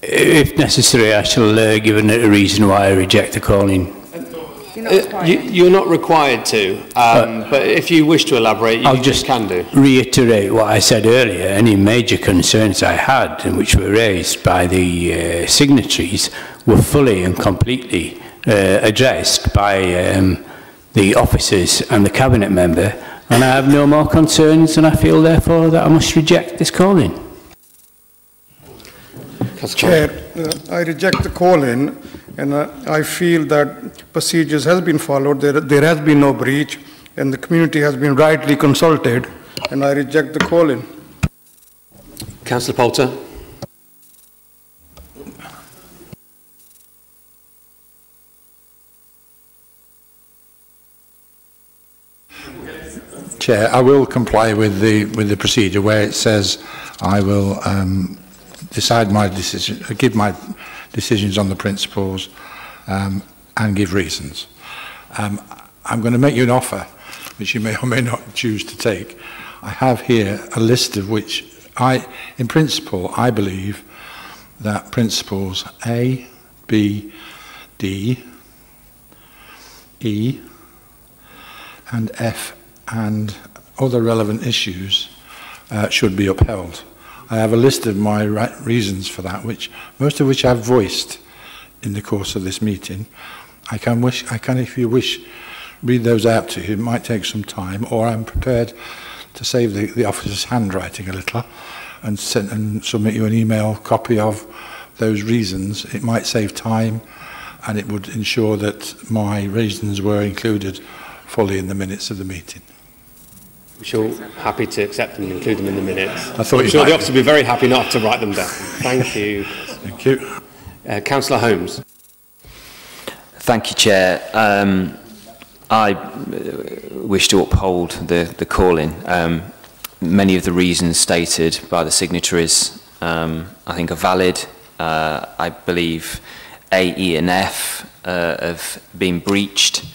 if necessary, I shall give a reason why I reject the call-in. You're not required to, but if you wish to elaborate, you just can do. Reiterate what I said earlier. Any major concerns I had, and which were raised by the signatories, were fully and completely addressed by the officers and the cabinet member, and I have no more concerns, and I feel therefore that I must reject this call-in. Chair, I reject the call-in, and I feel that procedures has been followed. There has been no breach, and the community has been rightly consulted, and I reject the call-in. Councillor Poulter. Chair, I will comply with the procedure where it says I will decide my decision, give my decisions on the principles and give reasons. I'm going to make you an offer which you may or may not choose to take. I have here a list of which in principle, I believe that principles A, B, D, E and F and other relevant issues should be upheld. I have a list of my reasons for that, most of which I've voiced in the course of this meeting. I can, if you wish, read those out to you. It might take some time, or I'm prepared to save the officer's handwriting a little and submit you an email copy of those reasons. It might save time, and it would ensure that my reasons were included fully in the minutes of the meeting. I'm sure happy to accept them and include them in the minutes. I thought I'm sure the officer would be very happy not to write them down. Thank you. Thank you. Councillor Holmes. Thank you, Chair. I wish to uphold the call-in. Many of the reasons stated by the signatories I think are valid. I believe A, E and F have been breached.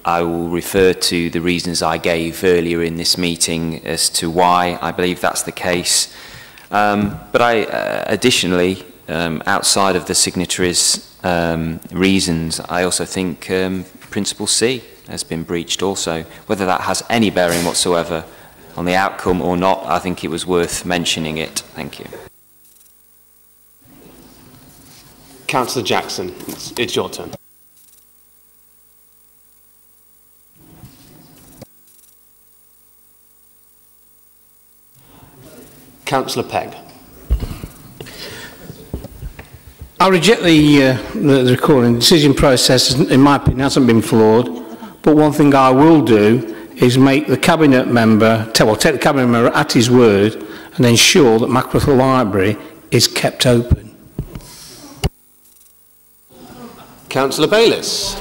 I will refer to the reasons I gave earlier in this meeting as to why I believe that's the case. But additionally, outside of the signatories' reasons, I also think Principle C has been breached also. Whether that has any bearing whatsoever on the outcome or not, I think it was worth mentioning it. Thank you. Councillor Jackson, it's your turn. Councillor Pegg. I reject the recording. The decision process, in my opinion, hasn't been flawed. But one thing I will do is make the cabinet member, take the cabinet member at his word and ensure that Mackworth Library is kept open. Councillor Bayliss.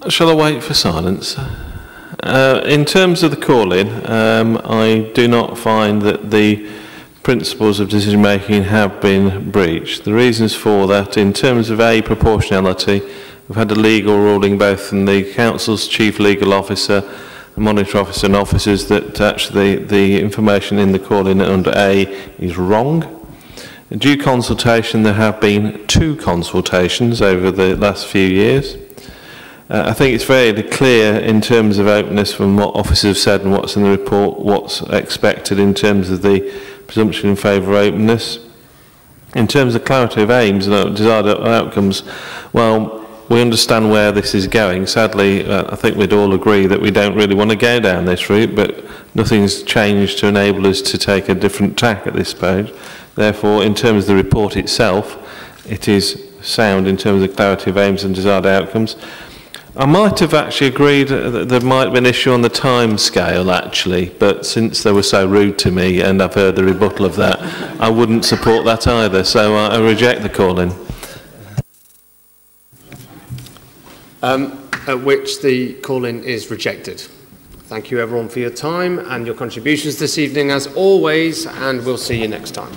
Shall I wait for silence? In terms of the call-in, I do not find that the principles of decision-making have been breached. The reasons for that, in terms of proportionality, we've had a legal ruling both from the Council's Chief Legal Officer, the Monitor Officer and officers that actually the information in the call-in under A is wrong. In due consultation, there have been 2 consultations over the last few years. I think it's very clear in terms of openness from what officers have said and what's in the report, what's expected in terms of the presumption in favour of openness. In terms of clarity of aims and desired outcomes, well, we understand where this is going. Sadly, I think we'd all agree that we don't really want to go down this route, but nothing's changed to enable us to take a different tack at this stage. Therefore, in terms of the report itself, it is sound in terms of clarity of aims and desired outcomes. I might have actually agreed that there might be an issue on the time scale, actually, but since they were so rude to me and I've heard the rebuttal of that, I wouldn't support that either, so I reject the call-in. At which the call-in is rejected. Thank you everyone for your time and your contributions this evening as always, and we'll see you next time.